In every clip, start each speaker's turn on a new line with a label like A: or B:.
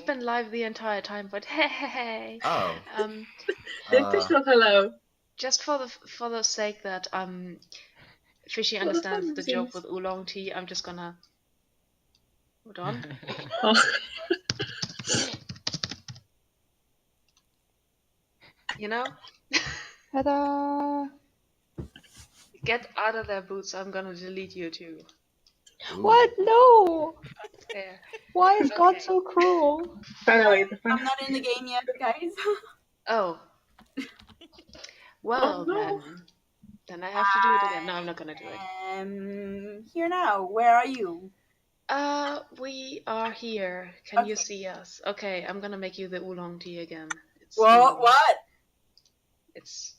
A: been live the entire time, but hey.
B: Oh.
C: Just not hello.
A: Just for the sake that Fishy understands the joke with oolong tea, I'm just gonna hold on.
C: Oh.
A: You know?
D: Ta-da!
A: Get out of their boots, I'm gonna delete you too.
B: Ooh.
D: What? No!
A: There.
D: Why is God
A: Okay.
D: so cruel?
C: Finally,
E: I'm not in the game yet, guys.
A: Oh. Well,
C: Oh, no.
A: then I have to do it again. No, I'm not gonna do it.
E: Here now. Where are you?
A: We are here. Can you
E: Okay.
A: see us? Okay, I'm gonna make you the oolong tea again.
E: What?
A: It's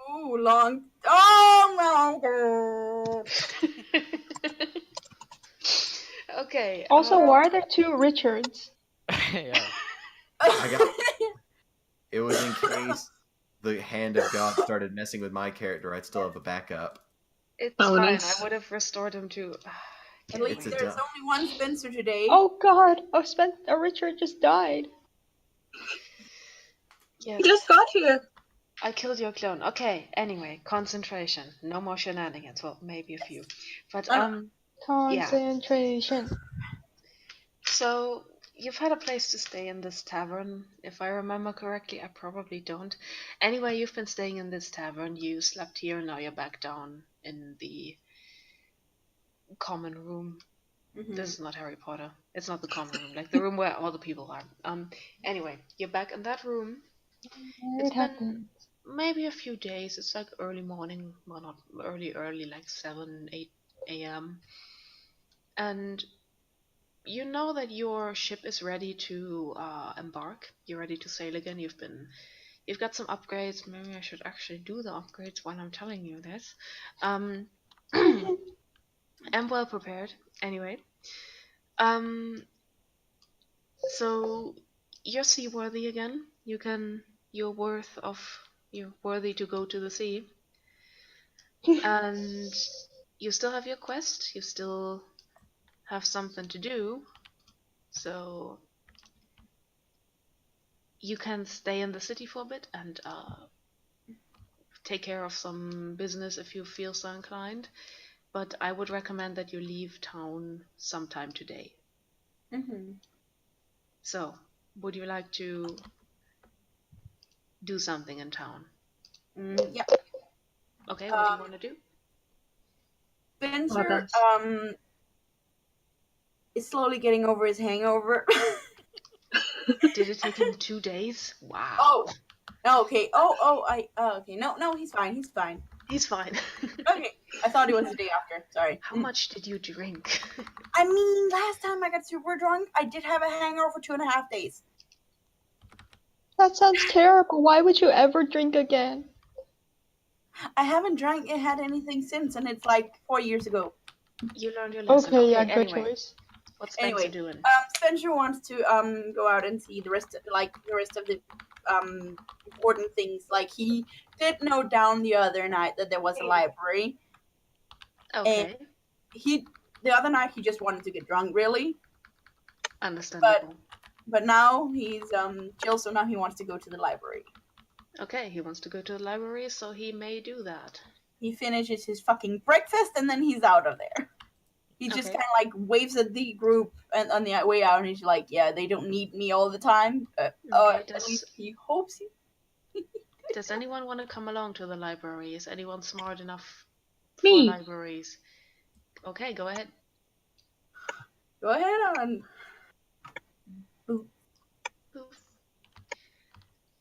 E: Ooh, long. Oh no.
A: okay.
D: Also, why are there two Richards?
B: Yeah. It was in case the hand of God started messing with my character, I'd still have a backup.
A: It's
C: Oh,
A: fine.
C: nice.
A: I would have restored him to.
E: At least
B: It's a
E: there's
B: duh.
E: only one Spencer today.
D: Oh God! A Richard just died.
A: Yes.
C: He just got here.
A: I killed your clone. Okay. Anyway, concentration. No more shenanigans. Well, maybe a few, but
D: Concentration.
A: So you've had a place to stay in this tavern, if I remember correctly. I probably don't. Anyway, you've been staying in this tavern. You slept here, and now you're back down in the common room.
E: Mhm.
A: This is not Harry Potter. It's not the common room, like the room where all the people are. Anyway, you're back in that room. It's
D: It happened.
A: been maybe a few days. It's like early morning. Well, not early, like 7, 8 a.m. And you know that your ship is ready to embark. You're ready to sail again. You've got some upgrades. Maybe I should actually do the upgrades while I'm telling you this. I'm well prepared. Anyway, so you're seaworthy again. You're worthy to go to the sea, and you still have your quest. You still have something to do. So you can stay in the city for a bit and take care of some business if you feel so inclined. But I would recommend that you leave town sometime today.
E: Mhm.
A: So, would you like to do something in town?
E: Yeah.
A: Okay, what do you want to do?
E: Spencer is slowly getting over his hangover.
A: Did it take him 2 days? Wow.
E: Oh. Okay. Okay. No, he's fine. He's fine.
A: He's fine.
E: Okay. I thought it was the day after. Sorry.
A: How much did you drink?
E: I mean, last time I got super drunk, I did have a hangover for 2.5 days.
D: That sounds terrible. Why would you ever drink again?
E: I haven't had anything since, and it's like 4 years ago.
A: You learned your lesson.
D: Okay, yeah, good
A: anyway,
D: choice.
A: what's Spencer doing?
E: Spencer wants to go out and see the rest of the important things. Like, he did note down the other night that there was a library.
A: Okay.
E: And the other night he just wanted to get drunk, really.
A: Understandable.
E: But now he's chill, so now he wants to go to the library.
A: Okay, he wants to go to the library, so he may do that.
E: He finishes his fucking breakfast and then he's out of there. He just kind of like waves at the group and on the way out, and he's like, "Yeah, they don't need me all the time." At least he hopes he.
A: Does anyone want to come along to the library? Is anyone smart enough for
C: Me.
A: libraries? Okay, go ahead.
E: Go ahead on.
A: Poof.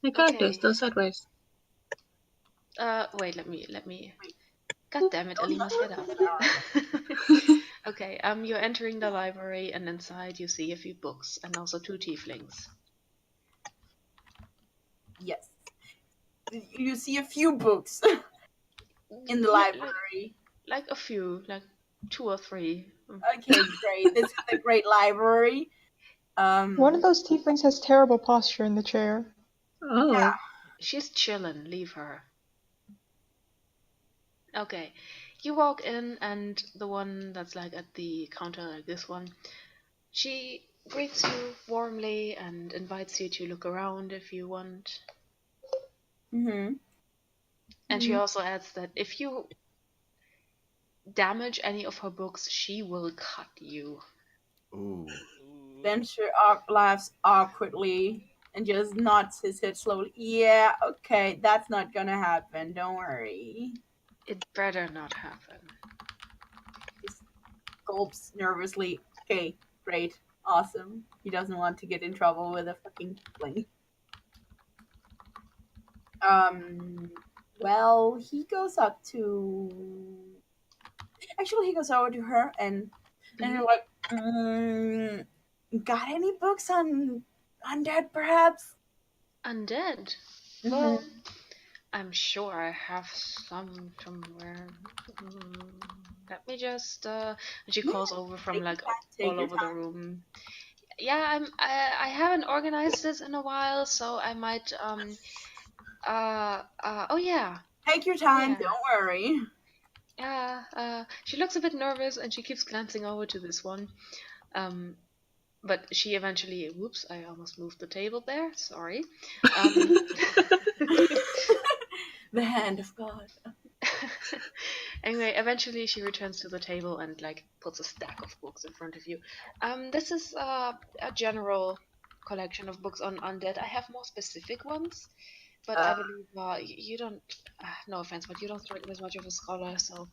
C: I got
A: Okay.
C: this. Go sideways.
A: Wait, let me. God damn it, Alima, get up. Okay, you're entering the library, and inside you see a few books and also 2 tieflings.
E: Yes. You see a few books in the library.
A: Like a few, like 2 or 3.
E: Okay, great. This is a great library.
D: One of those tieflings has terrible posture in the chair.
C: Oh.
E: Yeah.
A: She's chillin', leave her. Okay, you walk in, and the one that's like at the counter, like this one, she greets you warmly and invites you to look around if you want.
E: Mm-hmm.
A: And she also adds that if you damage any of her books, she will cut you.
B: Ooh.
E: Venture laughs awkwardly and just nods his head slowly. Yeah, okay, that's not gonna happen. Don't worry.
A: It better not happen.
E: Just gulps nervously. Okay, great, awesome. He doesn't want to get in trouble with a fucking tiefling. Well, he goes up to. Actually, he goes over to her and you're like, got any books on undead, perhaps?
A: Undead?
E: Mhm.
A: Well, I'm sure I have some somewhere. Let me just. And she calls over from like
E: Take
A: all
E: your
A: over the room. Yeah, I haven't organized this in a while, so I might. Oh yeah.
E: Take your time.
A: Yeah.
E: Don't worry.
A: Yeah. She looks a bit nervous, and she keeps glancing over to this one. But she eventually. Whoops! I almost moved the table there. Sorry.
E: The hand of God.
A: Anyway, eventually she returns to the table and like puts a stack of books in front of you. This is a general collection of books on undead. I have more specific ones, but I believe you don't. No offense, but you don't strike me as much of a scholar, so.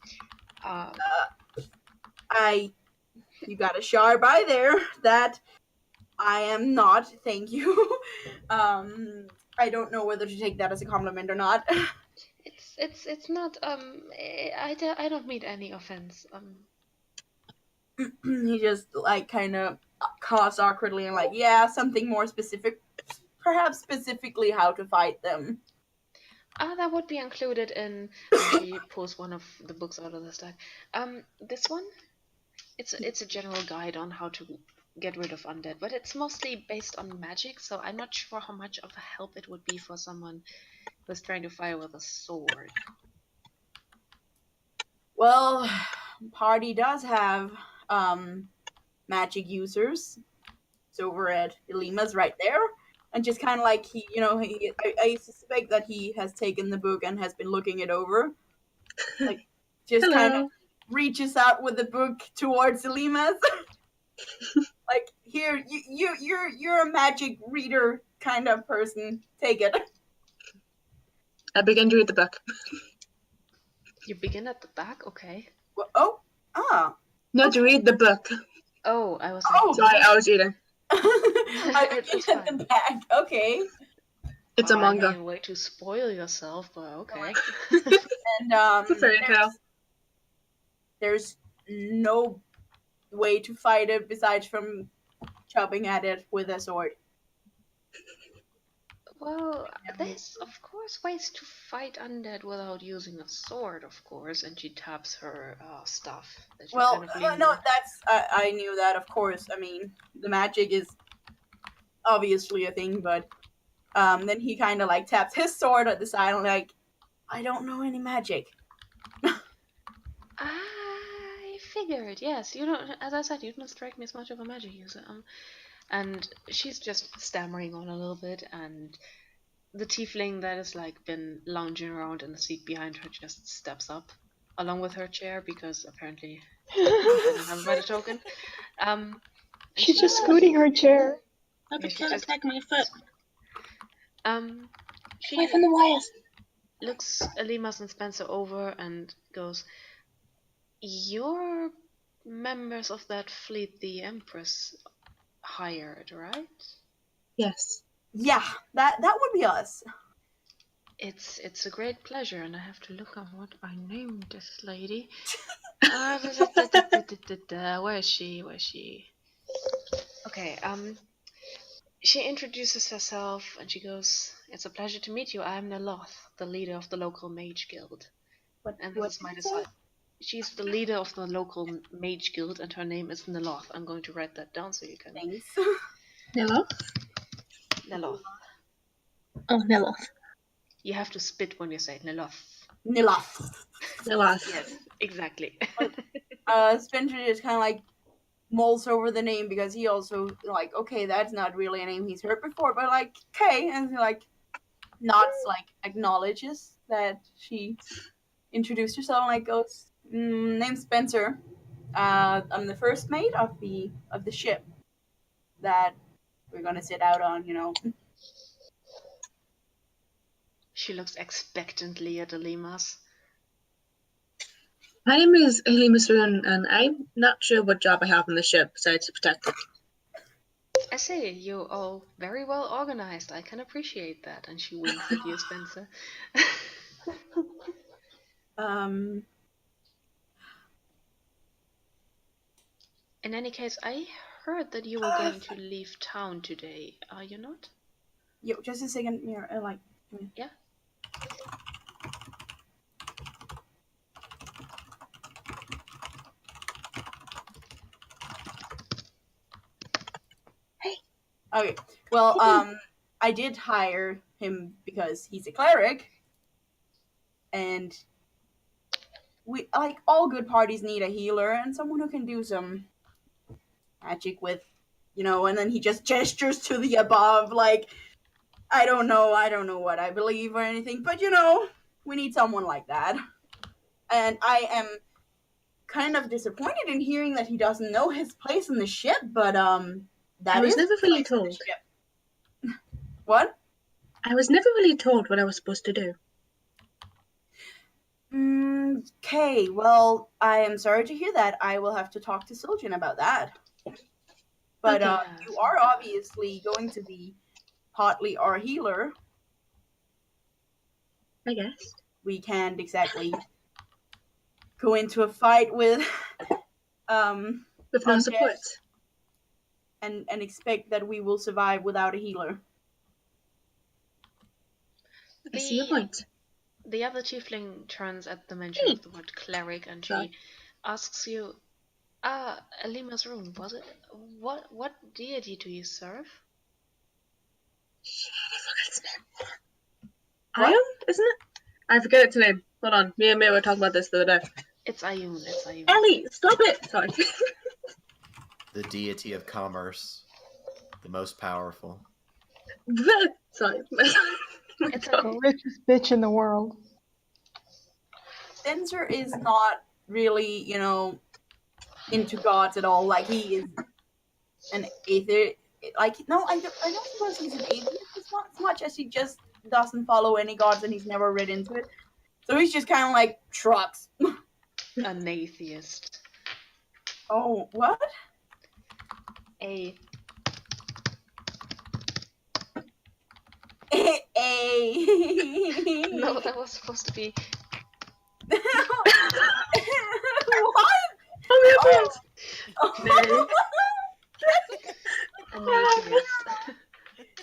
E: You got a sharp eye there. That I am not. Thank you. I don't know whether to take that as a compliment or not.
A: It's not. I don't mean any offense.
E: He just like kind of coughs awkwardly and like, yeah, something more specific. Perhaps specifically how to fight them.
A: That would be included in. And she pulls one of the books out of the stack. This one. It's a general guide on how to get rid of undead, but it's mostly based on magic, so I'm not sure how much of a help it would be for someone who's trying to fight with a sword.
E: Well, party does have magic users. It's over at Ilima's right there. And just kind of like I suspect that he has taken the book and has been looking it over. Like, just kind of reaches out with the book towards Ilima's. Like, here, you're a magic reader kind of person. Take it.
C: I begin to read the book.
A: You begin at the back, okay?
C: No, to read the book.
A: Oh, I was.
C: Sorry, I was eating.
E: I begin at the back. Okay.
C: It's a manga.
A: I mean, way to spoil yourself, but okay.
E: And
C: Fairy tale.
E: there's no way to fight it besides from chopping at it with a sword.
A: Well, there's of course ways to fight undead without using a sword, of course. And she taps her stuff. That she's
E: Well,
A: kind of leaning
E: no,
A: on.
E: I knew that, of course. I mean, the magic is obviously a thing, but then he kind of like taps his sword at the side and like, I don't know any magic.
A: I figured, yes. You don't, as I said, you don't strike me as much of a magic user. And she's just stammering on a little bit, and the tiefling that has like been lounging around in the seat behind her just steps up, along with her chair, because apparently she doesn't have a better token.
D: She's just scooting her chair.
C: Look,
A: Yeah,
C: I
A: she
C: can't
A: just-
C: attack my foot.
A: She
C: Away from the wires.
A: looks Elimas and Spencer over and goes, "You're members of that fleet the Empress hired, right?"
C: Yes.
E: Yeah, that would be us.
A: It's a great pleasure, and I have to look up what I named this lady. Where is she? Where is she? Okay, she introduces herself and she goes, "It's a pleasure to meet you. I am Neloth, the leader of the local mage guild." And this is my disciple. She's the leader of the local mage guild, and her name is Neloth. I'm going to write that down so you can.
E: Thanks.
C: Hello?
A: Neloth.
C: Oh, Neloth.
A: You have to spit when you say it. Neloth.
E: Nilaf.
C: Nilaf.
A: Yes, exactly.
E: Spencer just kind of like mulls over the name because he also like, okay, that's not really a name he's heard before, but like, okay, and he like nods, like acknowledges that she introduced herself and like goes, name's Spencer. I'm the first mate of the ship that we're gonna set out on, you know.
A: She looks expectantly at Elimas.
C: My name is Haley Missoon, and I'm not sure what job I have on the ship besides to protect it.
A: I say, you're all very well organized. I can appreciate that. And she winks at you, Spencer. In any case, I heard that you were going to leave town today. Are you not?
E: Yo, just a second here, like.
A: Yeah.
E: Okay. Well, I did hire him because he's a cleric, and we like all good parties need a healer and someone who can do some magic with, you know. And then he just gestures to the above, like, I don't know what I believe or anything, but you know, we need someone like that. And I am kind of disappointed in hearing that he doesn't know his place in the ship, but that
C: I was
E: is
C: never
E: his
C: really
E: place in the
C: told.
E: ship. What?
C: I was never really told what I was supposed to do.
E: Okay, well, I am sorry to hear that. I will have to talk to Siljan about that. But
C: Okay.
E: you are obviously going to be partly our healer.
C: I guess.
E: We can't exactly go into a fight with
C: With no
E: undead
C: support.
E: and expect that we will survive without a healer.
C: I see your point.
A: The other tiefling turns at the mention of the word cleric and she asks you, Elima's room, was it? What deity do you serve?
E: What?
C: Ion, isn't it? I forget its name. Hold on. Me and Mia were talking about this the other day.
A: It's Ayun, it's Ayun.
C: Ellie, stop it! Sorry.
B: The deity of commerce, the most powerful.
C: Sorry.
A: It's
D: The
A: okay.
D: richest bitch in the world.
E: Spencer is not really, you know, into gods at all. Like, he is an atheist. Like, no, I don't suppose he's an atheist as much as he just doesn't follow any gods and he's never read into it. So he's just kind of like shrugs.
A: An atheist.
E: Oh, what?
A: A. No, that was supposed to be.
E: What?
C: Oh,
E: Oh.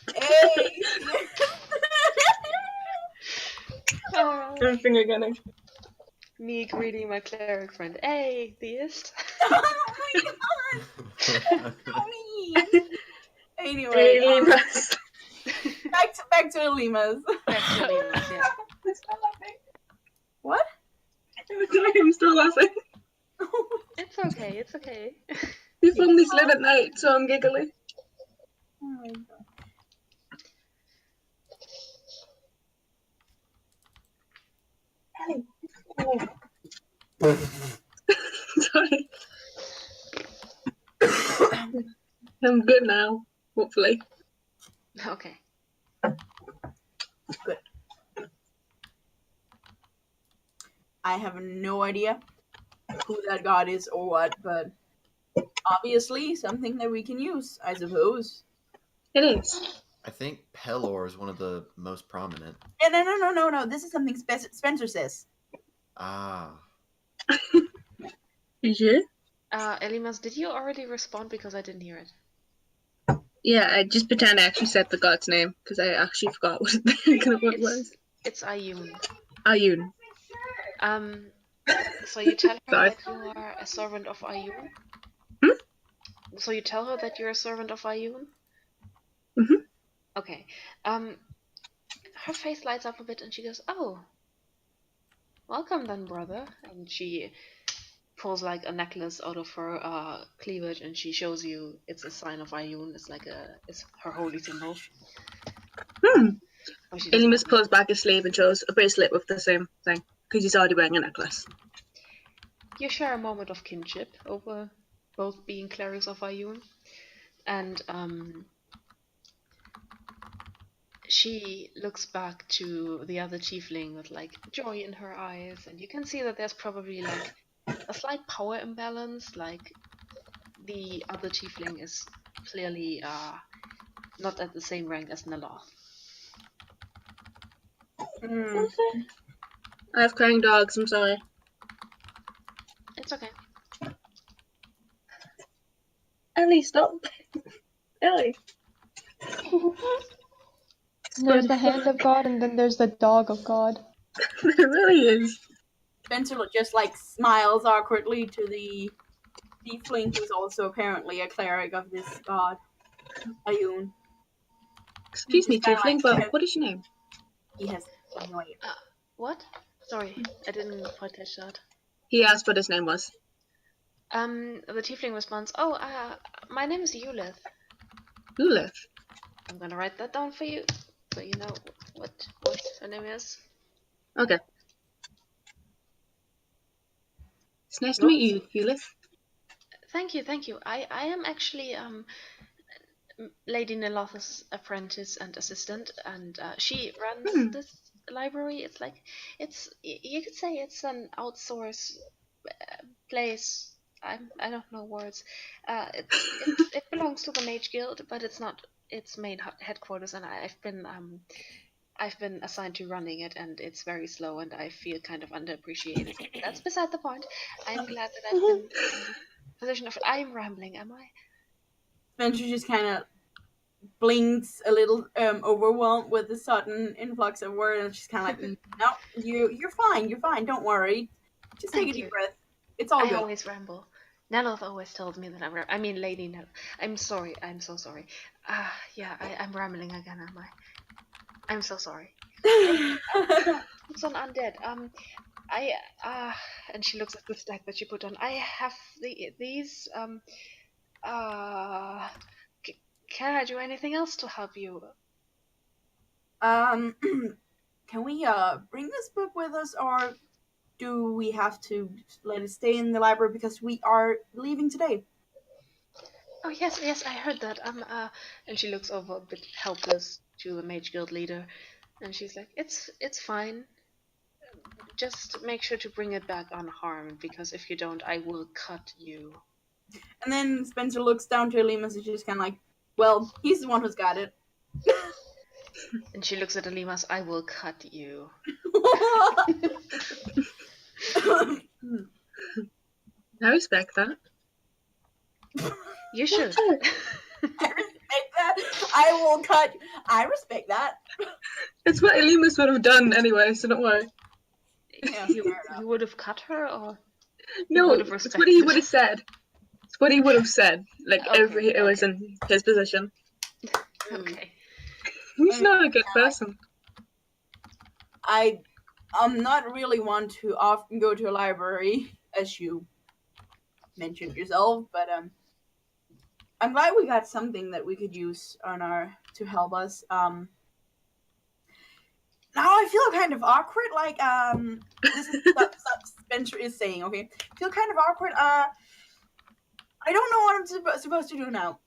A: An atheist.
C: I'm finger gunning.
A: Me greeting my cleric friend. Atheist.
E: Oh my god! So mean. Anyway,
C: Elimas.
E: back to Elimas.
A: Back to Elimas, yeah.
C: I'm still laughing.
E: What?
C: I'm still laughing.
A: It's okay, it's okay.
C: We've only slid at night, so I'm giggling.
E: Oh my god.
C: Sorry. I'm good now, hopefully.
A: Okay.
E: Good. I have no idea who that god is or what, but obviously something that we can use, I suppose.
C: It is.
B: I think Pelor is one of the most prominent.
E: Yeah, no. This is something Spencer says.
B: Ah.
C: You sure?
A: Elimas, did you already respond because I didn't hear it?
C: Yeah, I just pretend I actually said the god's name because I actually forgot what it was.
A: It's Ayun.
C: Ayun.
A: So you tell her
C: Sorry.
A: that you are a servant of Ayun?
C: Hmm?
A: So you tell her that you're a servant of Ayun?
C: Mhm.
A: Okay. Her face lights up a bit and she goes, oh. Welcome then, brother. And she pulls like a necklace out of her cleavage, and she shows you it's a sign of Ayun. It's her holy symbol. Oh, she doesn't
C: Ilimus
A: have
C: pulls back his sleeve and shows a bracelet with the same thing, because he's already wearing a necklace.
A: You share a moment of kinship over both being clerics of Ayun, and she looks back to the other tiefling with like joy in her eyes, and you can see that there's probably like a slight power imbalance. Like the other tiefling is clearly not at the same rank as Neloth.
C: I have crying dogs, I'm sorry.
A: It's okay.
C: Ellie, stop. Ellie.
D: There's the hand of God, and then there's the dog of God.
C: It really is.
E: Spencer just like smiles awkwardly to the tiefling, who's also apparently a cleric of this god, Ayun.
C: Excuse me,
E: Just kinda
C: tiefling,
E: like-
C: but what is your name?
E: He has no idea.
A: What? Sorry, I didn't quite catch that.
C: He asked what his name was.
A: The tiefling responds, "Oh, my name is Eulith.
C: Ulith.
A: I'm gonna write that down for you, so you know what her name is."
C: Okay. It's nice to meet you, Ulith.
A: Thank you. I am actually Lady Neloth's apprentice and assistant, and she runs this library. It's like you could say it's an outsource place. I don't know words. It belongs to the Mage Guild, but it's not its main headquarters, and I've been assigned to running it, and it's very slow, and I feel kind of underappreciated. That's beside the point. I'm glad that I've been in the position of. I'm rambling, am I?
E: Spencer just kind of blinks a little, overwhelmed with the sudden influx of words, and she's kind of like, "No, you're fine. Don't worry. Just take
A: Thank
E: a deep
A: you.
E: breath. It's all
A: I
E: good."
A: always ramble. Neloth always tells me that I mean, Lady Neloth. I'm sorry. I'm so sorry. Yeah, I'm rambling again, am I? I'm so sorry. It's on undead. And she looks at the stack that she put on. I have these. Can I do anything else to help you?
E: Can we bring this book with us, or do we have to let it stay in the library because we are leaving today?
A: Oh yes, I heard that. And she looks over a bit helpless to the Mage Guild leader, and she's like, "It's fine. Just make sure to bring it back unharmed, because if you don't, I will cut you."
E: And then Spencer looks down to Elimas and she's kind of like, "Well, he's the one who's got it."
A: And she looks at Elimas. "I will cut you."
C: I respect that.
A: You should.
E: I respect that. I will cut. I respect that.
C: It's what Elimus would have done anyway, so don't worry.
E: Yeah,
A: You would have cut her, or
C: No,
A: would have
C: it's what he
A: respected.
C: would have said. It's what he would have said. Like,
A: Okay,
C: it was in his position.
A: Okay.
C: He's not a good person.
E: I'm not really one to often go to a library, as you mentioned yourself, but I'm glad we got something that we could use to help us. Now I feel kind of awkward. Like this is what Spencer is saying. Okay, feel kind of awkward. I don't know what I'm supposed to do now.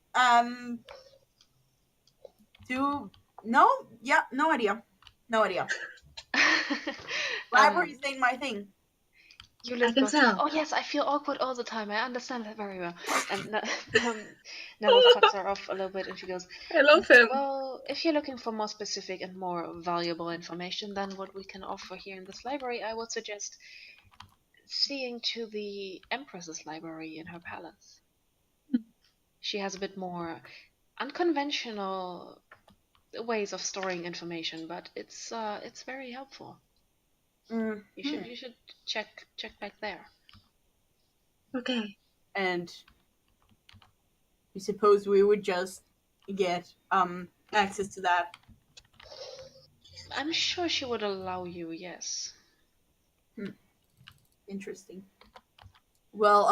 E: No idea. Libraries ain't my thing.
A: You
C: I can
A: goes,
C: tell.
A: "Oh yes, I feel awkward all the time. I understand that very well." And Nella cuts her off a little bit, and she goes,
C: I love him.
A: "Well, if you're looking for more specific and more valuable information than what we can offer here in this library, I would suggest seeing to the Empress's library in her palace. She has a bit more unconventional ways of storing information, but it's very helpful. You should check back there."
C: Okay.
E: And we suppose we would just get access to that.
A: I'm sure she would allow you, yes.
E: Interesting. Well,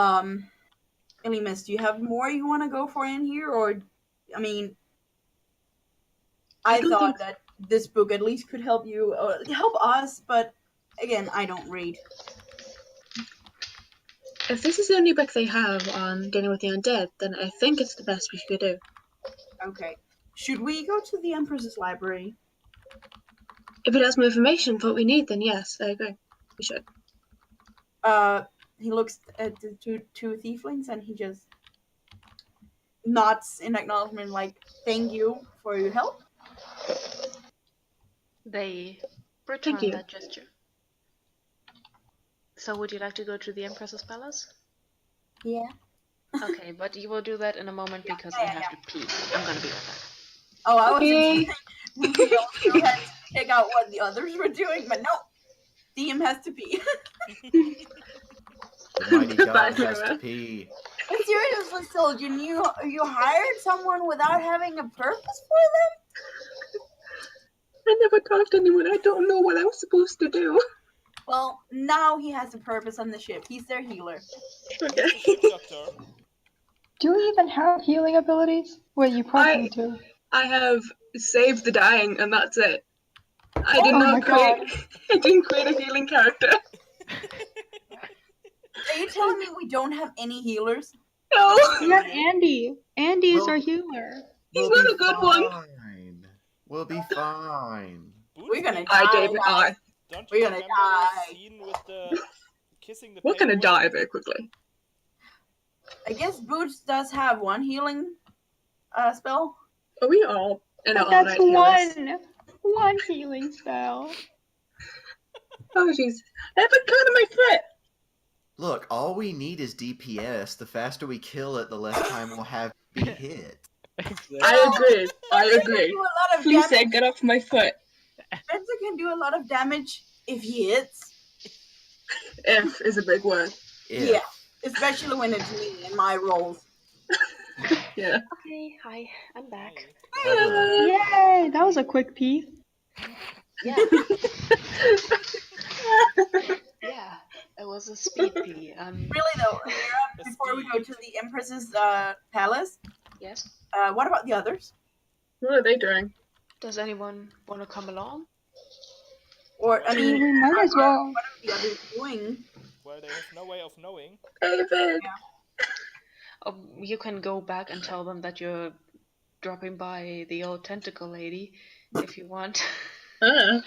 E: Elimus, do you have more you want to go for in here, or, I mean, I
C: don't
E: thought
C: think-
E: that this book at least could help you, help us, but again, I don't read.
C: If this is the only book they have on dealing with the undead, then I think it's the best we could do.
E: Okay. Should we go to the Empress's library?
C: If it has more information for what we need, then yes, I agree. We should.
E: He looks at the two tieflings and he just nods in acknowledgement, like, thank you for your help.
A: They
C: Thank
A: return
C: you.
A: that gesture. So would you like to go to the Empress's palace?
E: Yeah.
A: Okay, but you will do that in a moment because I have to pee. I'm gonna be right back.
E: Oh, I was
C: Okay.
E: expecting we also had to check out what the others were doing, but no. DM has to pee.
B: The mighty
C: Goodbye,
B: god has to
C: Sarah.
B: pee.
E: But seriously, Soldier, you hired someone without having a purpose for them?
C: I never talked to anyone. I don't know what I'm supposed to do.
E: Well, now he has a purpose on the ship. He's their healer.
C: Okay.
F: Ship doctor.
D: Do you even have healing abilities? Well, you probably do.
C: I have saved the dying, and that's it. I did
D: Oh my
C: not create. I didn't create a healing character.
E: Are you telling me we don't have any healers?
C: No.
D: We have Andy. Andy is
B: Well-
D: our healer.
C: He's
B: We'll
C: not
B: be
C: a good one.
B: fine. We'll be fine.
F: Boots,
E: We're gonna
C: I,
E: die.
C: David, I.
F: Don't
E: We're
F: you
E: gonna
F: remember
E: die.
F: the scene with the kissing the
C: We're gonna
F: penguin?
C: die very quickly.
E: I guess Boots does have one healing spell.
C: Are we all in
D: But
C: our
D: that's
C: alright healers?
D: one healing spell.
C: Oh jeez. I have a cut on my foot.
B: Look, all we need is DPS. The faster we kill it, the less time we'll have to be hit.
C: I agree. I
E: Spencer
C: agree.
E: can do a lot of
C: Please say,
E: damage.
C: get off my foot.
E: Spencer can do a lot of damage if he hits.
C: If is a big word.
E: Yeah. Especially when it's me and my rolls.
C: Yeah.
A: Okay, hi, I'm back.
D: Yay! That was a quick pee.
A: Yeah, yeah, it was a speed pee.
E: Really though, Amira, before we go to the Empress's palace,
A: Yes.
E: what about the others?
C: What are they doing?
A: Does anyone want to come along?
E: Or I mean,
D: We might as well.
E: what are the others doing?
F: Well, they have no way of knowing.
C: David.
A: You can go back and tell them that you're dropping by the old tentacle lady, if you want.
C: Don't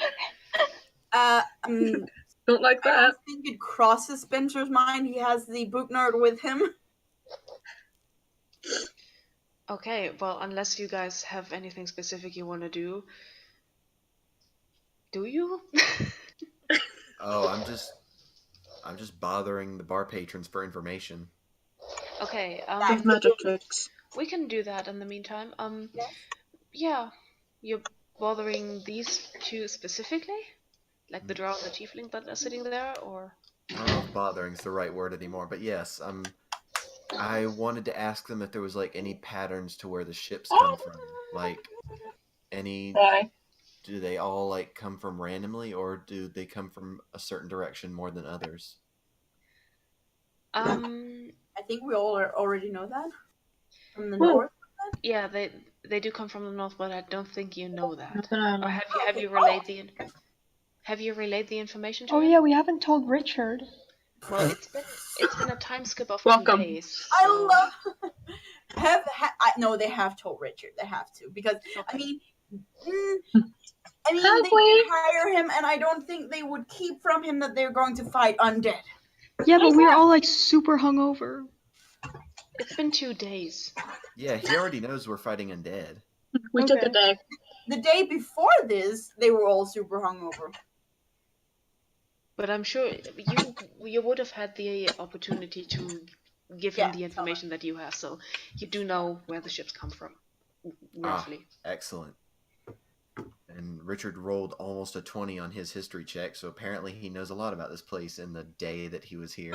C: like
E: I
C: that.
E: don't think it crosses Spencer's mind. He has the book nerd with him.
A: Okay, well, unless you guys have anything specific you want to do. Do you?
B: Oh, I'm just bothering the bar patrons for information.
A: Okay,
C: With magic tricks.
A: we can do that in the meantime.
E: Yes.
A: Yeah, you're bothering these two specifically? Like the drow and the tiefling that are sitting there, or?
B: I don't know if bothering's the right word anymore, but yes, I wanted to ask them if there was like any patterns to where the ships come from. Like any
C: Why?
B: do they all like come from randomly or do they come from a certain direction more than others?
E: I think we all already know that from the
C: Well,
E: north.
A: Yeah, they do come from the north, but I don't think you know that.
C: Nothing I
A: Or
C: know.
A: have you relayed the information to
D: Oh
A: him?
D: yeah, we haven't told Richard.
A: Well, it's been a time skip of
C: Welcome.
A: 2 days.
E: I
A: so-
E: love. No, they have told Richard. They have to because I
A: Okay.
E: mean,
C: Have
E: they
C: we?
E: can hire him, and I don't think they would keep from him that they're going to fight undead.
D: Yeah, but we're all like super hungover.
A: It's been 2 days.
B: Yeah, he already knows we're fighting undead.
C: We took a
D: Okay.
C: day.
E: The day before this, they were all super hungover.
A: But I'm sure you would have had the opportunity to give him
E: Yeah,
A: the information that you have, so you do know where the ships come from, roughly.
B: Excellent. And Richard rolled almost a 20 on his history check, so apparently he knows a lot about this place in the day that he was here.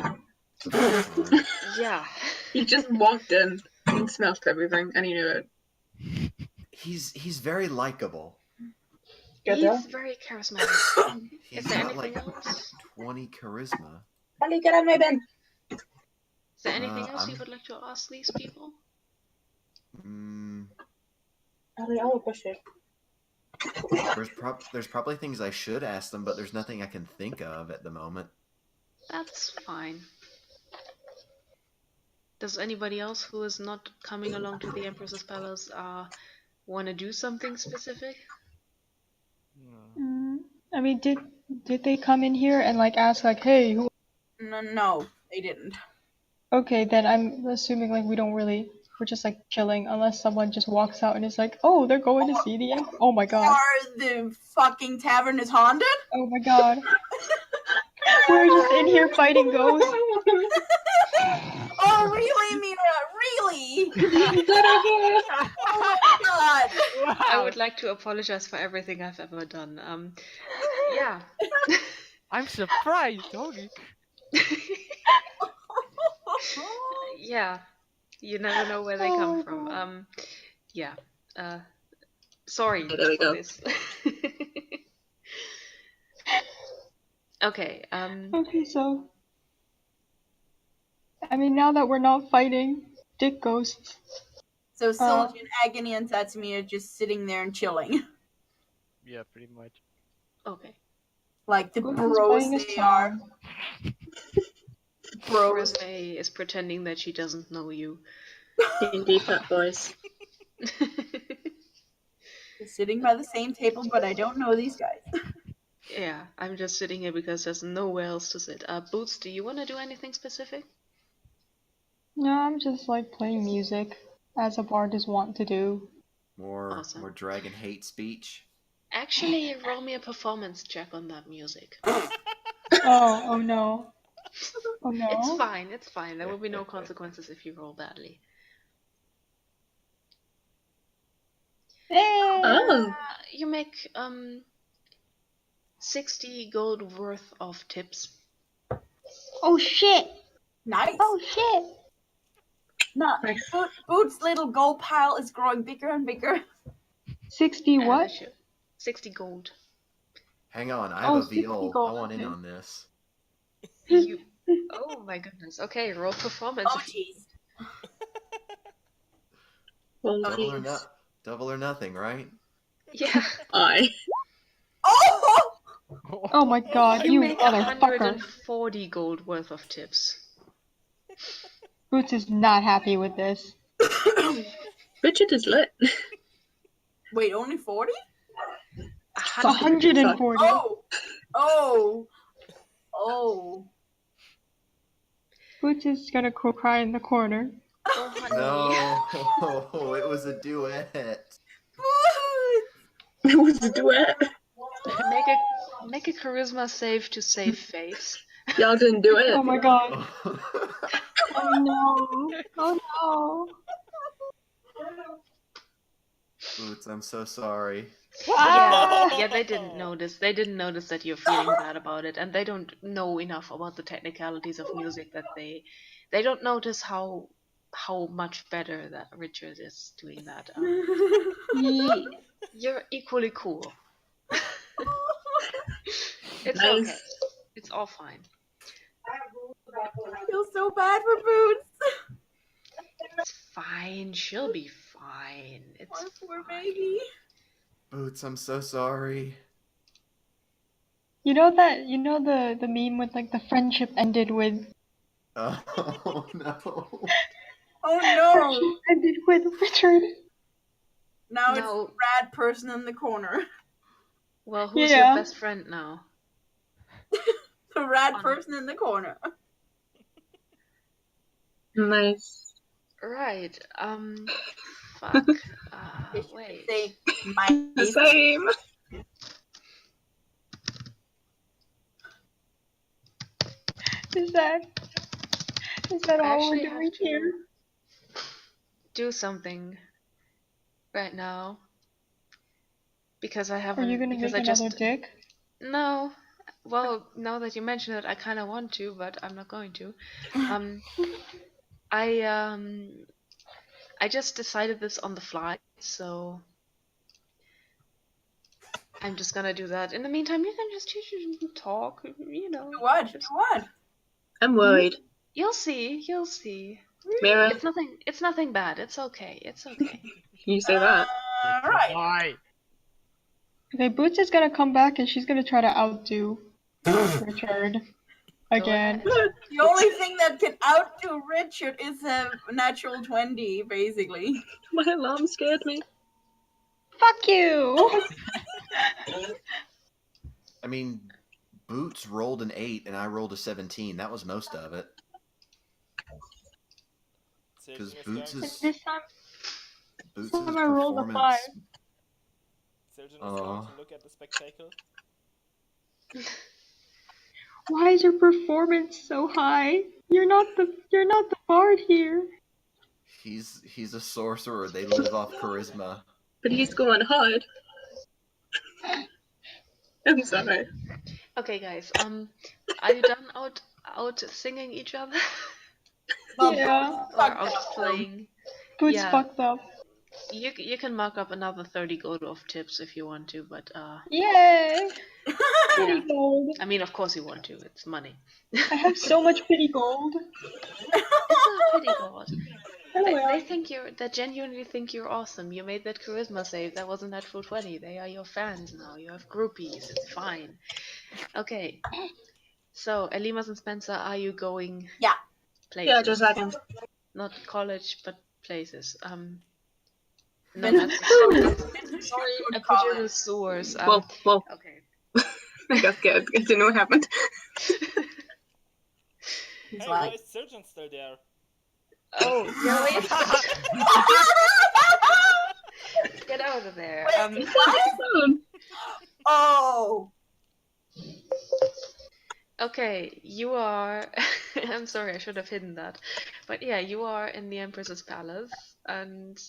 B: The first time.
A: Yeah.
C: He just walked in and smelled everything, and he knew it.
B: He's very likable.
A: He's very charismatic.
B: He's
A: Is there
B: got
A: anything
B: like
A: else?
B: 20 charisma.
C: Ali, get out of my bin.
A: Is there anything else you
B: I'm-
A: would like to ask these people?
C: Ali, I will push it.
B: There's probably things I should ask them, but there's nothing I can think of at the moment.
A: That's fine. Does anybody else who is not coming along to the Empress's Palace want to do something specific?
D: I mean, did they come in here and like ask like, hey, who?
E: No, they didn't.
D: Okay, then I'm assuming like we're just like chilling unless someone just walks out and is like, oh, they're going to see the Oh my god.
E: Or the fucking tavern is haunted?
D: Oh my god. We're just in here fighting ghosts.
E: Oh, really, Mira? Really? Oh my god.
A: I would like to apologize for everything I've ever done. Yeah.
G: I'm surprised, holy.
A: Yeah. You never know where they come from. Yeah. Sorry
C: Okay, there we
A: for
C: go.
A: this. Okay.
D: Okay, so I mean, now that we're not fighting dick ghosts,
E: So Syljan, Agony, and Tatsumi are just sitting there and chilling.
G: Yeah, pretty much.
A: Okay.
E: Like the
D: Ghost is
E: bros
D: playing a
E: they are.
D: song.
E: Bros.
A: Resume is pretending that she doesn't know you.
C: D&D Pet Boys.
E: They're sitting by the same table, but I don't know these guys.
A: Yeah, I'm just sitting here because there's nowhere else to sit. Boots, do you want to do anything specific?
D: No, I'm just like playing music, as a bard is wont to do.
B: More
A: Awesome.
B: dragon hate speech.
A: Actually, roll me a performance check on that music.
D: Oh no. Oh no.
A: It's fine, it's fine. There will be no consequences if you roll badly.
D: Hey!
C: Oh.
A: You make 60 gold worth of tips.
D: Oh shit!
E: Nice.
D: Oh shit!
E: No,
C: Nice.
E: Boots' little gold pile is growing bigger and bigger.
D: 60 what?
A: 60 gold.
B: Hang on, I have
D: Oh,
B: a
D: 60
B: viol. I
D: gold,
B: want in
D: okay.
B: on this.
A: You. Oh my goodness. Okay, roll performance.
E: Oh jeez.
C: Well,
B: Double or
C: geez.
B: not. Double or nothing, right?
A: Yeah.
C: I.
E: Oh!
D: Oh my god,
A: You
D: you
A: make
D: motherfucker.
A: 140 gold worth of tips.
D: Boots is not happy with this.
C: Richard is lit.
E: Wait, only 40?
D: 140.
E: Oh! Oh! Oh.
D: Boots is gonna cry in the corner.
A: Oh, honey.
B: No, it was a duet.
E: Boots!
C: It was a duet.
A: Make a charisma save to save face.
C: Y'all didn't do it.
D: Oh my god. Oh no. Oh
B: Boots, I'm so sorry.
D: no. Ah!
A: Yeah, they didn't notice. They didn't notice that you're feeling bad about it, and they don't know enough about the technicalities of music that they don't notice how much better that Richard is doing that. You're equally cool. It's
C: Nice.
A: okay. It's all fine.
E: I feel so bad for Boots.
A: It's fine. She'll be fine. It's
E: Poor, poor
A: fine.
E: baby.
B: Boots, I'm so sorry.
D: You know the meme with like the friendship ended with
B: Oh no.
E: Oh no.
D: ended with Richard.
E: Now it's
A: No.
E: the rad person in the corner.
A: Well, who's
D: Yeah.
A: your best friend now?
E: The rad person in the corner.
C: Nice.
A: Right. Fuck.
E: They should
A: Wait.
E: say my
C: Same.
D: Is that
A: I
D: all we're
A: actually have
D: doing
A: to
D: here?
A: do something right now because I
D: Are
A: haven't.
D: you gonna
A: because
D: make
A: I
D: another
A: just
D: dick?
A: no. Well, now that you mention it, I kind of want to, but I'm not going to. I just decided this on the fly, so I'm just gonna do that. In the meantime, you can just talk.
E: What?
A: Just-
E: What?
C: I'm worried.
A: You'll see. You'll see.
C: Mira,
A: It's nothing. It's nothing bad. It's okay. It's okay.
C: you say that.
E: Right.
G: Why?
D: Okay, Boots is gonna come back and she's gonna try to outdo Richard again.
A: ahead.
E: The only thing that can outdo Richard is a natural 20, basically.
C: My alarm scared me.
D: Fuck you!
B: I mean, Boots rolled an 8 and I rolled a 17. That was most of it. Because Boots
D: And
B: is
D: this time,
B: Boots'
D: time I rolled a 5.
B: performance.
F: Surgeon is going to look at the spectacle.
D: Why is your performance so high? You're not the bard here.
B: He's a sorcerer. They live off charisma.
C: But he's going hard. I'm sorry.
A: Okay, guys. Are you done out singing each other
E: Well,
D: Yeah.
A: or
E: fuck
A: out
E: that.
A: playing?
D: Boots
A: Yeah.
D: fucked up.
A: You can mark up another 30 gold of tips if you want to, but
D: Yay!
A: yeah.
D: Pity gold.
A: I mean, of course you want to. It's money.
D: I have so much pity gold.
A: It's not pity gold.
D: Anyway,
A: They genuinely think you're awesome. You made that charisma save. That was a natural 20. They are your fans now. You have groupies. It's fine. Okay. So, Elimas and Spencer, are you going?
E: Yeah.
A: Places.
C: Yeah, just a second.
A: Not college, but places. No,
E: Then-
A: that's sorry. I put you in the sewers.
C: Whoa.
A: Okay.
C: I got scared. I didn't know what happened.
E: He's
F: Hey,
E: like,
F: why is Surgeon still there?
A: Oh, really? Get out of there.
E: oh,
A: Okay, you are. I'm sorry, I should have hidden that. But yeah, you are in the Empress's palace, and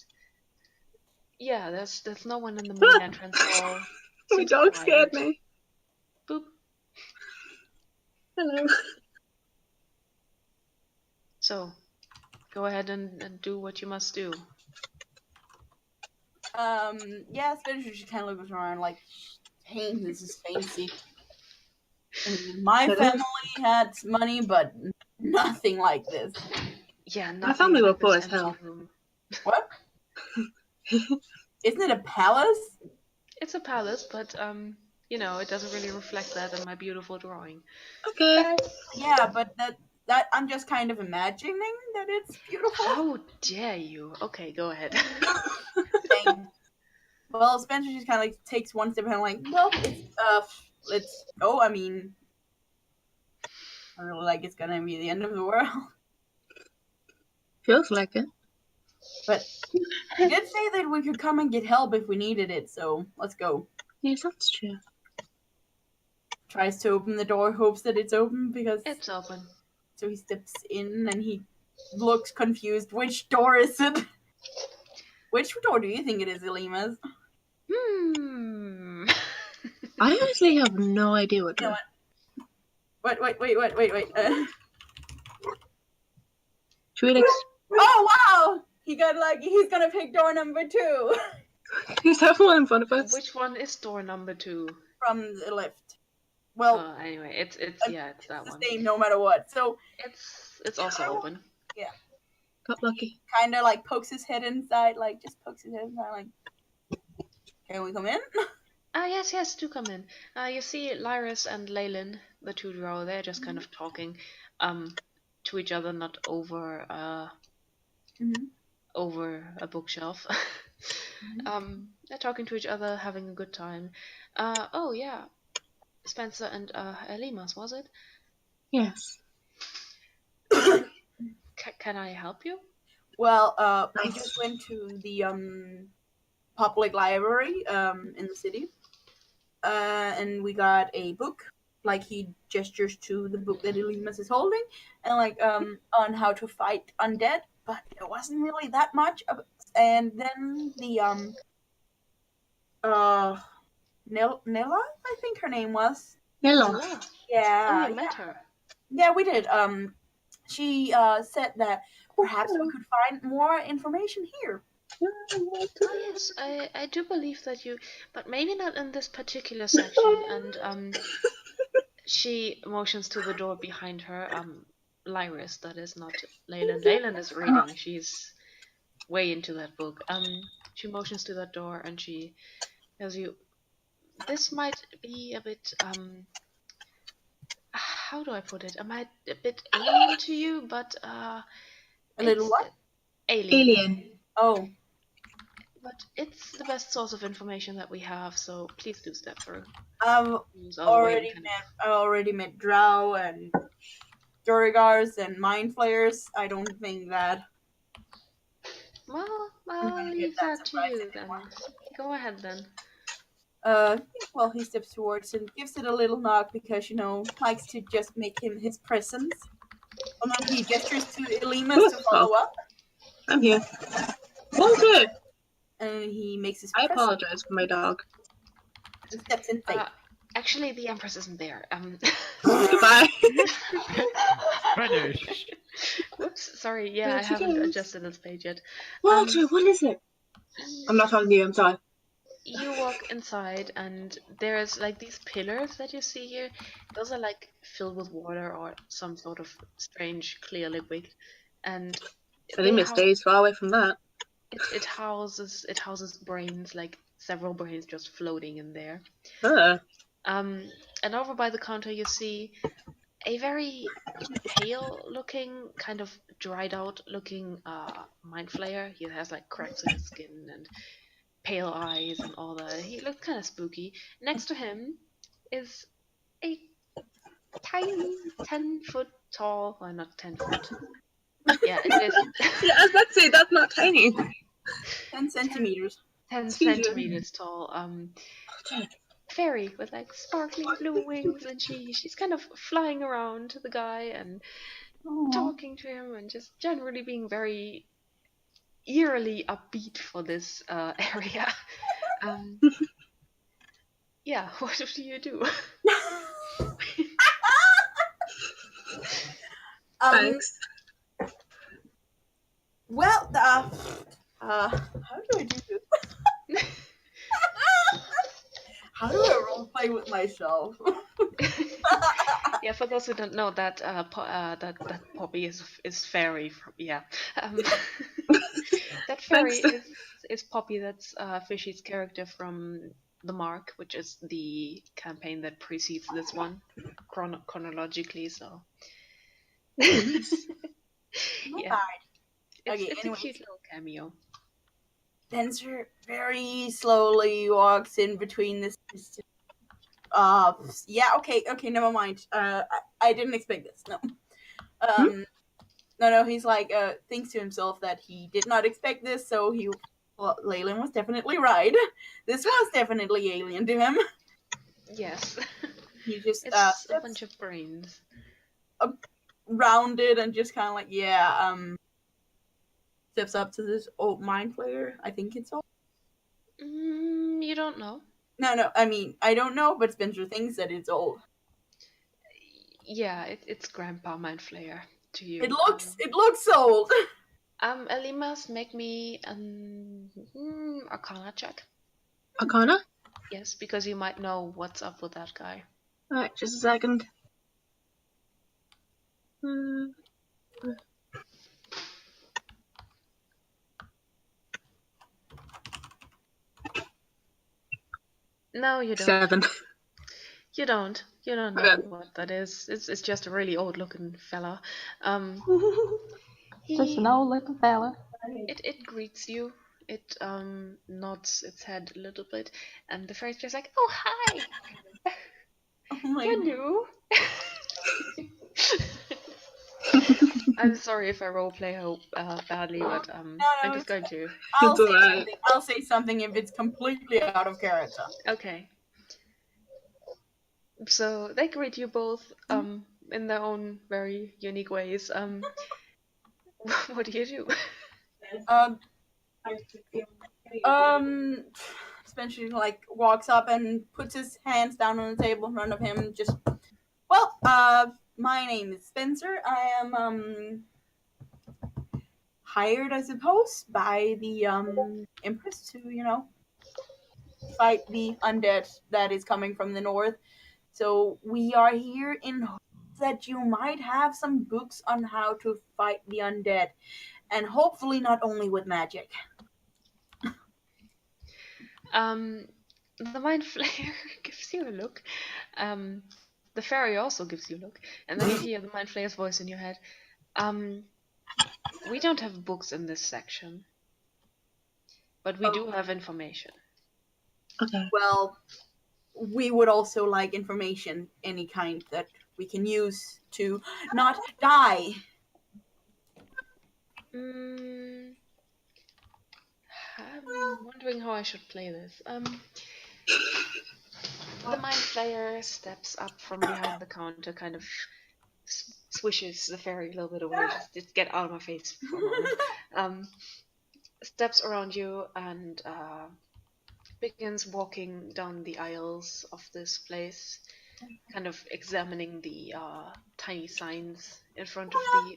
A: yeah, there's no one in the main entrance hall.
C: My
A: Seems
C: dog
A: quiet.
C: scared me.
A: Boop.
C: Hello.
A: So, go ahead and do what you must do.
E: yeah, Spencer just kind of looks around like, dang, this is fancy. And my
C: It is.
E: family had money, but nothing like this.
A: Yeah,
C: My family
A: nothing
C: were
A: like
C: poor
A: this
C: as hell.
A: empty room.
E: What? Isn't it a palace?
A: It's a palace, but it doesn't really reflect that in my beautiful drawing.
C: Okay.
E: Yeah, but that I'm just kind of imagining that it's beautiful.
A: How dare you? Okay, go ahead.
E: Dang. Well, Spencer just kind of like takes one step and like, well, let's go. I mean, I don't know, like it's gonna be the end of the world.
C: Feels like it.
E: But he did say that we could come and get help if we needed it, so let's go.
C: Yes, that's true.
E: Tries to open the door, hopes that it's open because
A: It's open.
E: so he steps in and he looks confused. Which door is it? Which door do you think it is, Elimas?
C: I honestly have no idea what.
E: You know Wait.
C: Should we
E: Oh wow! He's gonna pick door number 2
C: Is that one in front of us?
A: Which one is door number 2?
E: from the lift. Well,
A: Anyway, it's
E: it's
A: that
E: the
A: one.
E: same no matter what. So
A: It's also open.
C: Got lucky.
E: kind of like pokes his head inside, like just pokes his head inside, like, can we come in?
A: Yes, do come in. You see Lyris and Leyland, the two drow, they're just kind of talking to each other, not over over a bookshelf. They're talking to each other, having a good time. Oh yeah, Spencer and Elimas, was it?
C: Yes.
A: Can I help you?
E: Well, we just went to the public library in the city, and we got a book. Like he gestures to the book that Elimas is holding, and like on how to fight undead. But it wasn't really that much. And then the Nilla, I think her name was.
C: Hello.
A: Oh,
E: Yeah,
A: you met her.
E: yeah, we did. She said that perhaps we could find more information here.
A: Oh yes, I do believe that you, but maybe not in this particular section. And she motions to the door behind her. Lyris, that is not Leyland. Leyland is reading. She's way into that book. She motions to that door and she tells you this might be a bit how do I put it? Am I a bit alien to you? But
E: A little
A: it's
E: what?
A: alien.
E: Oh.
A: But it's the best source of information that we have, so please do step through.
E: I've
A: Moves all the way and kind
E: I already met Drow and Durigars and Mind Flayers. I don't think that.
A: Well,
E: I'm
A: I'll
E: gonna get
A: leave
E: that
A: that to
E: surprise
A: you then. Go ahead then.
E: Well, he steps towards and gives it a little knock because, likes to just make him his presence. And then he gestures to Elimas to follow up.
C: I'm here. Walter!
E: And he makes his
C: I
E: presence.
C: apologize for my dog.
E: He steps in faith.
A: Actually, the Empress isn't there.
C: Goodbye.
G: Finish.
A: Whoops, sorry. Yeah,
C: There
A: I
C: she
A: haven't
C: goes.
A: adjusted this page yet.
C: Walter, what is it? I'm not talking to you, I'm sorry.
A: You walk inside, and there's like these pillars that you see here. Those are like filled with water or some sort of strange clear liquid, and
C: Elimas stays far away from that.
A: it houses brains, like several brains just floating in there. And over by the counter you see a very pale looking, kind of dried out looking mind flayer. He has like cracks in his skin and pale eyes and all that. He looks kind of spooky. Next to him is a tiny 10-foot tall, well, not 10 foot. Yeah, it is.
C: Yeah, I was about to say that's not tiny.
E: 10 centimeters.
A: 10 centimeters tall. Fairy with like sparkling blue wings, and she's kind of flying around the guy and talking to him and just generally being very eerily upbeat for this area. Yeah, what do you do?
C: Thanks.
E: Well, how do I do this? How do I roleplay with myself?
A: Yeah, for those who don't know, that that Poppy is Fairy. That Fairy is Poppy. That's Fishy's character from The Mark, which is the campaign that precedes this one chronologically. So yeah, it's a cute little cameo.
E: Spencer very slowly walks in between this. Yeah, okay, never mind. I didn't expect this. No. No, he's like, thinks to himself that he did not expect this, so Leyland was definitely right. This was definitely alien to him.
A: Yes.
E: He just,
A: it's a bunch of brains.
E: Rounded and just kind of like, steps up to this old mind flayer. I think it's old.
A: You don't know.
E: No, I mean, I don't know, but Spencer thinks that it's old.
A: Yeah, it's Grandpa Mind Flayer to you.
E: It looks old.
A: Elimas, make me an Arcana check.
C: Arcana?
A: Yes, because you might know what's up with that guy.
C: Alright, just a second.
A: No, you don't.
C: 7.
A: You don't know what that is. It's just a really old looking fella.
D: Just an old looking fella.
A: It greets you. It nods its head a little bit, and the fairy's just like, "Oh, hi! You're new." I'm sorry if I roleplay badly, but I'm just going to.
E: I'll say something if it's completely out of character.
A: Okay. So they greet you both in their own very unique ways. What do you do?
E: Spencer like walks up and puts his hands down on the table in front of him. Just, well, my name is Spencer. I am hired, I suppose, by the Empress to, fight the undead that is coming from the north. So we are here in hopes that you might have some books on how to fight the undead, and hopefully not only with magic.
A: The mind flayer gives you a look. The fairy also gives you a look, and then you hear the mind flayer's voice in your head. We don't have books in this section, but we do have information.
C: Okay.
E: Well, we would also like information, any kind that we can use to not die.
A: I'm wondering how I should play this. The mind flayer steps up from behind the counter, kind of swishes the fairy a little bit away. Just get out of my face for a moment. Steps around you and begins walking down the aisles of this place, kind of examining the tiny signs in front of the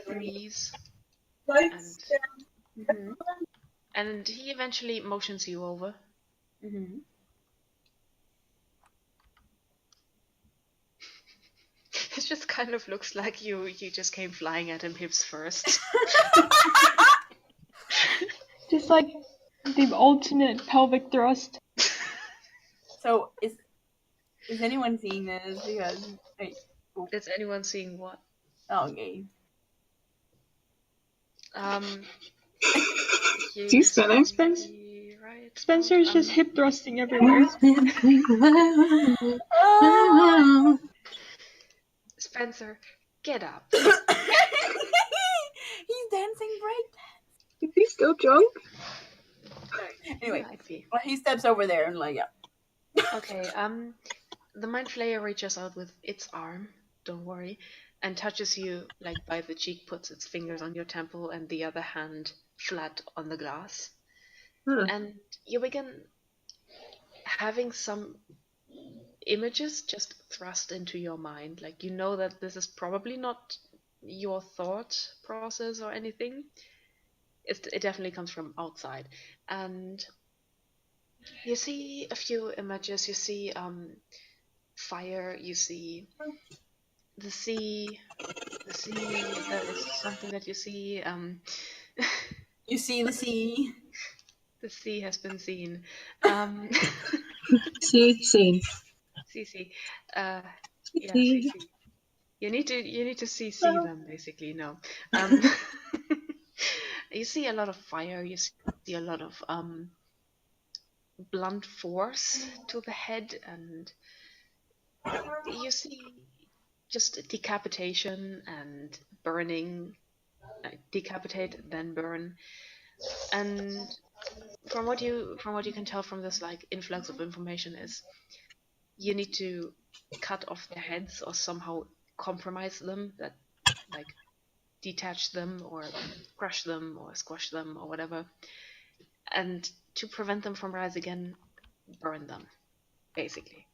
A: thingies. And he eventually motions you over.
E: Mm-hmm.
A: It just kind of looks like you just came flying at him hips first.
D: Just like the ultimate pelvic thrust.
E: So is anyone seeing this? Because
A: Is anyone seeing what?
E: okay.
C: Do you spell it, Spence?
A: Right.
D: Spencer's just hip thrusting everywhere.
A: Spencer, get up.
E: He's dancing break.
C: Is he still drunk?
E: Anyway,
A: Might be.
E: well, he steps over there and like, yeah.
A: Okay. The mind flayer reaches out with its arm. Don't worry, and touches you like by the cheek. Puts its fingers on your temple and the other hand flat on the glass. And you begin having some images just thrust into your mind. Like, you know that this is probably not your thought process or anything. It definitely comes from outside. And you see a few images. You see fire. You see the sea. The sea, that is something that you see.
E: You see the sea.
A: The sea has been seen.
C: See, seen.
A: See. Yeah, see. You need to see them basically. No. You see a lot of fire. You see a lot of blunt force to the head, and you see just decapitation and burning. Decapitate, then burn. And from what you can tell from this like influx of information is you need to cut off their heads or somehow compromise them, that like detach them or crush them or squash them or whatever, and to prevent them from rise again, burn them basically.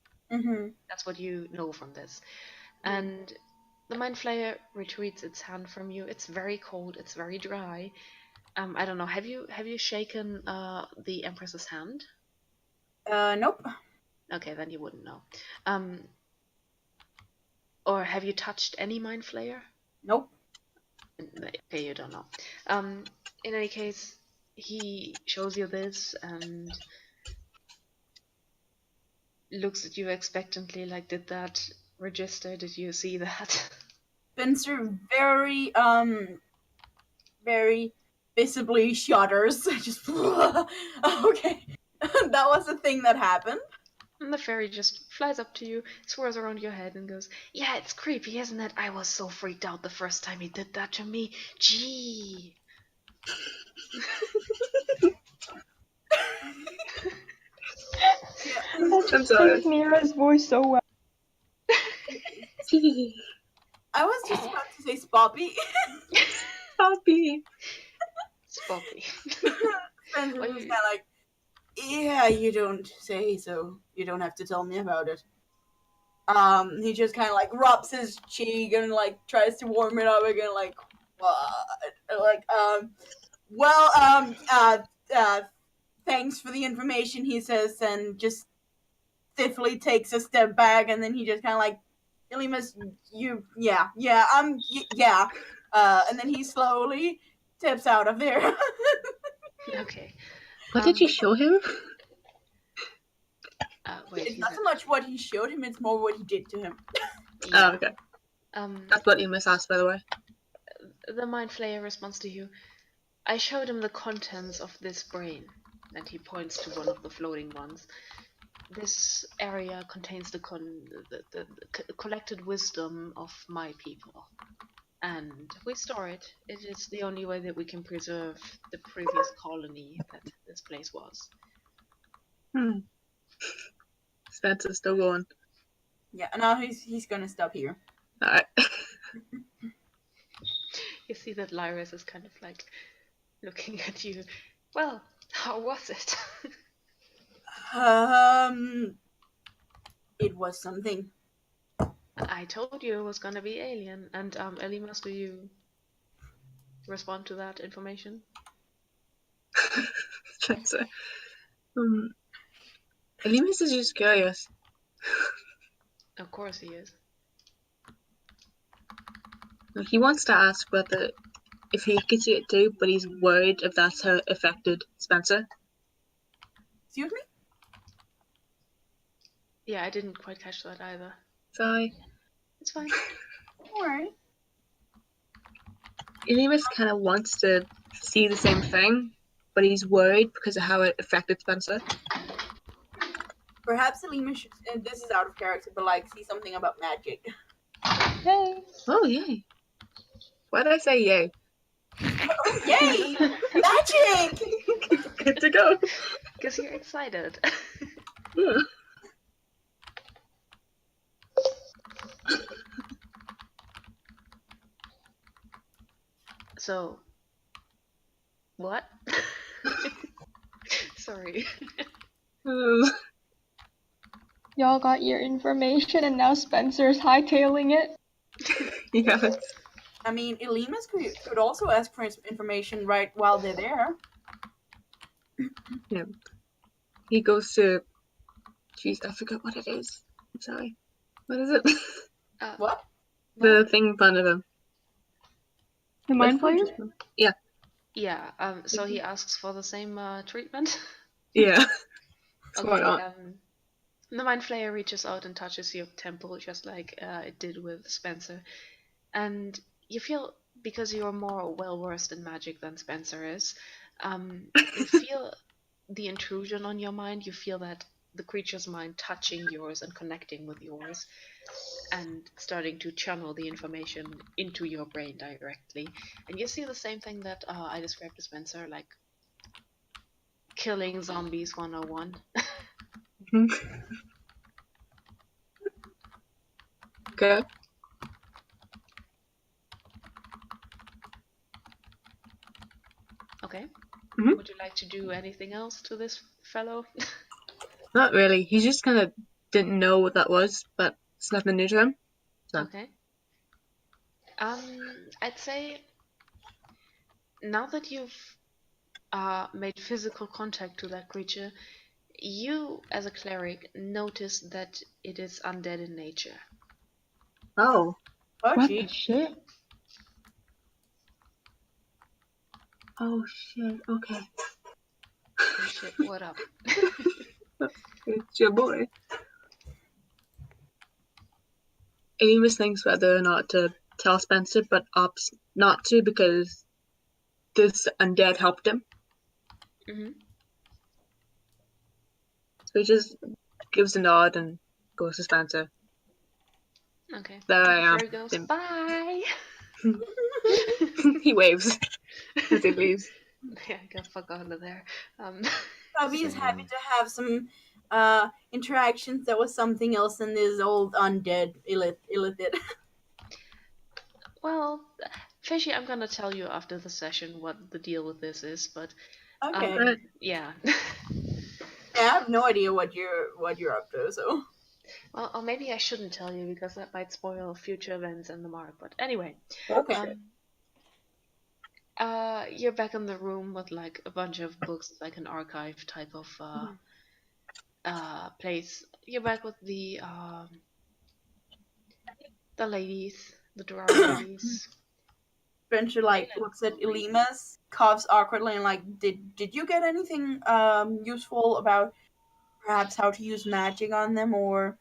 A: That's what you know from this. And the mind flayer retreats its hand from you. It's very cold, it's very dry. I don't know, have you shaken the Empress's hand?
E: Nope.
A: Okay, then you wouldn't know. Or have you touched any mind flayer?
E: Nope.
A: Okay, you don't know. In any case, he shows you this and looks at you expectantly, like, did that register? Did you see that?
E: Spencer very visibly shudders. Just okay. That was the thing that happened.
A: And the fairy just flies up to you, swirls around your head, and goes, "Yeah, it's creepy, isn't it? I was so freaked out the first time he did that to me. Gee."
C: I'm sorry.
D: Mira's voice so well.
E: I was just about to say Spoppy.
C: Poppy.
A: Spoppy.
E: Spencer
A: Well,
E: was kind of like, yeah, you don't say so. You don't have to tell me about it. He just kind of like rubs his cheek and like tries to warm it up again, like what? Like thanks for the information, he says, and just stiffly takes a step back, and then he just kind of like, Ilimus, and then he slowly steps out of there.
A: Okay.
C: What did you show him?
A: Wait,
E: It's not so much what he showed him; it's more what he did to him.
A: Yeah.
C: Oh, okay. That's what Emus asked, by the way.
A: The Mind Flayer responds to you. I showed him the contents of this brain, and he points to one of the floating ones. This area contains the collected wisdom of my people, and we store it. It is the only way that we can preserve the previous colony that this place was.
C: Spencer's still going.
E: Yeah, and now he's gonna stop here.
C: Alright.
A: You see that Lyris is kind of like looking at you. Well, how was it?
E: It was something.
A: I told you it was gonna be alien. And Elimas, do you respond to that information?
C: Spencer. Elimus is just curious.
A: Of course he is.
C: He wants to ask whether if he could see it too, but he's worried if that's how it affected Spencer.
E: Excuse me?
A: Yeah, I didn't quite catch that either.
C: Sorry.
A: It's fine.
E: Alright.
C: Elimus kind of wants to see the same thing, but he's worried because of how it affected Spencer.
E: Perhaps Alima should, and this is out of character, but like see something about magic.
D: Yay!
C: Oh, yay. Why did I say yay?
E: Oh, yay! Magic!
C: Good to go.
A: Because you're excited.
C: Yeah.
A: So, what? Sorry.
D: Y'all got your information and now Spencer's hightailing it.
C: Yes.
E: I mean, Elimas could also ask for information right while they're there.
C: Yeah. He goes to. Jeez, I forgot what it is. I'm sorry. What is it?
E: What?
C: The thing in front of him.
D: The Mind Flayer?
C: Yeah.
A: Yeah, so he asks for the same treatment?
C: Yeah.
A: Okay, the Mind Flayer reaches out and touches your temple just like it did with Spencer. And you feel, because you're more well-versed in magic than Spencer is, you feel the intrusion on your mind. You feel that the creature's mind touching yours and connecting with yours and starting to channel the information into your brain directly. And you see the same thing that I described to Spencer, like killing zombies 101.
C: Okay.
A: Okay.
C: Mhm.
A: Would you like to do anything else to this fellow?
C: Not really. He just kind of didn't know what that was, but it's nothing new to him. So.
A: Okay. I'd say now that you've made physical contact to that creature, you, as a cleric, notice that it is undead in nature.
C: Oh.
E: Oh,
D: What
E: gee.
D: the shit?
C: Oh shit. Okay.
A: Oh shit, what up?
C: It's your boy. Amos thinks whether or not to tell Spencer, but opts not to because this undead helped him.
A: Mm-hmm.
C: So he just gives a nod and goes to Spencer.
A: Okay.
C: There I am.
A: There he goes. Bye!
C: He waves as he leaves.
A: Yeah, I got fuck out of there.
E: Bobby is happy to have some interactions that was something else than this old undead illithid.
A: Well, Fishy, I'm gonna tell you after the session what the deal with this is, but
E: Okay.
A: yeah.
E: Yeah, I have no idea what you're up to, so.
A: Well, or maybe I shouldn't tell you because that might spoil future events in the mark. But anyway,
C: Okay.
A: you're back in the room with like a bunch of books, like an archive type of place. You're back with the ladies, the drow ladies.
E: Venture looks at Elimas, coughs awkwardly, and did you get anything useful about perhaps how to use magic on them, or?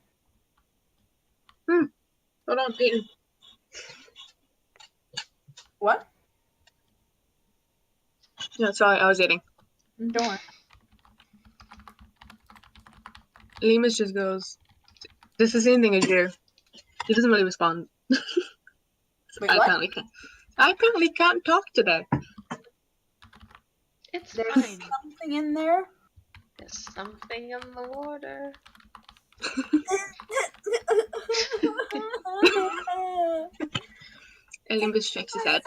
C: Hold on, Peyton.
E: What?
C: No, sorry, I was eating.
E: Don't worry.
C: Lemus just goes, "This is the same thing as you." He doesn't really respond.
E: Wait,
C: I
E: what?
C: apparently can't talk today.
A: It's
E: There's
A: fine.
E: something in there.
A: There's something in the water.
C: Lemus shakes his head.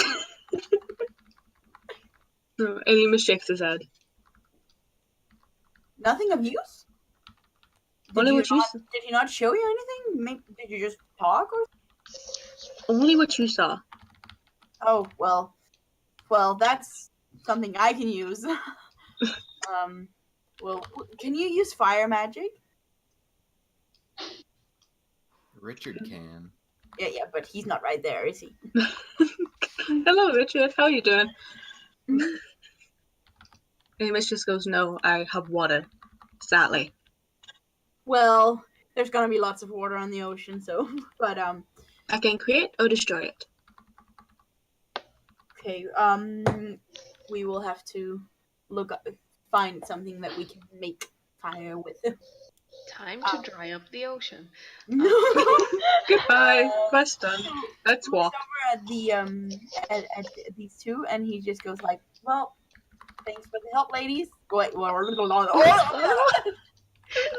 E: Sunrise.
C: No, Lemus shakes his head.
E: Nothing of use?
C: Only what you
E: Did he not show you anything? Did you just talk or?
C: Only what you saw.
E: Oh, well, that's something I can use. Well, can you use fire magic?
B: Richard can.
E: Yeah, but he's not right there, is he?
C: Hello, Richard. How are you doing? Lemus just goes, "No, I have water. Sadly."
E: Well, there's gonna be lots of water on the ocean, so, but,
C: I can create or destroy it.
E: okay, we will have to find something that we can make fire with.
A: Time to dry up the ocean.
C: Goodbye. Quest done. Let's
E: Looks
C: walk.
E: over at the, at these two, and he just goes like, well, thanks for the help, ladies. Wait, well, we're gonna go on.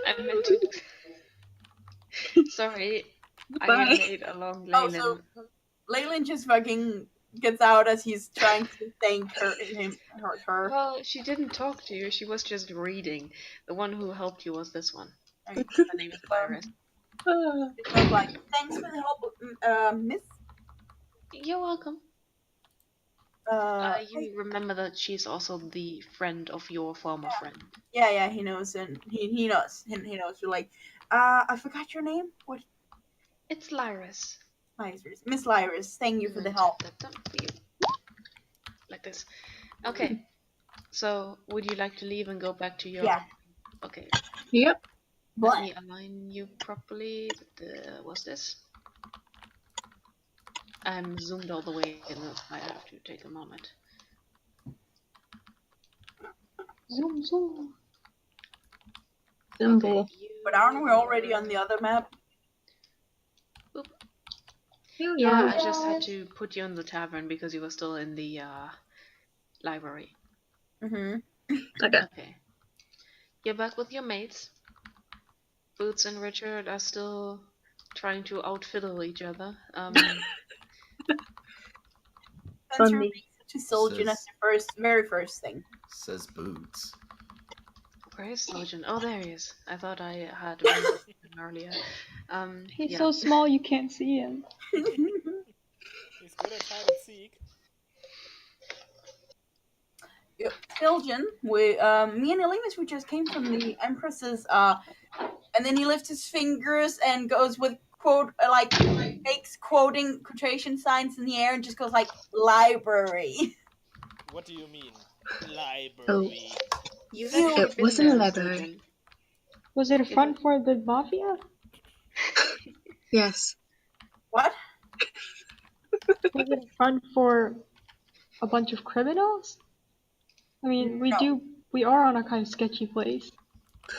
A: I meant to. Sorry, I
C: Bye.
A: made a long
E: Oh,
A: Leyland.
E: so Leyland just fucking gets out as he's trying to thank her.
A: Well, she didn't talk to you. She was just reading. The one who helped you was this one.
E: Okay.
A: Her name is Iris.
E: It was like, thanks for the help, miss.
A: You're welcome. You remember that she's also the friend of your former friend.
E: Yeah, he knows, and he knows. He knows. You're like, I forgot your name. What?
A: It's Lyris.
E: Lyris. Miss Lyris, thank you for the help.
A: Like this. Okay. So, would you like to leave and go back to your...
E: Yeah.
A: Okay.
C: Yep.
A: Let me align you properly. What's this? I'm zoomed all the way and I have to take a moment.
D: Zoom, zoom.
C: Symbol.
E: But aren't we already on the other map?
A: Oop.
C: Here we
A: Yeah,
C: are.
A: I just had to put you in the tavern because you were still in the library.
E: Mm-hmm.
A: Okay. You're back with your mates. Boots and Richard are still trying to outfiddle each other.
E: Transfer to Soldier as the very first thing.
B: Says Boots.
A: Where is Soldier? Oh, there he is. I thought I had him earlier.
D: He's so small you can't see him.
F: He's good at hide and seek.
E: Children, me and Elimus, we just came from the Empress's, and then he lifts his fingers and goes with makes quoting quotation signs in the air and just goes like, library.
F: What do you mean? Library.
C: It wasn't a library.
D: Was it a front for the mafia?
C: Yes.
E: What?
D: Was it a front for a bunch of criminals? I mean, we are on a kind of sketchy place.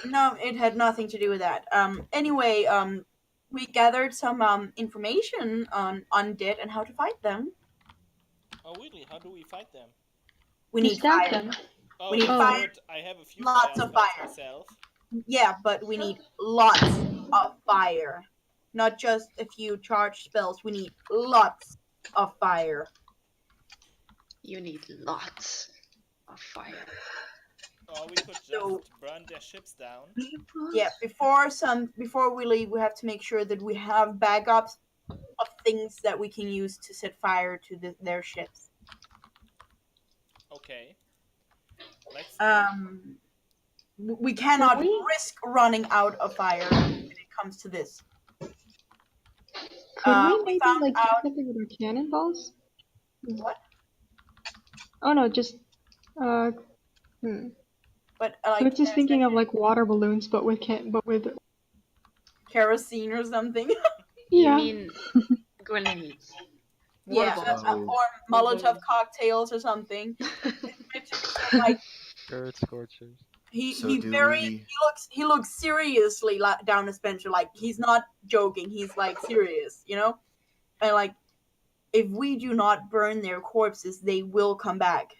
E: No, it had nothing to do with that. Anyway, we gathered some information on undead and how to fight them.
F: Oh, really? How do we fight them?
E: We need
D: stab
E: fire.
D: them.
F: Oh,
E: We need fire.
F: I have a few
E: Lots of fire.
F: myself.
E: Yeah, but we need lots of fire. Not just a few charged spells. We need lots of fire.
A: You need lots of fire.
F: Or we could just
E: So-
F: burn their ships down.
E: Yeah, before we leave, we have to make sure that we have backups of things that we can use to set fire to their ships.
F: Okay. Let's.
E: We cannot
D: we-
E: risk running out of fire when it comes to this.
D: Could we
E: we
D: maybe
E: found
D: like
E: out-
D: do something with our cannonballs?
E: What?
D: Oh no, just hmm.
E: But
D: I
E: like
D: was just thinking of like water balloons, but with
E: kerosene or something.
A: You
D: yeah.
A: mean grenades?
E: Yeah,
A: Water bombs.
E: or Molotov cocktails or something. Like
G: Earth scorchers.
E: he
B: So
E: he
B: do
E: very
B: we-
E: he looks seriously down a Spencer. Like he's not joking. He's like serious, you know. And like, if we do not burn their corpses, they will come back.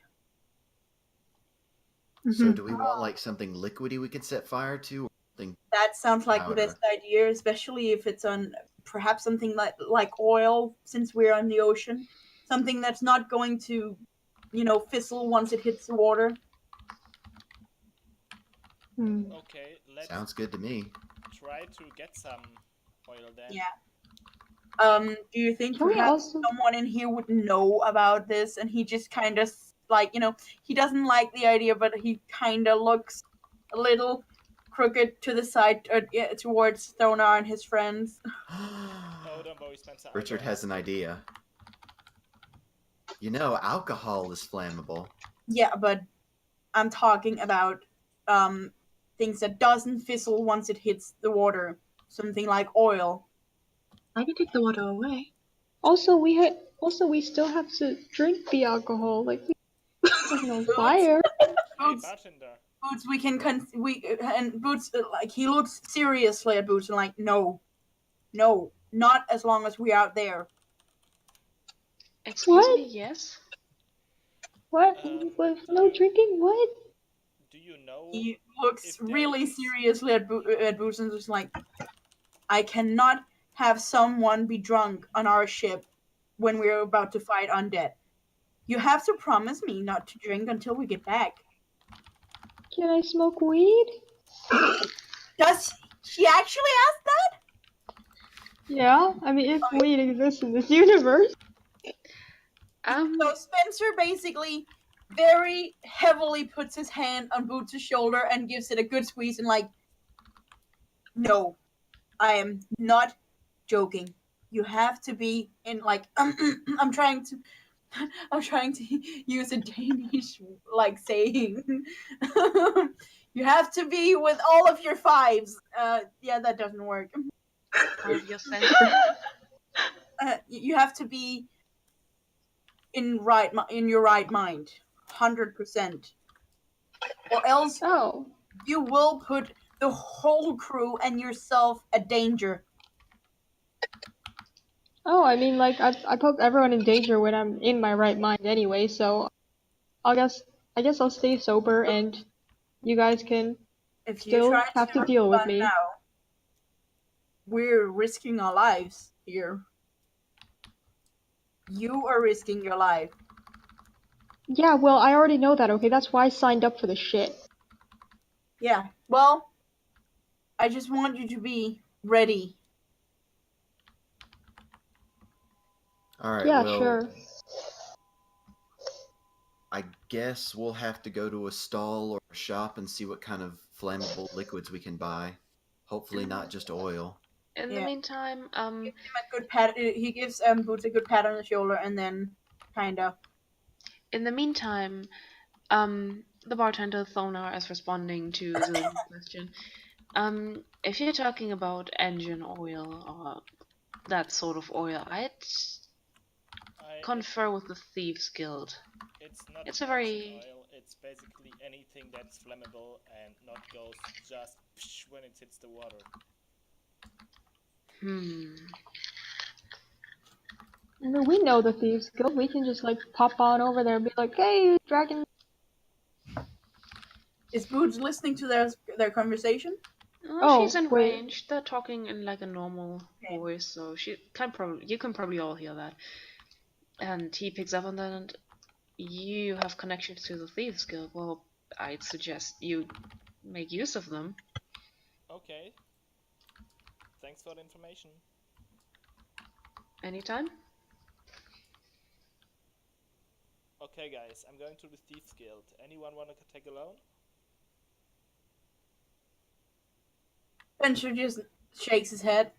B: So
D: Mhm.
B: do we want like something liquidy we can set fire to? Or something?
E: That sounds like the
B: Powder.
E: best idea, especially if it's on perhaps something like oil, since we're on the ocean. Something that's not going to, fizzle once it hits the water.
D: Hmm.
F: Okay, let's
B: Sounds good to me.
F: try to get some oil then.
E: Yeah. Do you think
D: Can we
E: perhaps
D: also-
E: someone in here would know about this, and he just kind of he doesn't like the idea, but he kind of looks a little crooked to the side towards Thonar and his friends.
F: Oh, don't worry, Spencer. I'll
B: Richard
F: go
B: has an
F: ask.
B: idea. You know, alcohol is flammable.
E: Yeah, but I'm talking about things that doesn't fizzle once it hits the water. Something like oil.
C: I can take the water away.
D: Also, we still have to drink the alcohol. Like, there's no fire.
F: Hey,
E: Boots,
F: bartender.
E: Boots, and Boots, like he looks seriously at Boots and like, no, not as long as we're out there.
A: Excuse
D: What?
A: me, yes?
D: What?
F: Do
D: No
F: you-
D: drinking? What?
F: Do you know?
E: He looks
F: If there
E: really
F: is-
E: seriously at Boots and just like, I cannot have someone be drunk on our ship when we're about to fight undead. You have to promise me not to drink until we get back.
D: Can I smoke weed?
E: Does she actually ask that?
D: Yeah. I mean, if weed exists in this universe.
E: So Spencer basically very heavily puts his hand on Boots' shoulder and gives it a good squeeze and like, no, I am not joking. You have to be in like I'm trying to use a Danish like saying. You have to be with all of your fives. Yeah, that doesn't work.
A: All of your senses.
E: You have to be in your right mind, 100%, or else
D: Oh.
E: you will put the whole crew and yourself at danger.
D: Oh, I mean, like, I put everyone in danger when I'm in my right mind anyway, so I guess I'll stay sober and you guys can
E: If you
D: still
E: try
D: have to deal with me.
E: now, we're risking our lives here. You are risking your life.
D: Yeah, well, I already know that, okay? That's why I signed up for the shit.
E: Yeah, well, I just want you to be ready.
B: All right.
D: Yeah,
B: well,
D: sure.
B: I guess we'll have to go to a stall or a shop and see what kind of flammable liquids we can buy. Hopefully not just oil.
A: In the
E: Yeah.
A: meantime,
E: Give him a good pat. He gives Boots a good pat on the shoulder, and then kinda.
A: The bartender Thonar is responding to the question. If you're talking about engine oil or that sort of oil, I'd confer with the Thieves Guild.
F: It's not
A: It's a
F: engine
A: very-
F: oil. It's basically anything that's flammable and not goes just psh when it hits the water.
D: I mean, we know the Thieves Guild. We can just, like, pop on over there and be like, hey, dragon.
E: Is Boots listening to their conversation?
D: Oh,
A: She's in
D: wait.
A: range. They're talking in like a normal
E: Okay.
A: voice, so you can probably all hear that. And he picks up on that, and you have connections to the Thieves Guild. Well, I'd suggest you make use of them.
F: Okay. Thanks for the information.
A: Anytime.
F: Okay, guys, I'm going to the Thieves Guild. Anyone want to take a loan?
E: Spencer just shakes his head.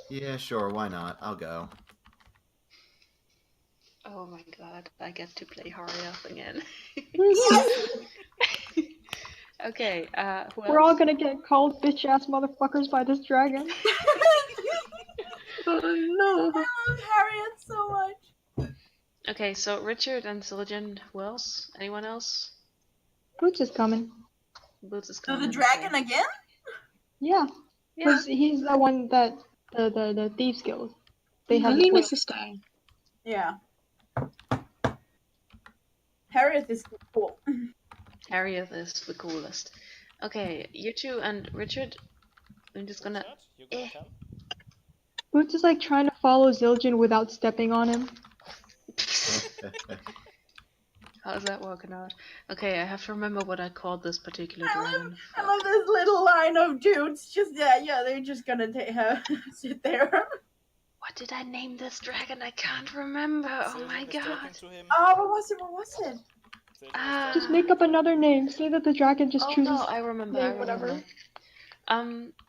B: Yeah, sure, why not? I'll go.
A: Oh my god, I get to play Harriet again. Okay, who else?
D: We're all gonna get called bitch ass motherfuckers by this dragon.
C: Oh no.
E: I love Harriet so much.
A: Okay, so Richard and Syljan, who else? Anyone else?
D: Boots is coming.
A: Boots is
E: So
A: coming.
E: the dragon again?
D: Yeah,
A: Yeah.
D: because he's the one that the Thieves Guild. They have
C: He
D: the
C: needs to stay.
E: Yeah. Harriet is cool.
A: Harriet is the coolest. Okay, you two and Richard, I'm just gonna.
F: Richard, you gonna come?
D: Boots is like trying to follow Zildjian without stepping on him.
A: How's that working out? Okay, I have to remember what I called this particular
E: I
A: dragon.
E: love this little line of dudes. Just yeah, they're just gonna sit there.
A: What did I name this dragon? I can't remember. Oh
F: Sylvan
A: my
F: is talking
A: god.
F: to him.
E: Oh, what was it? What was it?
F: Sylvan is talking
D: Just
F: to
D: make
F: him.
D: up another name. Say that the dragon just
A: Oh
D: chooses
A: no, I remember.
D: name whatever.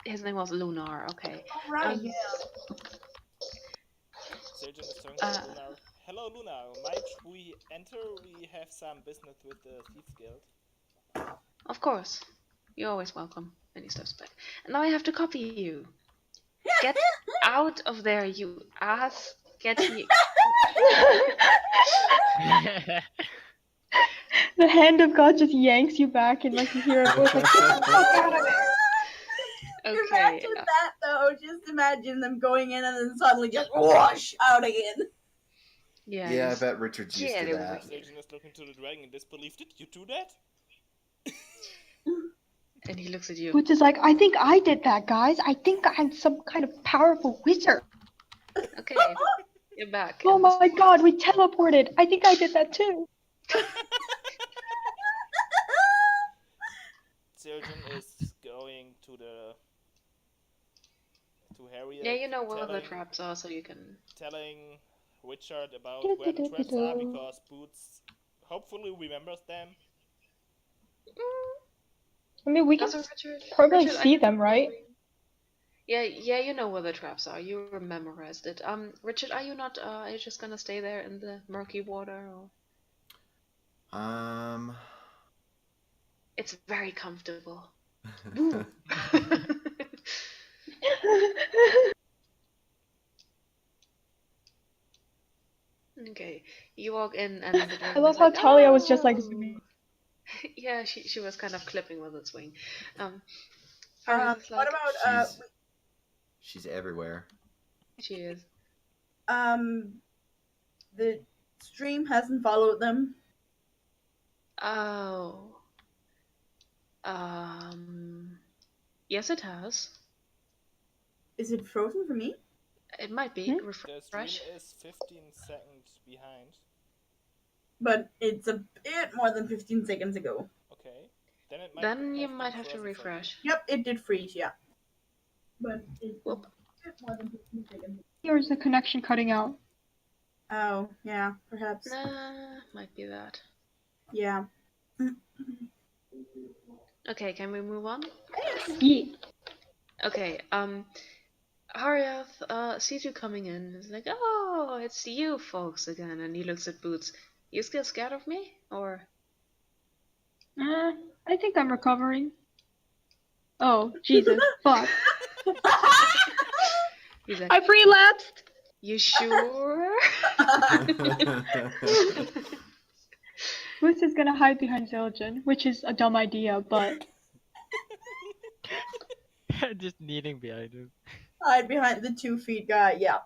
A: His name was Lunar. Okay.
E: Oh, right, yeah.
F: Sylvan is talking to Lunar. Hello, Lunar. Might we enter? We have some business with the Thieves Guild.
A: Of course. You're always welcome. And he steps back. And now I have to copy you. Get out of there, you ass. Get here.
D: The hand of God just yanks you back, and like you hear a voice like, "Get the fuck out of there!"
A: Okay.
E: Imagine that though. Just imagine them going in and then suddenly just whoosh out again.
A: Yeah.
B: Yeah, I
A: just
B: bet Richard's used
A: get
B: to
A: over
B: that.
A: here.
F: Sylvan is looking to the dragon in disbelief. Did you do that?
A: And he looks at you.
D: Boots is like, I think I did that, guys. I think I'm some kind of powerful wizard.
A: Okay. You're back.
D: Oh
A: And
D: my god, we teleported. I think I did that too.
F: Sylvan is going to Harriet.
A: yeah, you know where the
F: telling,
A: traps are, so you can.
F: telling Richard about where the traps are because Boots hopefully remembers them.
D: I mean, we can
A: Also, Richard,
D: probably
A: Richard,
D: see them, right?
A: Yeah, you know where the traps are. You memorized it. Richard, are you not? Are you just gonna stay there in the murky water? Or... It's very comfortable. Woo. Okay, you walk in and the dragon
D: I love
A: is
D: how
A: like,
D: Talia was just like
A: "Oh."
D: zooming.
A: Yeah, she was kind of clipping with its wing.
E: What
A: Harriet's like,
E: about
B: She's everywhere.
A: she is.
E: the stream hasn't followed them.
A: Oh. Yes, it has.
E: Is it frozen for me?
A: It might be.
F: The stream
A: Refresh.
F: is 15 seconds behind.
E: But it's a bit more than 15 seconds ago.
F: Okay. Then it might
A: Then you
F: been
A: might have to
F: frozen for you.
A: refresh.
E: Yep, it did freeze, yeah. But it's
A: Whoop.
E: a bit more than 15 seconds.
D: Here's the connection cutting out.
E: Oh, yeah, perhaps.
A: Nah, might be that.
E: Yeah.
A: Okay, can we move on?
D: Yeah.
A: Okay, Harriet sees you coming in. Is like, oh, it's you folks again. And he looks at Boots. You still scared of me, or?
D: I think I'm recovering. Oh, Jesus, fuck.
A: He's like,
D: I've relapsed!
A: you sure?
D: Boots is gonna hide behind Zildjian, which is a dumb idea, but...
G: Just kneeling behind him.
E: Hide behind the 2 feet guy, yeah.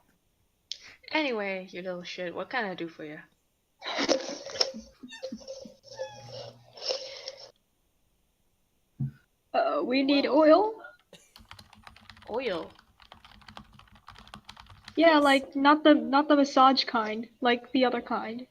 A: Anyway, you little shit, what can I do for you?
D: We need oil?
A: Oil.
D: Yeah,
F: Yes.
D: like not the massage kind, like the other kind.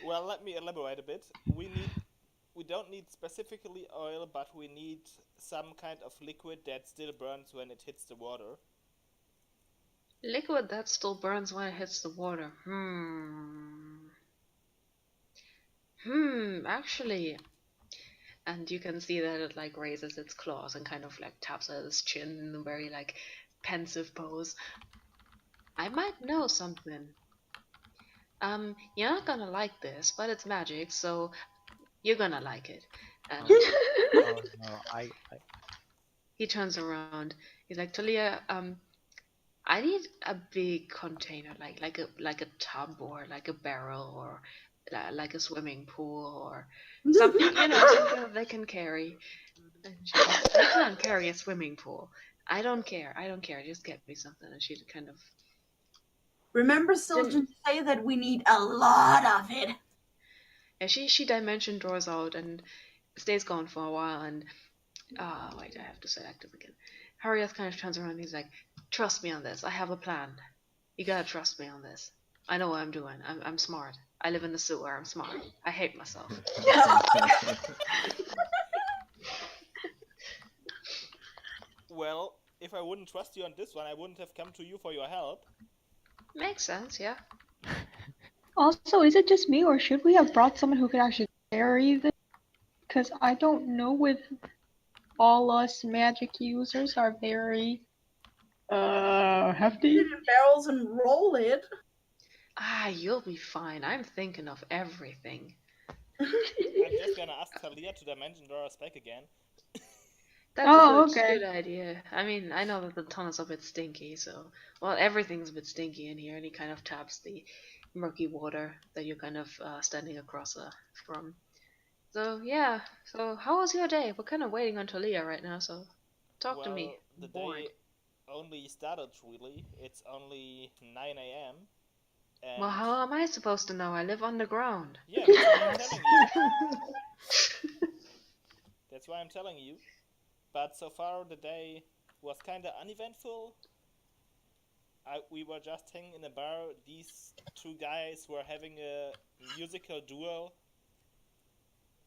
F: Well, let me elaborate a bit. We don't need specifically oil, but we need some kind of liquid that still burns when it hits the water.
A: Liquid that still burns when it hits the water. Actually. And you can see that it like raises its claws and kind of like taps at its chin in a very like pensive pose. I might know something. You're not gonna like this, but it's magic, so you're gonna like it. And
G: Oh no,
A: he turns around. He's like, Talia, I need a big container, like a tub or like a barrel or like a swimming pool or something, something that they can carry. And she's like, they can't carry a swimming pool. I don't care. Just get me something. And she kind of.
E: Remember, Sylvan, to say that we need a lot of it.
A: Yeah, she dimension draws out and stays gone for a while. And wait, I have to select him again. Harriet kind of turns around and he's like, trust me on this. I have a plan. You gotta trust me on this. I know what I'm doing. I'm smart. I live in the sewer. I'm smart. I hate myself.
F: Well, if I wouldn't trust you on this one, I wouldn't have come to you for your help.
A: Makes sense, yeah.
D: Also, is it just me, or should we have brought someone who could actually carry this? Because I don't know if all us magic users are very hefty.
E: Put it in barrels and roll it.
A: You'll be fine. I'm thinking of everything.
F: I'm just gonna ask Talia to dimension draw us back again.
A: That's a good idea. I mean, I know that the tunnel's a bit stinky, so... Well, everything's a bit stinky in here, and he kind of taps the murky water that you're kind of standing across from. So, yeah. So, how was your day? We're kind of waiting on Talia right now, so... Talk to me.
F: The day only started, really. It's only 9 a.m.
A: Well, how am I supposed to know? I live underground.
F: Yeah, that's why I'm telling you. That's why I'm telling you. But so far the day was kind of uneventful. We were just hanging in a bar. These two guys were having a musical duel.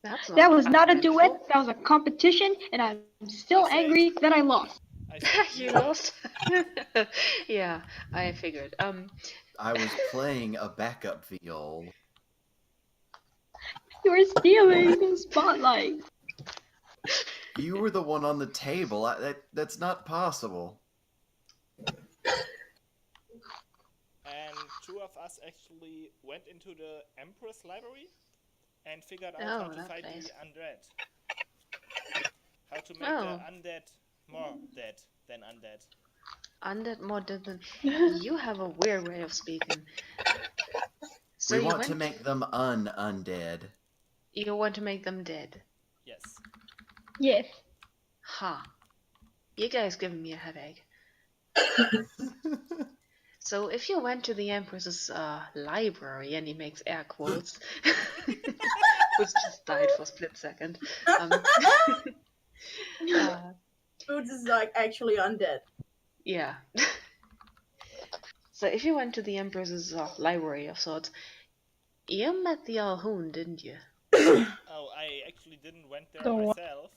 D: That was not a duet. That was a competition, and I'm still angry that I lost.
A: You lost? Yeah, I figured.
B: I was playing a backup viol.
D: You were stealing the spotlight.
B: You were the one on the table. That's not possible.
F: And two of us actually went into the Empress Library and figured out how to fight the undead. How to make the undead more dead than undead.
A: Undead more dead than... You have a weird way of speaking.
B: So we want to make them undead.
A: You want to make them dead?
F: Yes.
D: Yes.
A: Ha. You guys giving me a headache. So if you went to the Empress's library, and he makes air quotes, which just died for a split second.
E: Boots is like actually undead.
A: Yeah. So if you went to the Empress's library of sorts, you met the Alhoon, didn't you?
F: Oh, I actually didn't went there myself.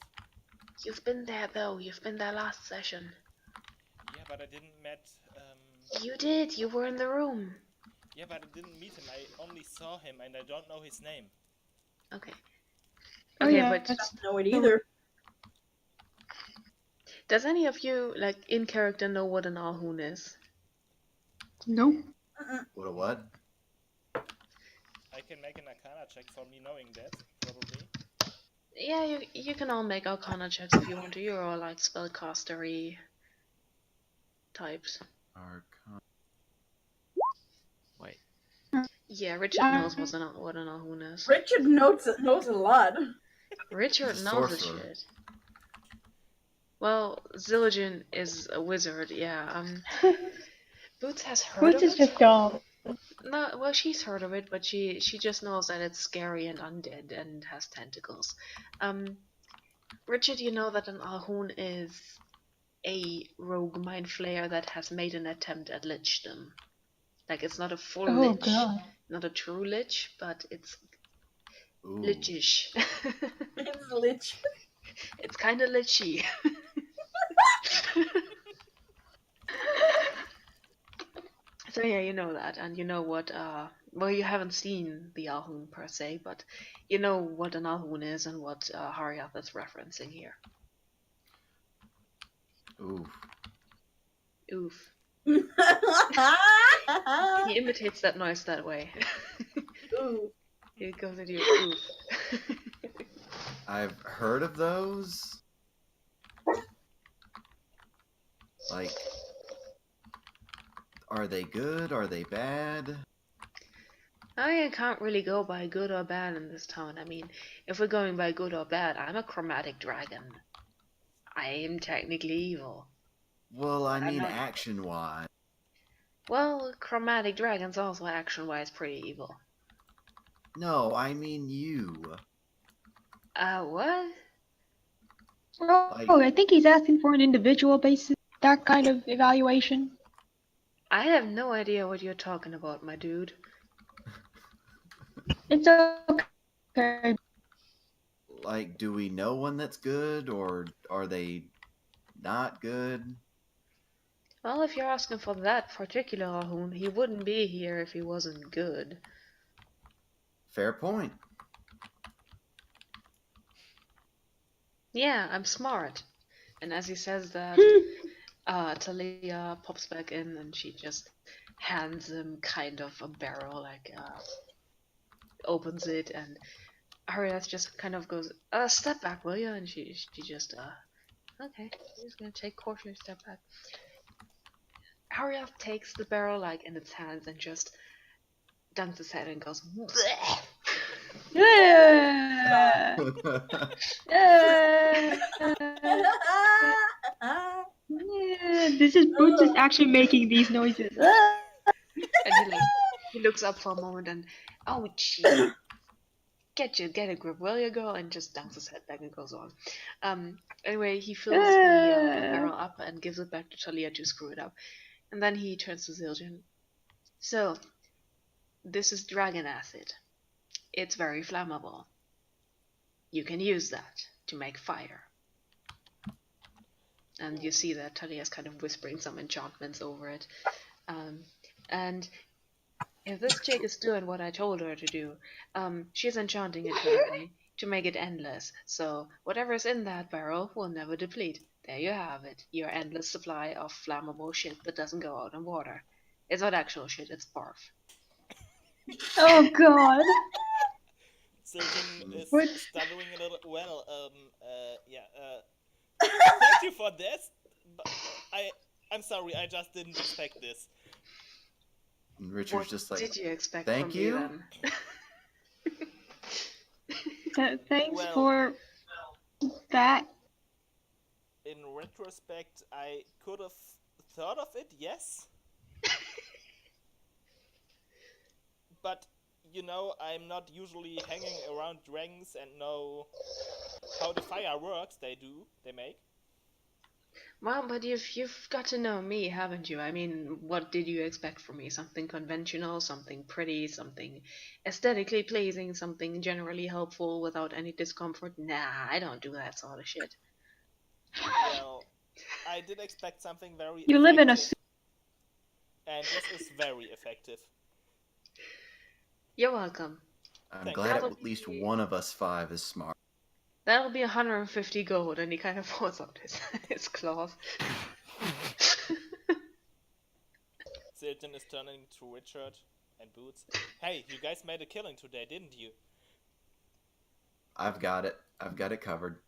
A: You've been there though. You've been there last session.
F: Yeah, but I didn't met.
A: You did. You were in the room.
F: Yeah, but I didn't meet him. I only saw him, and I don't know his name.
A: Okay.
E: Okay, yeah, but I don't know it either.
A: Does any of you, like, in character, know what an Alhoon is?
D: No.
B: What a what?
F: I can make an Arcana check for me knowing that, probably.
A: Yeah, you can all make Arcana checks if you want to. You're all, like, spellcastery types.
B: Arcana.
G: Wait.
A: Yeah, Richard knows what an Alhoon is.
E: Richard knows a lot.
A: Richard knows the shit. Well, Zildjian is a wizard, yeah. Boots has heard of it.
D: Boots is just dumb.
A: No, well, she's heard of it, but she just knows that it's scary and undead and has tentacles. Richard, you know that an Alhoon is a rogue mind flayer that has made an attempt at lichdom. Like, it's not a full
D: Oh
A: lich,
D: god.
A: not a true lich, but it's
B: Ooh.
A: lichish.
E: It's lich.
A: It's kind of lichy. So yeah, you know that, and you know what, well, you haven't seen the Alhun per se, but you know what an Alhun is and what Haryath is referencing here.
B: Ooh.
A: Oof. He imitates that noise that way.
E: Ooh.
A: He goes into your oof.
B: I've heard of those. Like, are they good? Are they bad?
A: I can't really go by good or bad in this town. I mean, if we're going by good or bad, I'm a chromatic dragon. I am technically evil.
B: Well, I
A: I'm
B: mean,
A: not-
B: action-wise.
A: Well, chromatic dragons also action-wise pretty evil.
B: No, I mean you.
A: What?
B: Like,
D: Oh, I think he's asking for an individual basis, that kind of evaluation.
A: I have no idea what you're talking about, my dude.
D: It's okay.
B: like, do we know one that's good, or are they not good?
A: Well, if you're asking for that particular Ahun, he wouldn't be here if he wasn't good.
B: Fair point.
A: Yeah, I'm smart. And as he says that, Talia pops back in and she just hands him kind of a barrel, like, opens it, and Arias just kind of goes, step back, will you? And she just, okay, she's gonna take cautionary step back. Arias takes the barrel, like, in its hands and just dunks his head and goes, bleh!
D: Yeah. This is Boots is actually making these noises.
A: And he looks up for a moment and, oh gee, get a grip, will you, girl? And just dunks his head back and goes on. Anyway, he fills the barrel up and gives it back to Talia to screw it up. And then he turns to Zildjian. So, this is dragon acid. It's very flammable. You can use that to make fire. And you see that Talia's kind of whispering some enchantments over it. And if this chick is doing what I told her to do, she's enchanting it currently to make it endless. So whatever's in that barrel will never deplete. There you have it. Your endless supply of flammable shit that doesn't go out in water. It's not actual shit, it's barf.
D: Oh god.
F: Zildjian is
D: What?
F: stuttering a little. Well, thank you for this. But I'm sorry, I just didn't expect this.
B: And Richard's
A: What
B: just like,
A: did you expect
B: thank
A: from
B: you?
A: me then?
D: Thanks
F: Well-
D: for that.
F: In retrospect, I could have thought of it, yes. But, you know, I'm not usually hanging around dragons and know how the fire works. They make.
A: Well, but you've got to know me, haven't you? I mean, what did you expect from me? Something conventional, something pretty, something aesthetically pleasing, something generally helpful without any discomfort? Nah, I don't do that sort of shit.
F: Well, I did expect something very
D: You
F: effective.
D: live in a
F: And this is very effective.
A: You're welcome.
B: I'm
F: Thank
B: glad
A: you.
B: at least one of us five is smart.
A: That'll be 150 gold, and he kind of holds out his claws.
F: Zildjian is turning to Richard and Boots. Hey, you guys made a killing today, didn't you?
B: I've got it. I've got it covered.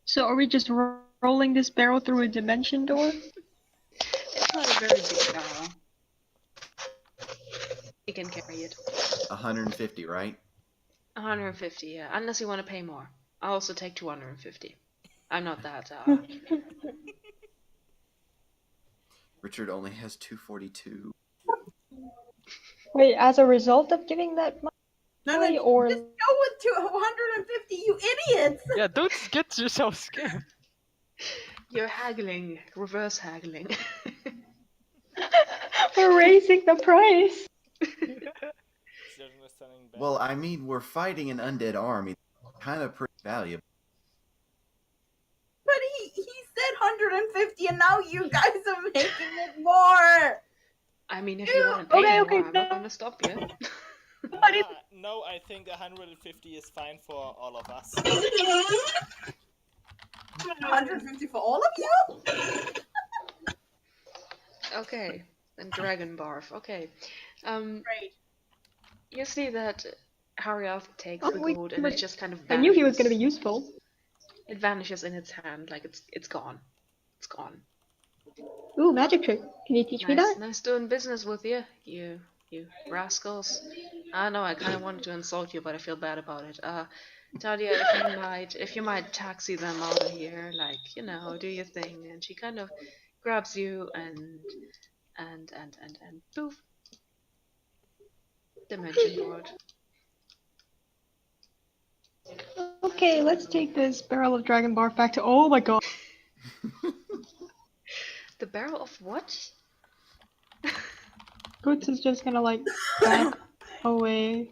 D: So are we just rolling this barrel through a dimension door?
A: It's not a very big barrel. You can carry it.
B: 150, right?
A: 150, yeah. Unless you want to pay more. I'll also take 250. I'm not that,
B: Richard only has 242.
D: Wait, as a result of giving that
E: No,
D: money,
E: you
D: or
E: just go with 150, you idiots!
G: Yeah, don't get yourself scared.
A: You're haggling, reverse haggling.
D: We're raising the price.
F: Children is turning back.
B: Well, I mean, we're fighting an undead army. Kind of pretty valuable.
E: But he said 150, and now you guys are making it more.
A: I mean, if you want to pay
D: Okay,
A: more,
D: okay,
A: I'm not gonna stop you.
F: No, I think 150 is fine for all of us.
E: 150 for all of you?
A: Okay, and Dragon Barf. Okay.
E: Great.
A: You see that Harriath takes
D: Oh,
A: the
D: wait,
A: gold and it just kind of
D: I knew he was
A: vanishes.
D: gonna be useful.
A: It vanishes in its hand, like it's gone. It's gone.
D: Ooh, magic trick. Can you teach me that?
A: Nice doing business with you, you rascals. I know I kind of wanted to insult you, but I feel bad about it. Tadia, if you might taxi them out of here, like do your thing. And she kind of grabs you and poof, dimension board.
D: Okay, let's take this barrel of dragon barf back to. Oh my god.
A: The barrel of what?
D: Boots is just gonna like back away.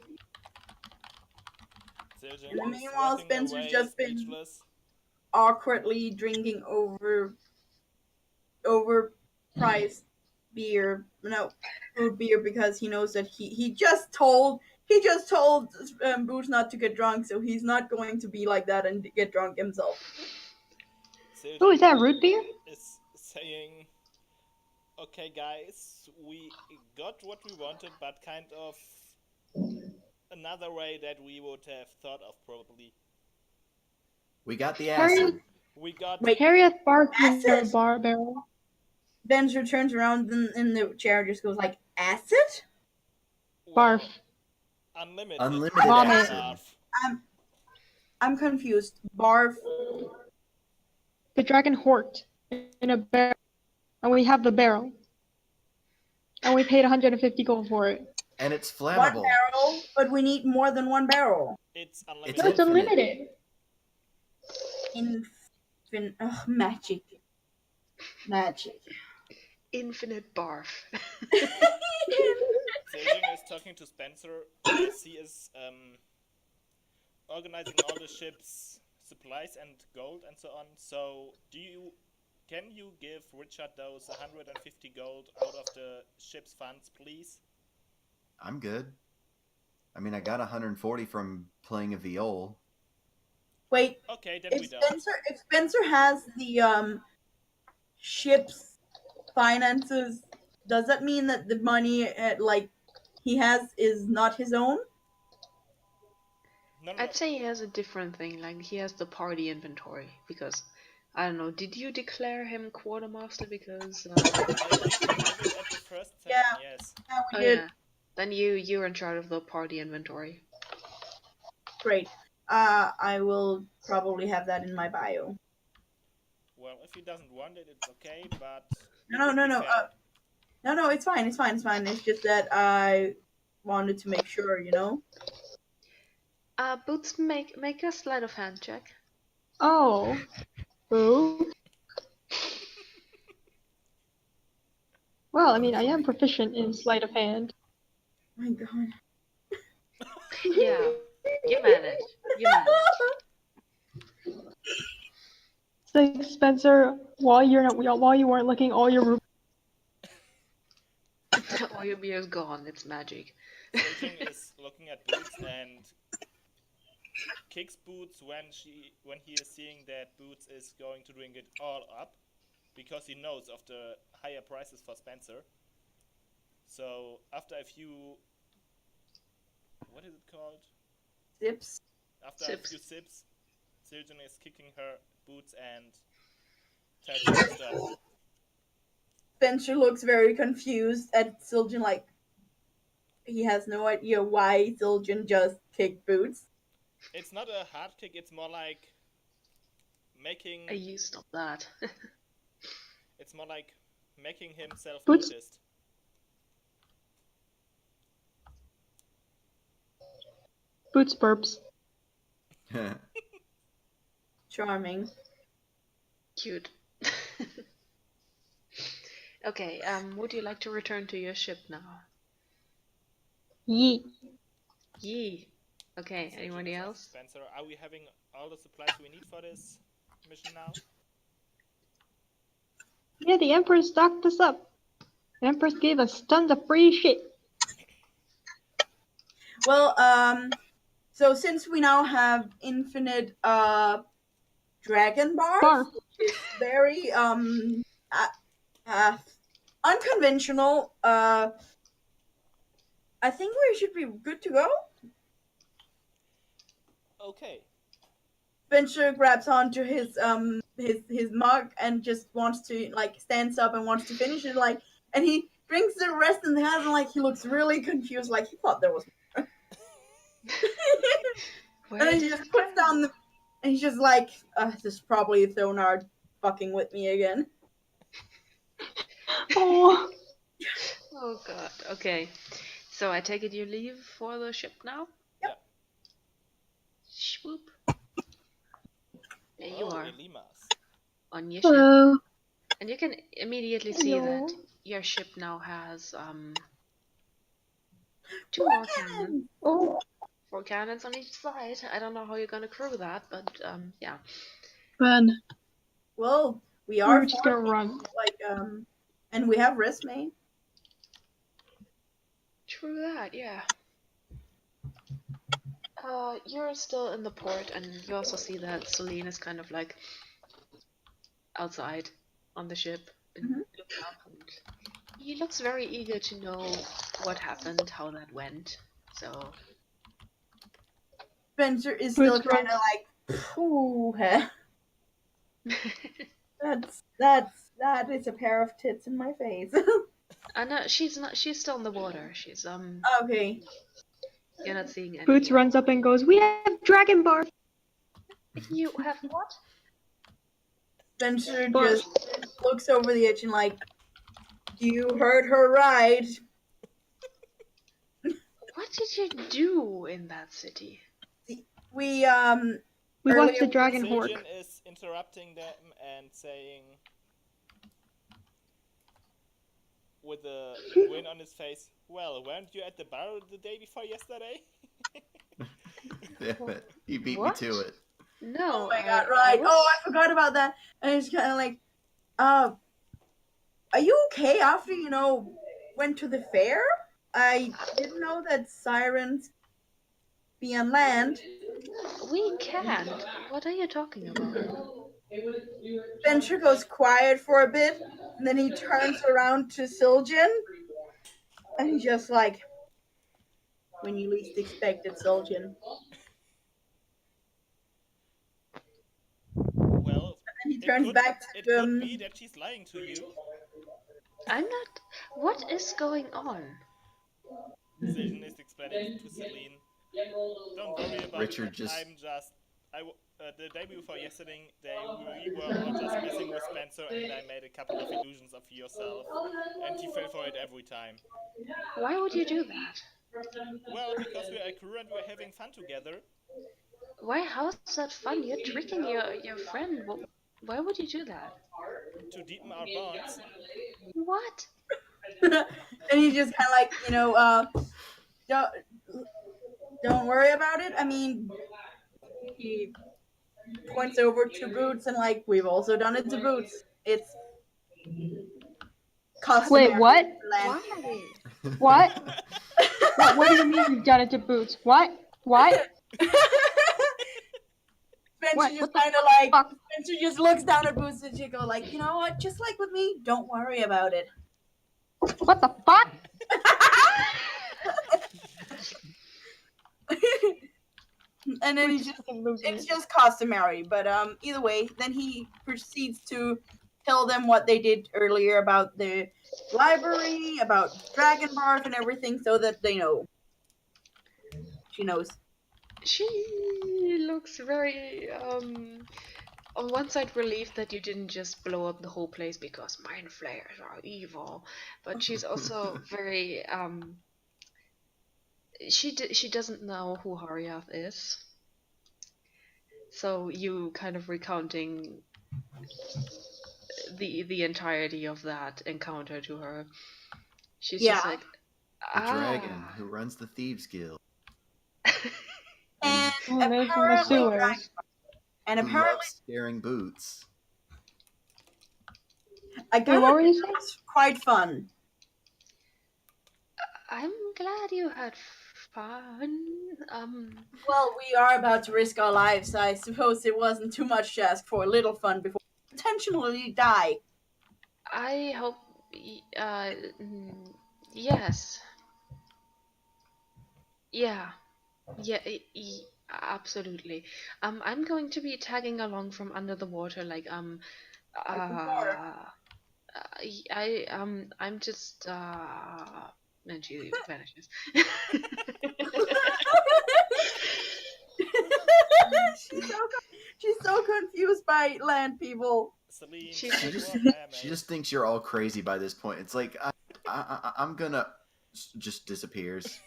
F: Zildjian
E: In the
F: is
E: meanwhile,
F: walking
E: Spencer's
F: away,
E: just been
F: speechless.
E: awkwardly drinking overpriced beer. No, root beer, because he knows that he just told Boots not to get drunk, so he's not going to be like that and get drunk himself.
F: Zildjian
D: Oh, is that root beer?
F: is saying, okay guys, we got what we wanted, but kind of another way that we would have thought of probably.
B: We got the
D: Harriet,
B: acid.
F: We got
E: Wait,
D: Harriet barked in the
E: acid?
D: bar barrel.
E: Benzer turns around in the chair, just goes like, acid?
F: well,
D: Barf.
F: unlimited
D: Vomit.
F: barf.
E: I'm confused. Barf.
D: The dragon horked in a barrel, and we have the barrel. And we paid 150 gold for it.
B: And it's
E: One
B: flammable.
E: barrel, but we need more than one barrel.
F: It's
B: It's
F: unlimited.
D: No, it's
B: infinite.
D: unlimited.
E: Magic. Magic.
A: Infinite barf.
F: Zildjian is talking to Spencer as he is organizing all the ship's supplies and gold and so on. So, can you give Richard those 150 gold out of the ship's funds, please?
B: I'm good. I mean, I got 140 from playing a viol.
E: Wait,
F: Okay, then we
E: if
F: don't.
E: Spencer has the ship's finances, does that mean that the money he has is not his own?
F: No.
A: I'd say he has a different thing, like he has the party inventory, because, I don't know, did you declare him quartermaster because,
F: I did it at the first session, yes.
E: Yeah, we
A: oh
E: did.
A: yeah, then you're in charge of the party inventory.
E: Great. I will probably have that in my bio.
F: Well, if he doesn't want it, it's okay, but...
E: No. No, it's fine. It's just that I wanted to make sure,
A: Boots, make a sleight of hand check.
D: Oh. Boo. Well, I mean, I am proficient in sleight of hand.
E: My God.
A: Yeah, you manage.
D: It's like, Spencer, while you weren't looking, all your root.
A: All your beer is gone. It's magic.
F: Zildjian is looking at Boots and kicks Boots when he is seeing that Boots is going to drink it all up, because he knows of the higher prices for Spencer. So after a few, what is it called?
E: Sips.
F: After a few sips, Zildjian is kicking her Boots and tells her to stop.
E: Spencer looks very confused at Zildjian, like he has no idea why Zildjian just kicked Boots.
F: It's not a hard kick, it's more like making...
A: You stop that.
F: It's more like making himself
D: Boots.
F: noticed.
D: Boots burps.
E: Charming.
A: Cute. Okay, would you like to return to your ship now?
D: Yeet.
A: Yee. Okay,
F: So
A: anybody
F: Jimmy says,
A: else?
F: Spencer, are we having all the supplies we need for this mission now?
D: Yeah, the Empress stocked us up. The Empress gave us tons of free shit.
E: Well, so since we now have infinite dragon bars,
D: Bar.
E: which is very unconventional, I think we should be good to go.
F: Okay.
E: Spencer grabs onto his mug and just wants to like stands up and wants to finish it and he drinks the rest and has like he looks really confused like he thought there was more.
A: Where
E: And then he
A: did
E: just
A: it
E: puts
A: go?
E: down and he's just like this is probably Thonar fucking with me again.
D: Oh.
A: Oh god. Okay. So I take it you leave for the ship now?
F: Yep.
A: Swoop. There you
F: Oh,
A: are
F: Elimas.
A: on your ship.
C: Hello.
A: And you can immediately see
D: Hello.
A: that your ship now has two more cannons.
D: Oh.
A: 4 cannons on each side. I don't know how you're gonna crew that, but yeah.
C: Run.
E: Well, we are
D: We're just gonna run.
E: and we have Resme.
A: True that, yeah. You're still in the port, and you also see that Celine is kind of like outside on the ship and looking up, and he looks very eager to know what happened, how that went. So
E: Spencer is still
C: Boots
E: kind
C: runs.
E: of like, ooh, that is a pair of tits in my face.
A: no, she's not. She's still in the water. She's
E: Okay.
A: You're not seeing any.
D: Boots runs up and goes, "We have dragon bar."
A: You have what?
E: Spencer
D: Bars.
E: just looks over the edge and like, you heard her right.
A: What did you do in that city?
E: We
D: We watched the
E: earlier
D: dragon
F: Siljan
D: hork.
F: is interrupting them and saying, with a grin on his face, well, weren't you at the bar the day before yesterday?
B: Yeah, he beat
A: What?
B: me to it.
A: No.
E: Oh my god, right. Oh, I forgot about that. And it's kind of like, are you okay after, went to the fair? I didn't know that sirens be on land.
A: We can. What are you talking about?
E: Spencer goes quiet for a bit, and then he turns around to Siljan, and he's just like, when you least expect it, Siljan.
F: Well,
E: And he turns back to
F: it could be that she's lying to you.
A: I'm not. What is going on?
F: Siljan is explaining to Celine. Don't worry about
B: Richard
F: it.
B: just
F: The day before yesterday, we were all just messing with Spencer, and I made a couple of illusions of yourself, and he fell for it every time.
A: Why would you do that?
F: Well, because we're a crew and we're having fun together.
A: Why? How's that fun? You're tricking your friend. Why would you do that?
F: To deepen our bonds.
A: What?
E: and he's just kind of like, don't worry about it. I mean, he points over to Boots and like, we've also done it to Boots. It's customary.
D: Wait, what?
A: Why?
D: What? What do you mean you've done it to Boots? What? What?
E: Spencer
D: What?
E: just
D: What the
E: kind of like,
D: fuck?
E: Spencer just looks down at Boots and she go like, you know what? Just like with me, don't worry about it.
D: What the fuck?
E: And then it's just customary. But either way, then he proceeds to tell them what they did earlier about the library, about Dragon Barf and everything, so that they know. She knows.
A: She looks very on one side relieved that you didn't just blow up the whole place because mind flayers are evil, but she's also very she doesn't know who Haryath is. So you kind of recounting the entirety of that encounter to her. She's
E: Yeah.
A: just like,
B: The dragon who runs the Thieves Guild.
E: And
D: Who lives in the
E: apparently,
D: sewers.
E: and
B: Who
E: apparently,
B: loves scaring boots.
E: I
D: Wait,
E: got
D: what
E: it
D: were you saying?
E: was quite fun.
A: I'm glad you had fun.
E: Well, we are about to risk our lives. I suppose it wasn't too much to ask for a little fun before we potentially die.
A: I hope, yes. Yeah. Yeah, absolutely. I'm going to be tagging along from under the water, like, I'm just, and she vanishes.
E: She's so confused by land people.
F: Celine,
A: She
F: don't
A: just-
F: walk there,
B: She
F: mate.
B: just thinks you're all crazy by this point. It's like I'm gonna just disappears.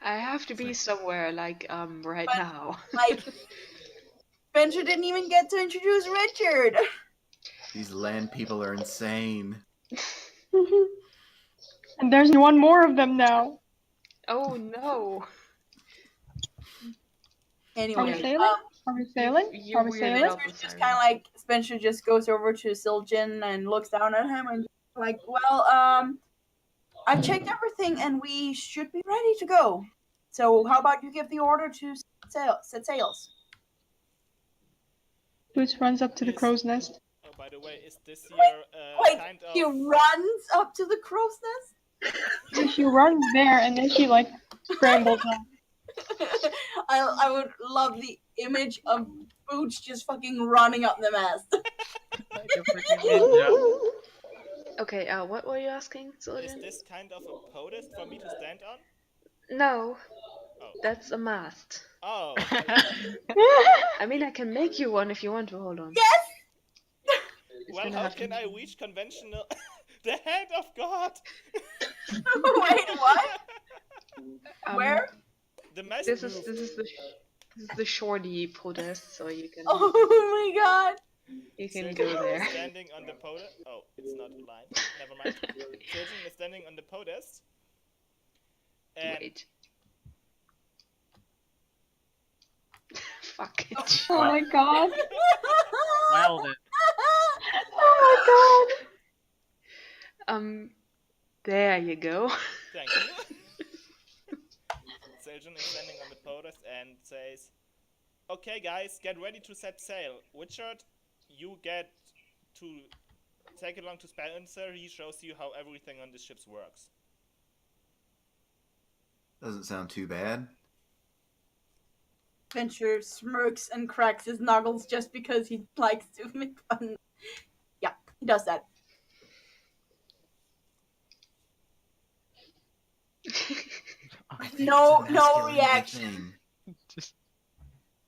A: I have to be somewhere, like, right
E: But,
A: now.
E: Like, Spencer didn't even get to introduce Richard.
B: These land people are insane.
D: And there's one more of them now.
A: Oh no.
D: Are we
E: Anyway,
D: sailing? Are we sailing?
A: You
D: Are we
A: weirded
D: sailing?
A: out the
E: Spencer's just
A: siren.
E: kind of like Spencer just goes over to Siljan and looks down at him and like, well, I've checked everything and we should be ready to go. So how about you give the order to set sails?
D: Boots runs up to the
F: Yes.
D: crow's nest.
F: Oh, by the way, is this your
E: Wait,
F: kind
E: he
F: of...
E: runs up to the crow's nest.
D: So she runs there and then she like scrambles up.
E: I would love the image of Boots just fucking running up the mast.
G: Like a freaking ninja.
A: Okay, what were you asking,
F: Is
A: Sylvan?
F: this kind of a podest for me to stand on?
A: No,
F: Oh.
A: that's a mast.
F: Oh.
A: I mean, I can make you one if you want to. Hold on.
E: Yes.
A: It's
F: Well,
A: gonna
F: how
A: have to
F: can I reach conventional... the hand of God!
E: Wait, what? Where?
F: The mast
A: This
F: roof.
A: is the shorty podest, so you can
E: Oh my god.
F: Surgeon
A: go
F: is
A: there.
F: standing on the podest. Oh, it's not aligned. Never mind. Surgeon is standing on the podest. And
A: Wait. Fuck it.
D: Oh my god.
G: Well then.
D: Oh
A: There you go.
F: thank you. Surgeon is standing on the podest and says, "Okay, guys, get ready to set sail. Richard, you get to take it along to Spencer. He shows you how everything on the ships works."
B: Doesn't sound too bad.
E: Spencer smirks and cracks his knuckles just because he likes to make fun. Yeah, he does that. No
B: It's a masculinity
E: reaction.
B: thing.
G: Just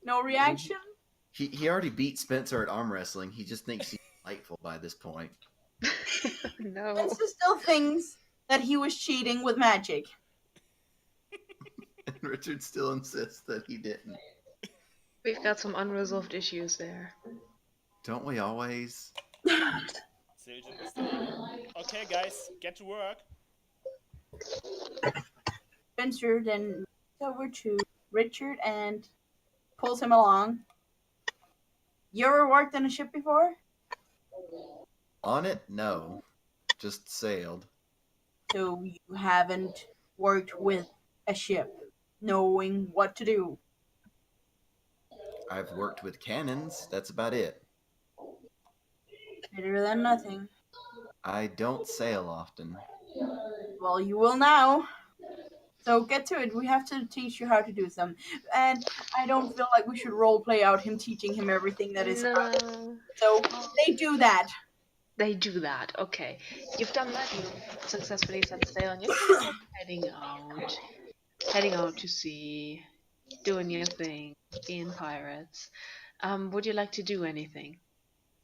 E: No reaction.
B: He already beat Spencer at arm wrestling. He just thinks he's delightful by this point.
A: No.
E: Spencer still thinks that he was cheating with magic.
B: And Richard still insists that he didn't.
A: We've got some unresolved issues there.
B: Don't we always?
F: Surgeon is saying, "Okay, guys, get to work."
E: Spencer then goes over to Richard and pulls him along. You ever worked on a ship before?
B: On it? No. Just sailed.
E: So you haven't worked with a ship, knowing what to do.
B: I've worked with cannons. That's about it.
E: Better than nothing.
B: I don't sail often.
E: Well, you will now. So get to it. We have to teach you how to do some. And I don't feel like we should role play out him teaching him everything that is about it.
A: No.
E: So they do that.
A: They do that. Okay. You've done that. You've successfully set sail and you're heading out to sea, doing your thing, being pirates. Would you like to do anything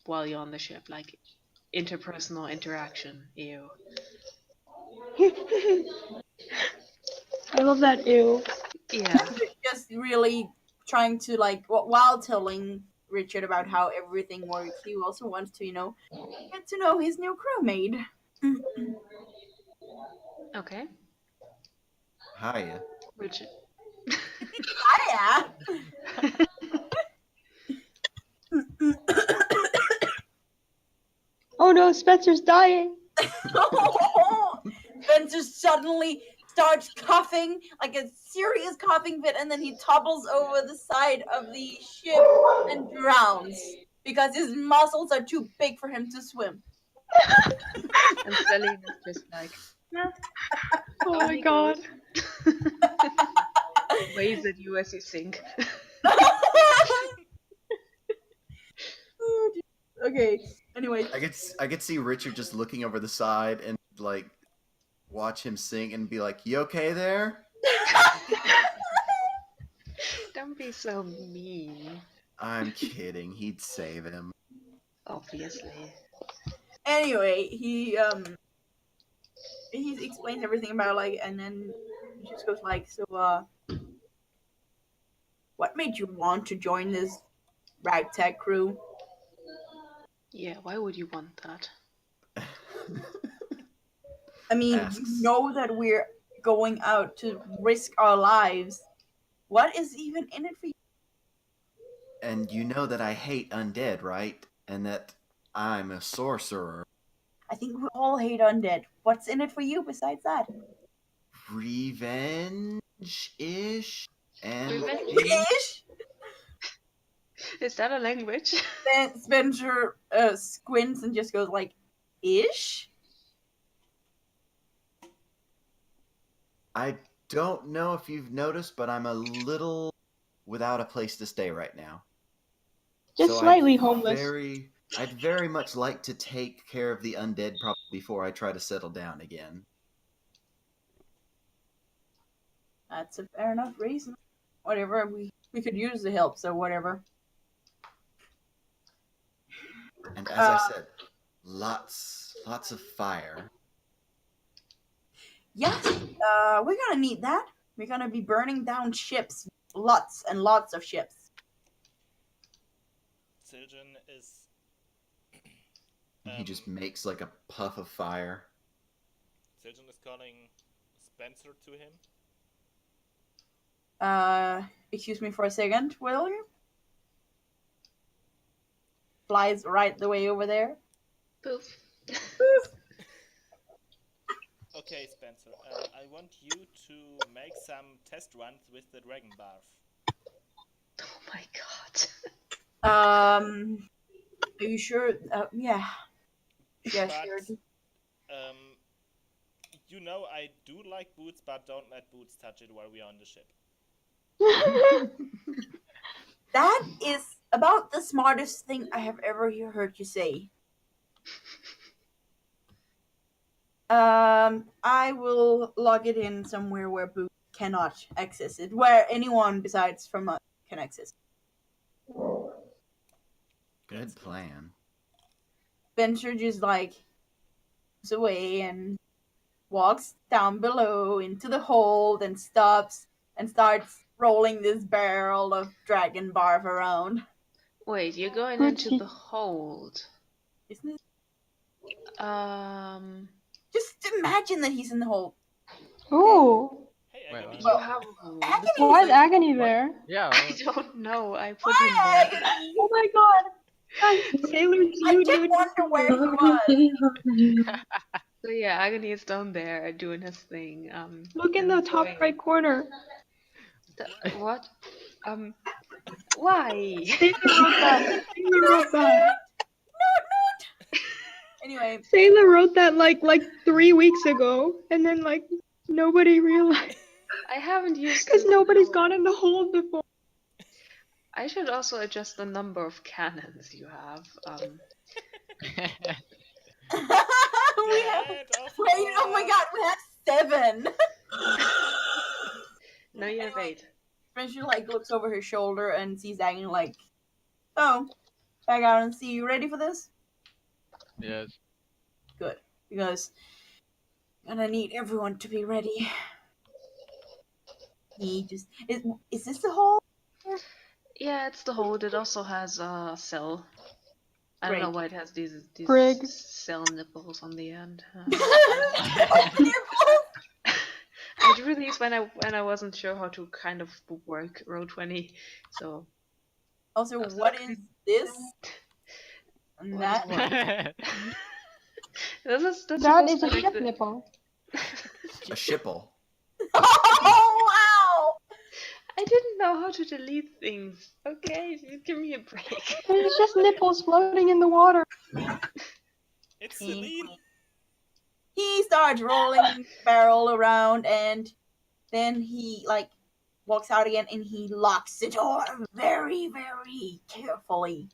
A: while you're on the ship? Like interpersonal interaction? Ew.
D: I love that ew.
A: Yeah.
E: Just really trying to, like, while telling Richard about how everything works. He also wants to, get to know his new crewmate.
A: Okay.
B: Hiya.
A: Richard.
E: Yeah.
D: Oh no, Spencer's dying.
E: Spencer suddenly starts coughing, like a serious coughing fit, and then he topples over the side of the ship and drowns because his muscles are too big for him to swim.
A: And Celine is just like,
D: Oh
A: down
D: my
A: he
D: god.
A: goes. Waves at you as you sink.
E: Okay. Anyway,
B: I could see Richard just looking over the side and like watch him sing and be like, "You okay there?"
A: Don't be so mean.
B: I'm kidding. He'd save him.
A: Obviously.
E: anyway, he explains everything about and then he just goes so what made you want to join this ragtag crew?
A: Yeah, why would you want that?
E: I mean,
B: Asks.
E: you know that we're going out to risk our lives. What is even in it for you?
B: And you know that I hate undead, right? And that I'm a sorcerer.
E: I think we all hate undead. What's in it for you besides that?
B: Revenge-ish? And
E: Ish?
A: Is that a language?
E: Spencer squints and just goes ish?
B: I don't know if you've noticed, but I'm a little without a place to stay right now.
D: Just
B: So
D: slightly homeless.
B: I'd very much like to take care of the undead probably before I try to settle down again.
E: That's a fair enough reason. Whatever, we could use the help, so whatever.
B: And as I said, lots of fire.
E: Yes, we're gonna need that. We're gonna be burning down ships. Lots and lots of ships.
F: Siljan is...
B: He just makes like a puff of fire.
F: Siljan is calling Spencer to him.
E: Excuse me for a second, will you? Flies right the way over there.
A: Poof.
F: Okay, Spencer, I want you to make some test runs with the Dragon Barf.
A: Oh my god.
E: Are you sure? Yeah. Yeah,
F: But,
E: sure.
F: you know I do like boots, but don't let boots touch it while we are on the ship.
E: That is about the smartest thing I have ever heard you say. I will log it in somewhere where boots cannot access it, where anyone besides from us can access it.
B: Good plan.
E: Spencer just goes away and walks down below into the hold and stops and starts rolling this barrel of dragon barf around.
A: Wait, you're going
D: What's
A: into
D: he-
A: the hold.
E: Isn't it?
A: Just
E: Just imagine that he's in the hold.
D: Oh.
F: Hey,
G: Wait,
F: Agony.
A: you have a hold.
E: Agony
D: Why is
E: is
D: Agony there?
G: Yeah.
A: I don't know. I put
E: Why
A: him there.
E: Agony?
D: Oh my god. Guys, Sailor
E: I
D: June
E: did wonder where he was.
A: So yeah, Agony is down there doing his thing.
D: Look in
A: and
D: the top
A: going-
D: right corner.
A: What? Why?
D: Sailor wrote that. Sailor wrote that.
E: Not. Anyway,
D: Sailor wrote that like 3 weeks ago, and then nobody realized
A: I haven't used
D: because
A: this
D: nobody's
A: little-
D: gone in the hole before.
A: I should also adjust the number of cannons you have.
E: we have. Wait, oh my god, we have 7.
A: No, you have 8.
E: Spencer looks over his shoulder and sees Agony oh, back out and see you ready for this?
G: Yes.
E: Good, because I'm gonna need everyone to be ready. He just is this the hole?
A: Yeah, it's the hold. It also has a cell. I don't know why it has these
D: Frig.
A: cell nipples on the end.
E: Nipples?
A: I drew these when I wasn't sure how to kind of work Roll20, so
E: Also,
A: I was
E: what
A: like,
E: is this? And
A: what is
E: that?
A: what? That's
D: That
A: supposed
D: is
A: to
D: a
A: be like
D: ship
A: the.
D: nipple.
B: A shipple.
E: Oh, wow!
A: I didn't know how to delete things. Okay, give me a break.
D: There's just nipples floating in the water.
F: It's Celine.
E: He starts rolling the barrel around, and then he like walks out again, and he locks the door very, very carefully.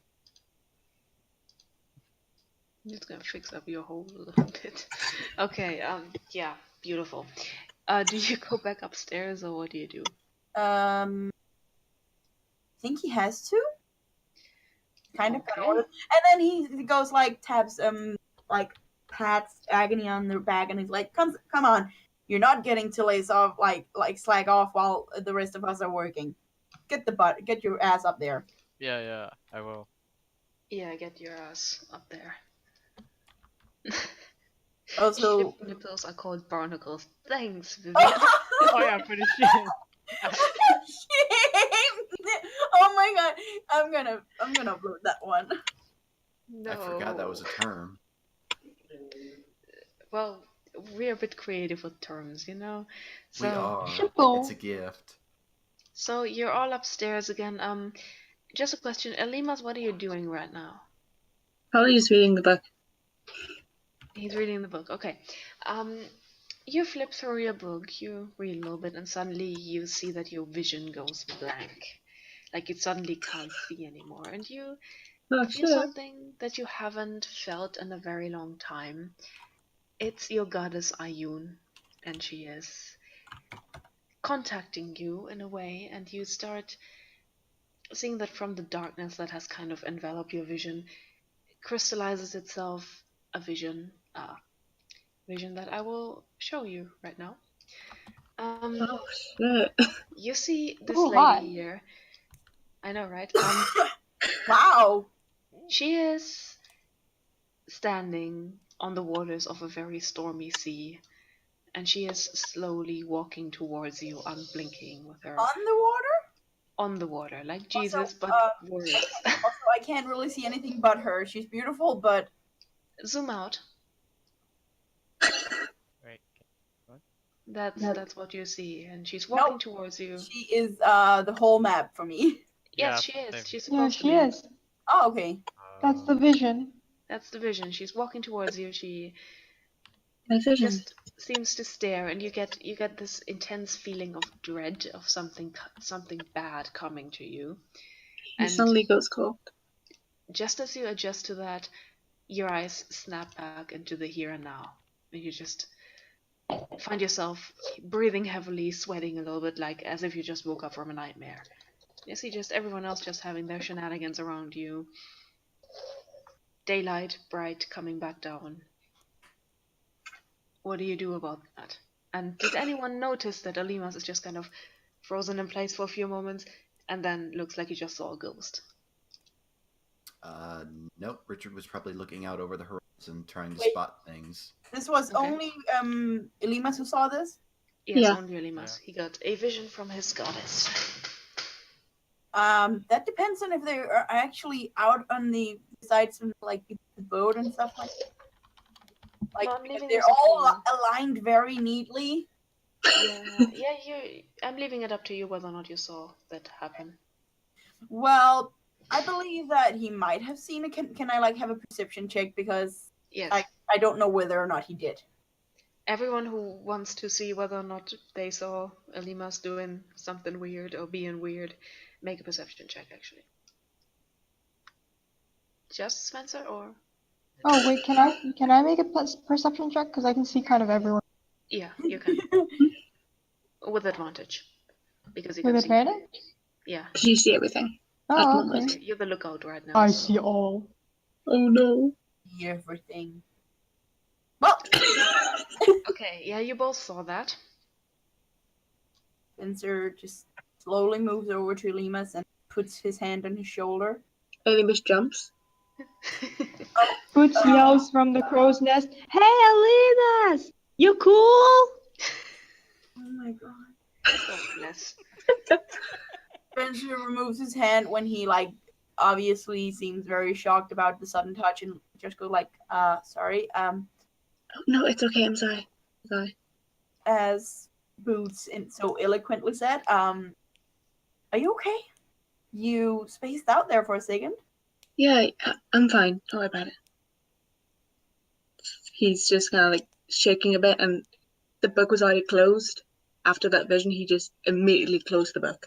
A: I'm just gonna fix up your hole a little bit. Okay, yeah, beautiful. Do you go back upstairs or what do you do?
E: I think he has to. Kind of.
A: Okay.
E: And then he goes like taps like pats Agony on the back, and he's like, come on, you're not getting to lace off like slack off while the rest of us are working. Get your ass up there.
G: Yeah, I will.
A: Yeah, get your ass up there.
E: Also,
A: Ship nipples are called barnacles. Thanks, Vivian.
G: Oh yeah, pretty shit.
E: oh my god, I'm gonna upload that one.
A: No.
B: I forgot that was a term.
A: Well, we're a bit creative with terms, you know? So,
B: We are.
D: Shipple.
B: It's a gift.
A: So you're all upstairs again. Just a question. Elimas, what are you doing right now?
C: Probably just reading the book.
A: He's reading the book. Okay. You flip through your book, you read a little bit, and suddenly you see that your vision goes blank. Like you suddenly can't see anymore. And you
C: Oh
A: feel
C: shit.
A: something that you haven't felt in a very long time. It's your goddess Ayun, and she is contacting you in a way, and you start seeing that from the darkness that has kind of enveloped your vision crystallizes itself a vision that I will show you right now.
C: Oh shit.
A: You see this
D: Oh,
A: lady
D: hi.
A: here. I know, right?
E: Wow.
A: She is standing on the waters of a very stormy sea, and she is slowly walking towards you, unblinking with her
E: On the water?
A: on the water, like Jesus, but worse.
E: Also, I can't really see anything but her. She's beautiful, but
A: Zoom out.
G: Wait.
A: That's what you see, and she's walking towards you.
E: she is the whole map for me.
A: Yes,
G: Yeah,
A: she is.
G: same.
A: She's
D: Yeah,
A: supposed to
D: she
A: be.
D: is.
E: Oh, okay.
D: That's the vision.
A: That's the vision. She's walking towards you. She
C: My vision.
A: just seems to stare, and you get this intense feeling of dread of something bad coming to you.
C: He
A: And
C: suddenly goes cold.
A: just as you adjust to that, your eyes snap back into the here and now, and you just find yourself breathing heavily, sweating a little bit, like as if you just woke up from a nightmare. You see just everyone else just having their shenanigans around you. Daylight, bright, coming back down. What do you do about that? And did anyone notice that Alimas is just kind of frozen in place for a few moments, and then looks like he just saw a ghost?
B: Nope. Richard was probably looking out over the horizon, trying to
E: Wait.
B: spot things.
E: This was
A: Okay.
E: only Elimas who saw this.
A: Yes,
C: Yeah.
A: only Alimas. He got a vision from his goddess.
E: That depends on if they are actually out on the sides of like the boat and stuff like that. Like
A: No, I'm
E: if
A: leaving
E: they're
A: this up to
E: all
A: you.
E: aligned very neatly.
A: I'm leaving it up to you whether or not you saw that happen.
E: Well, I believe that he might have seen it. Can I like have a perception check, because
A: Yes.
E: I don't know whether or not he did.
A: Everyone who wants to see whether or not they saw Alimas doing something weird or being weird, make a perception check, actually. Just Spencer, or?
D: Oh wait, can I make a perception check? Because I can see kind of everyone.
A: Yeah, you can. With advantage. Because you
D: With
A: can see.
D: advantage?
A: Yeah.
C: You see everything.
D: Oh,
C: At the
D: okay.
A: You're the lookout right now.
D: I
A: so-
D: see all.
C: Oh no.
E: Everything. Well,
A: Okay, yeah, you both saw that.
E: Spencer just slowly moves over to Elimas and puts his hand on his shoulder.
C: Elimus jumps.
D: Boots yells from the crow's nest, "Hey, Alinas! You cool?"
E: Oh my god.
A: God bless.
E: Spencer removes his hand when he obviously seems very shocked about the sudden touch and just goes sorry.
C: Oh, no, it's okay. I'm sorry.
E: As Boots so eloquently said, are you okay? You spaced out there for a second.
C: Yeah, I'm fine. Don't worry about it. He's just kind of shaking a bit, and the book was already closed. After that vision, he just immediately closed the book.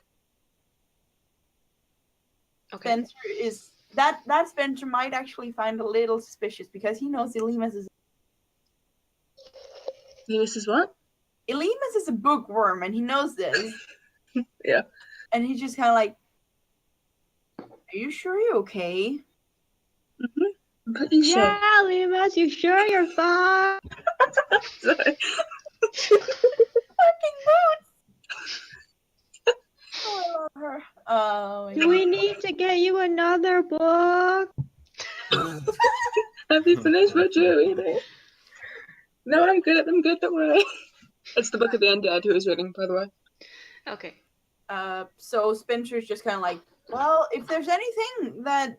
A: Okay.
E: Spencer is that Spencer might actually find a little suspicious because he knows Elimus
C: This is what?
E: Elimus is a bookworm, and he knows this.
C: Yeah.
E: And he's just kind of like, "Are you sure you're okay?"
C: I'm pretty sure.
D: Yeah, Alinas, you sure you're fine?
C: Sorry.
E: Fucking Boots! Oh, I love her. Oh, my
D: Do
E: God.
D: we need to get you another book?
C: Have you finished what you're reading? No, I'm good. Don't worry. It's the book of the undead who is reading, by the way.
A: Okay.
E: So Spencer's just kind of like, well, if there's anything that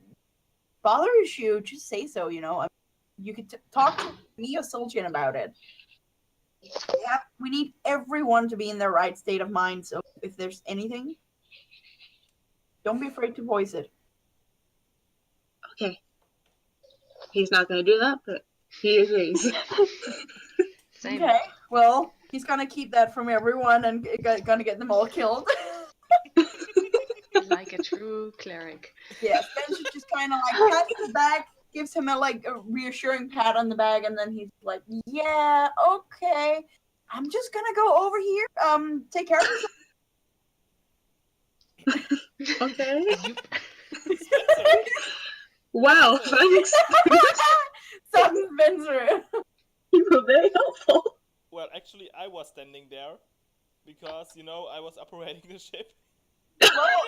E: bothers you, just say so, you know. You could talk to me or Sultan about it. Yeah, we need everyone to be in their right state of mind, so if there's anything, don't be afraid to voice it.
C: Okay. He's not going to do that, but he agrees.
A: Same.
E: Okay, well, he's gonna keep that from everyone and gonna get them all killed.
A: Like a true cleric.
E: Yeah, Spencer just kind of pats his back, gives him a reassuring pat on the back, and then he's like, "Yeah, okay, I'm just gonna go over here. Take care of yourself."
C: Okay.
F: Spencer,
C: Wow, thanks.
E: So Spencer.
C: You were very helpful.
F: well, actually, I was standing there because I was operating the ship.
E: Well,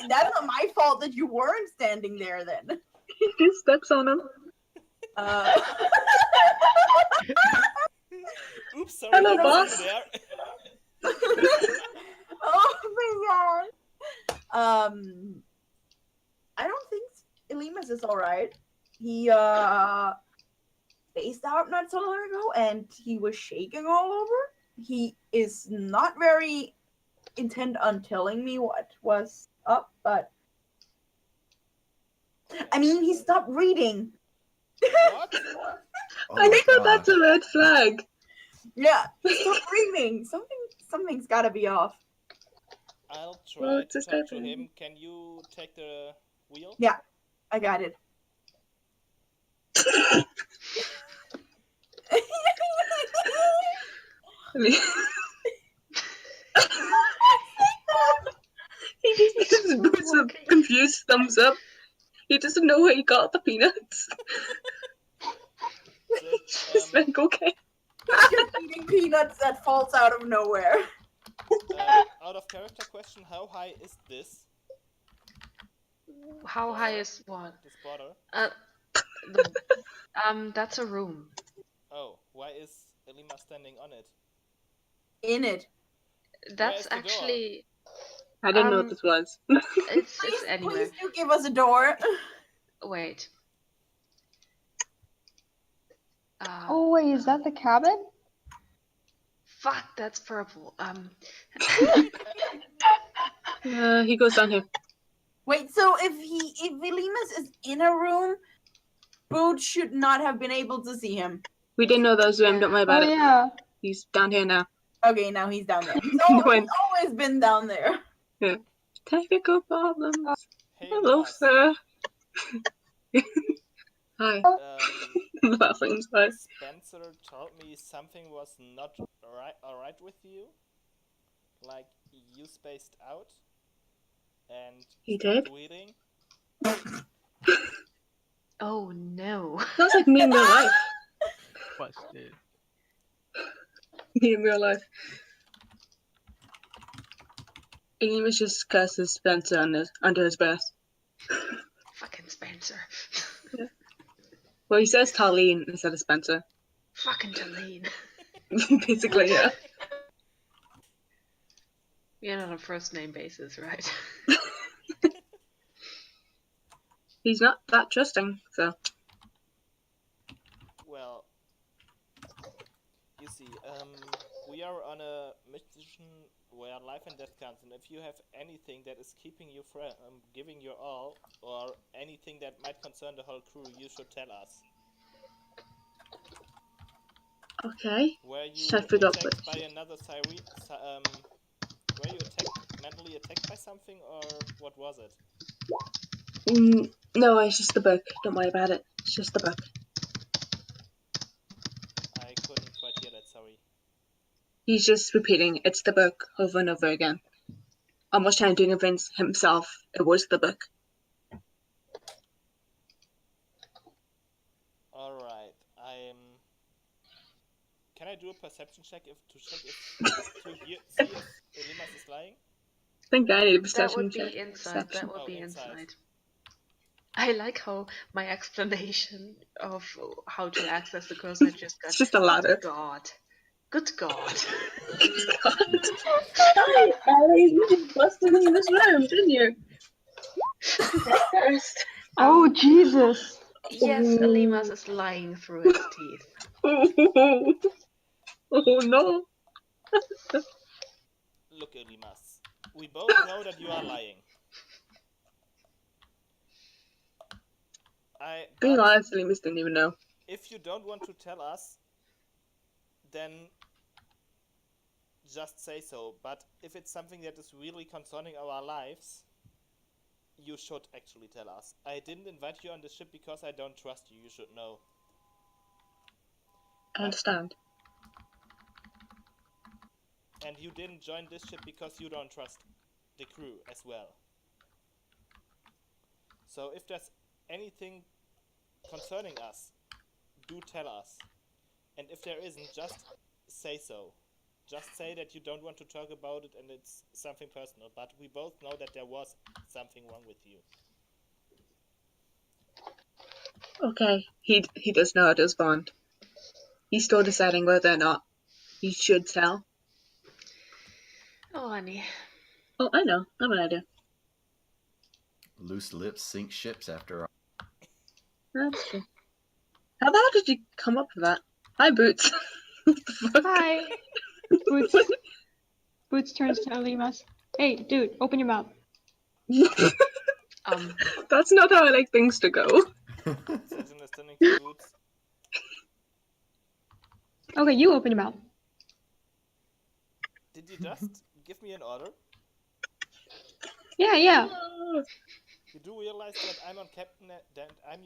E: that's not my fault that you weren't standing there then.
C: He just steps on him.
F: Oops, sorry,
C: Hello,
F: I
C: boss.
F: wasn't there.
E: Oh my god. I don't think Elimus is alright. He spaced out not so long ago and he was shaking all over. He is not very intent on telling me what was up, but I mean he stopped reading.
F: What?
B: Oh
C: I
B: my
C: think
B: God.
C: that's a red flag.
E: Yeah, he stopped reading. Something's gotta be off.
F: I'll try
C: Well,
F: to
C: it's just
F: talk to
C: happening.
F: him. Can you take the wheel?
E: Yeah, I got it.
C: I mean, he just gives Boots a confused thumbs up. He doesn't know where he got the peanuts. He's like, okay.
E: Just eating peanuts that falls out of nowhere.
F: Out of character question, how high is this?
A: How high is what?
F: This border?
A: That's a room.
F: Oh, why is Elima standing on it?
E: In it.
A: That's
F: the door?
A: actually
C: I didn't know what this was.
A: it's
E: Please,
A: anywhere.
E: please do give us a door.
A: Wait.
D: Oh wait, is that the cabin?
A: Fuck, that's purple.
C: He goes down here.
E: Wait, so if Elimus is in a room, Boots should not have been able to see him.
C: We didn't know that was him. Don't worry
D: Oh
C: about it.
D: yeah.
C: He's down here now.
E: Okay, now he's down there. He's
C: When-
E: always been down there.
C: Technical problems.
F: Hey,
C: Hello,
F: Elimas,
C: sir. Hi.
F: um,
C: Laughing inside.
F: Spencer told me something was not alright with you. Like, you spaced out and
C: He
F: stopped
C: did?
F: reading.
A: Oh no.
C: Sounds like me in real life.
G: Busted.
C: Me in real life. Amos just curses Spencer under his breath.
A: Fucking Spencer.
C: Well, he says Tarlene instead of Spencer.
A: Fucking Talene.
C: Basically, yeah.
A: We're on a first name basis, right?
C: He's not that trusting, so.
F: Well, you see, we are on a mission where life and death counts, and if you have anything that is keeping you from giving your all, or anything that might concern the whole crew, you should tell us.
C: Okay.
F: Were you
C: Should I figure out
F: attacked
C: what-
F: by another were you mentally attacked by something, or what was it?
C: No, it's just the book. Don't worry about it. It's just the book.
F: I couldn't quite hear that, sorry.
C: He's just repeating, it's the book, over and over again. Almost trying to convince himself it was the book.
F: Alright, can I do a perception check to see if Elimas is lying?
C: I think I need a
A: That
C: perception
A: would be
C: check.
A: inside.
C: Perception.
A: That would be
F: inside.
A: inside. I like how my explanation of how to access the cursor just got.
C: It's just a ladder.
A: God. Good God.
C: Ellie, you just busted in this room, didn't you? First.
D: Oh, Jesus.
A: Yes, Elimas is lying through his teeth.
C: Oh no.
F: Look, Elimas, we both know that you are lying.
C: Being
F: But
C: honest, Limus didn't even know.
F: if you don't want to tell us, then just say so. But if it's something that is really concerning our lives, you should actually tell us. I didn't invite you on the ship because I don't trust you, you should know.
C: I understand.
F: And you didn't join this ship because you don't trust the crew as well. So if there's anything concerning us, do tell us. And if there isn't, just say so. Just say that you don't want to talk about it and it's something personal. But we both know that there was something wrong with you.
C: Okay, he does know it is Bond. He's still deciding whether or not he should tell.
A: Oh, honey.
C: Oh, I know. I have an idea.
B: Loose lips sink ships after all.
C: That's true. How the hell did you come up with that? Hi, Boots. What the fuck?
D: Hi. Boots. Boots turns to Elimas. Hey, dude, open your mouth.
C: That's not how I like things to go.
F: Says understanding to Boots.
D: Okay, you open your mouth.
F: Did you just give me an order?
D: Yeah.
F: You do realize that I'm your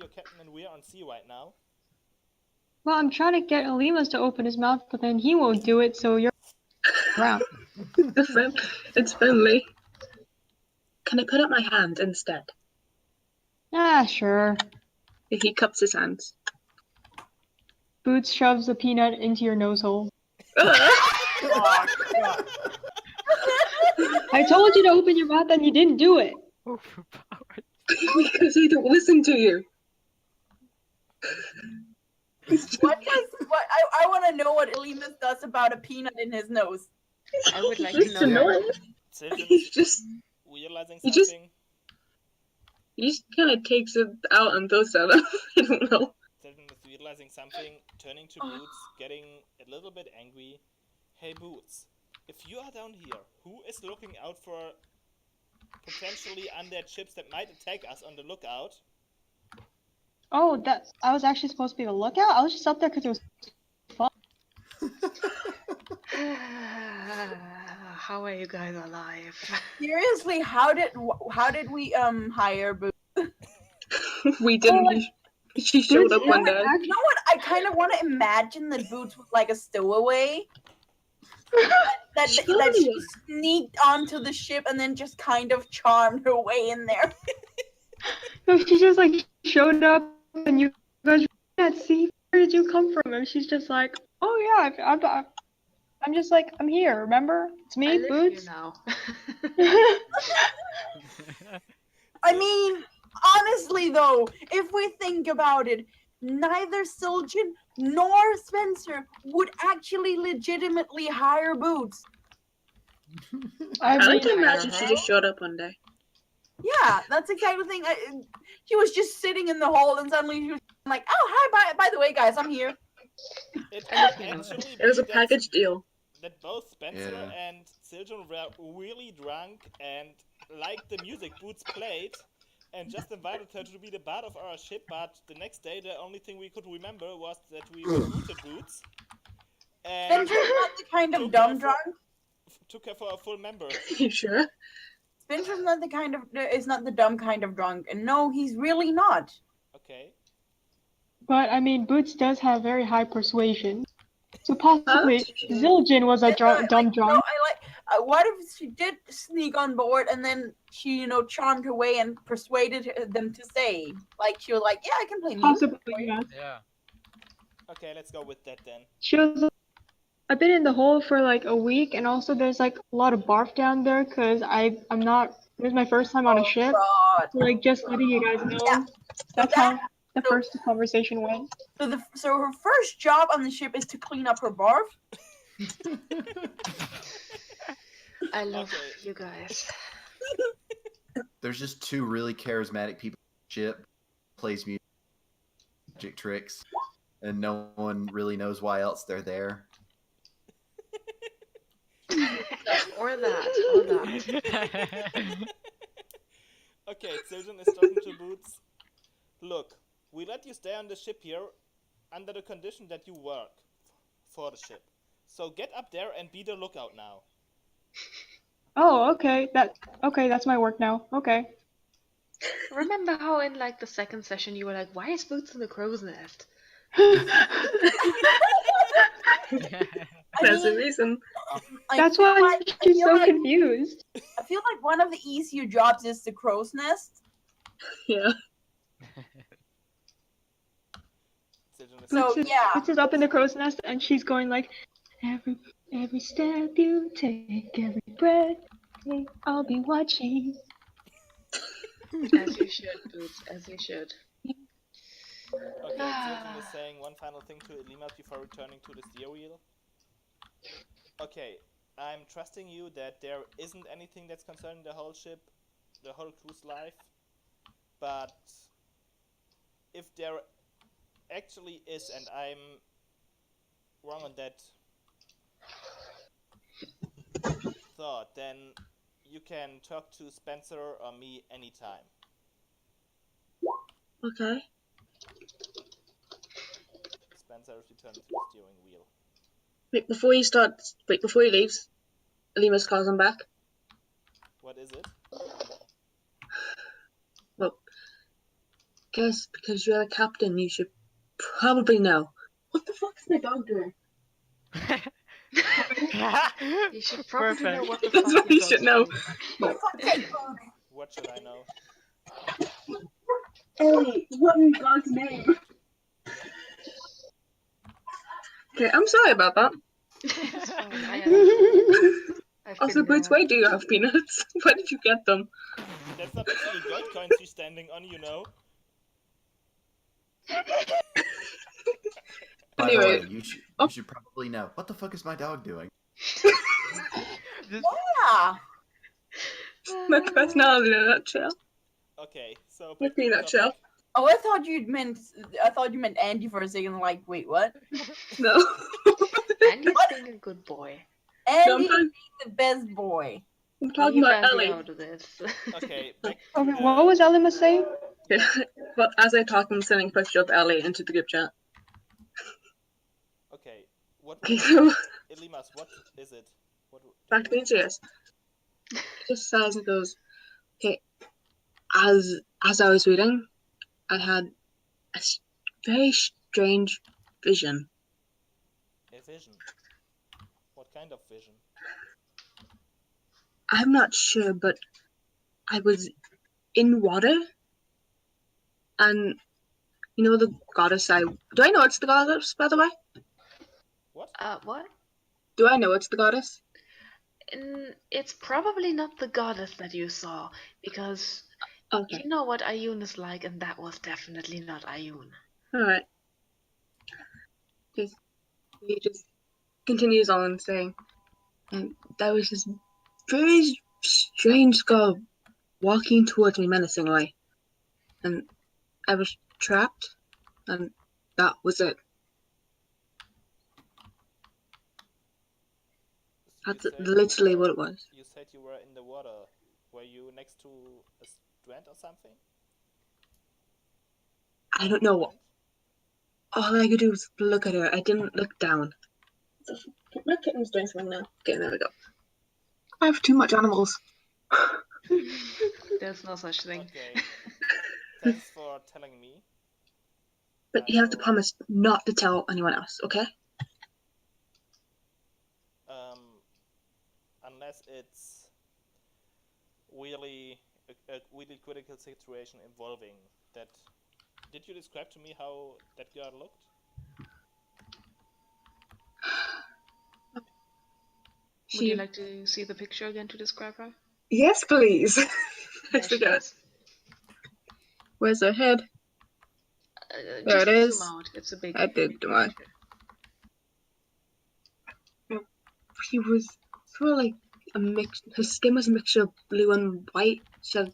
F: captain and we're on sea right now?
D: Well, I'm trying to get Elimas to open his mouth, but then he won't do it, so you're around.
C: It's friendly. Can I put up my hand instead?
D: Ah, sure.
C: He cups his hands.
D: Boots shoves a peanut into your nose hole. I told you to open your mouth and you didn't do it.
G: Overpowered.
C: Because he don't listen to you.
E: I want to know what Elimas does about a peanut in his nose.
A: I would like
C: Just
A: to know
C: annoying.
A: that.
F: Children
C: He's
F: is
C: just
F: realizing
C: he just-
F: something.
C: he just kind of takes it out and throws it out. I don't know.
F: Children is realizing something, turning to Boots, getting a little bit angry. Hey Boots, if you are down here, who is looking out for potentially undead ships that might attack us on the lookout?
D: Oh, I was actually supposed to be the lookout? I was just up there because it was fun.
A: How are you guys alive?
E: Seriously, how did we hire Boots?
C: We didn't.
D: Oh,
C: She showed up
D: Boots
C: one day.
D: actually-
E: You know what? I kind of want to imagine that Boots was like a stowaway. that she sneaked onto the ship and then just kind of charmed her way in there.
D: No, she just like showed up and you guys were at sea. Where did you come from? And she's just like, oh yeah, I'm just like, I'm here, remember? It's
A: I
D: me,
A: live
D: Boots.
A: here now.
E: I mean, honestly though, if we think about it, neither Siljan nor Spencer would actually legitimately hire Boots.
C: I like to
A: hire
C: imagine she
A: her.
C: just showed up one day.
E: Yeah, that's exactly the thing. She was just sitting in the hall, and suddenly she was like, "Oh, hi! By the way, guys, I'm here."
F: It
A: I live
F: could
A: here now.
F: actually
C: It was
F: be
C: a package deal.
F: that both Spencer
B: Yeah.
F: and Siljon were really drunk and liked the music Boots played and just invited her to be the bard of our ship, but the next day the only thing we could remember was that we recruited Boots and
E: Spencer's not the kind of
F: took
E: dumb
F: her
E: drunk.
F: took her for a full member.
C: You sure?
E: Spencer's not the kind of is not the dumb kind of drunk, and no, he's really not.
F: Okay.
D: But I mean, Boots does have very high persuasion. So possibly
C: Huh?
D: Zildjian was a
E: And,
D: dumb
E: no,
D: drunk.
E: I like. What if she did sneak on board and then she, charmed her way and persuaded them to stay? Like she was like, "Yeah, I can play music."
D: Possibly, yeah.
G: Yeah.
F: Okay, let's go with that then.
D: She was. I've been in the hole for like a week, and also there's like a lot of barf down there because I'm not. It was my first time on a ship.
E: God.
D: So, like, just letting you guys know.
E: Yeah.
D: That's
E: that-
D: how the
E: so-
D: first conversation went.
E: So her first job on the ship is to clean up her barf.
A: I love
F: Okay.
A: you guys.
B: There's just two really charismatic people on the ship, plays magic tricks, and no one really knows why else they're there.
A: Or that.
F: Okay, Siljan is talking to Boots. Look, we let you stay on the ship here under the condition that you work for the ship. So get up there and be the lookout now.
D: Oh, okay. That's my work now. Okay.
A: Remember how in like the second session you were like, why is Boots in the crow's nest?
C: There's a reason.
D: That's why she's so confused.
E: I feel like one of the easier jobs is the crow's nest.
C: Yeah.
F: Siljan is
E: So,
F: saying,
E: yeah.
D: Boots is up in the crow's nest, and she's going like, every step you take, every breath, I'll be watching.
A: As you should, Boots, as you should.
F: Okay, Siljan is saying one final thing to Elimas before returning to the steer wheel. Okay, I'm trusting you that there isn't anything that's concerning the whole ship, the whole crew's life, but if there actually is, and I'm wrong on that thought, then you can talk to Spencer or me anytime.
C: Okay.
F: Spencer is returning to the steering wheel.
C: Wait, before he leaves, Elimas calls him back.
F: What is it?
C: Well, guess because you're the captain, you should probably know. What the fuck is my dog doing?
A: You should probably know what the
C: That's
A: fuck
C: what
A: your
C: you
A: dog's
C: should know.
A: doing.
F: What should I know?
C: Ellie, what is your dog's name? Okay, I'm sorry about that.
A: It's fine, I understand. I've
C: Also,
A: been
C: Boots,
A: there.
C: why do you have peanuts? Where did you get them?
F: That's not actually gold coins you're standing on, you know.
B: By
C: Anyway.
B: the way, you should probably know. What the fuck is my dog doing?
E: Yeah.
C: My personality in a nutshell.
F: Okay, so
C: With
F: back to
C: me,
F: the
C: nutshell.
F: topic.
E: Oh, I thought you meant Andy for a second. Like, wait, what?
C: No.
A: Andy's being a good boy.
C: No,
E: Andy is the best boy.
C: I'm talking
A: Leave
C: about
A: Andy
C: Ellie.
A: out of this.
F: Okay, back to
D: Okay,
F: the...
D: what was Elima saying?
C: But as I talk, I'm sending a picture of Ellie into the group chat.
F: Okay, what
C: Okay,
F: was...
C: so
F: Elimas, what is it? What...
C: back to being serious. He just says and goes, okay, as I was reading, I had a very strange vision.
F: A vision. What kind of vision?
C: I'm not sure, but I was in water, and you know the goddess. Do I know it's the goddess, by the way?
F: What?
A: What?
C: Do I know it's the goddess?
A: It's probably not the goddess that you saw, because
C: Okay.
A: you know what Ayun is like, and that was definitely not Ayun.
C: Alright. He just continues on saying, and there was this very strange girl walking towards me menacingly, and I was trapped, and that was it. That's literally what it was.
F: You said you were in the water. Were you next to a strand or something?
C: I don't know what. All I could do was look at her. I didn't look down. My kitten's doing something now. Okay, there we go. I have too much animals.
A: There's no such thing.
F: Okay. Thanks for telling me.
C: But you have to promise not to tell anyone else, okay?
F: Unless it's really a really critical situation involving that. Did you describe to me how that girl looked?
A: Would you like to see the picture again to describe her?
C: Yes, please.
A: There she is.
C: Where's her head? There
A: Just
C: it is.
A: zoom out. It's a big.
C: I did, do I? She was sort of like a mix. Her skin was a mixture of blue and white. She had a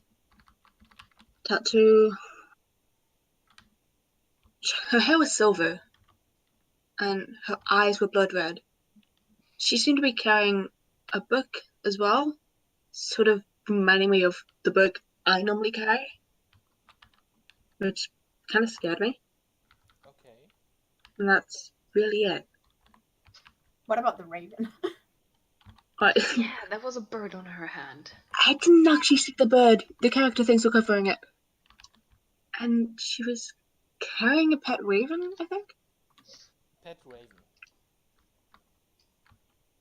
C: tattoo. Her hair was silver, and her eyes were blood red. She seemed to be carrying a book as well, sort of reminding me of the book I normally carry, which kind of scared me.
F: Okay.
C: And that's really it.
E: What about the raven?
A: Yeah, that was a bird on her hand.
C: I didn't actually see the bird. The character things were covering it. And she was carrying a pet raven, I think?
F: Pet raven.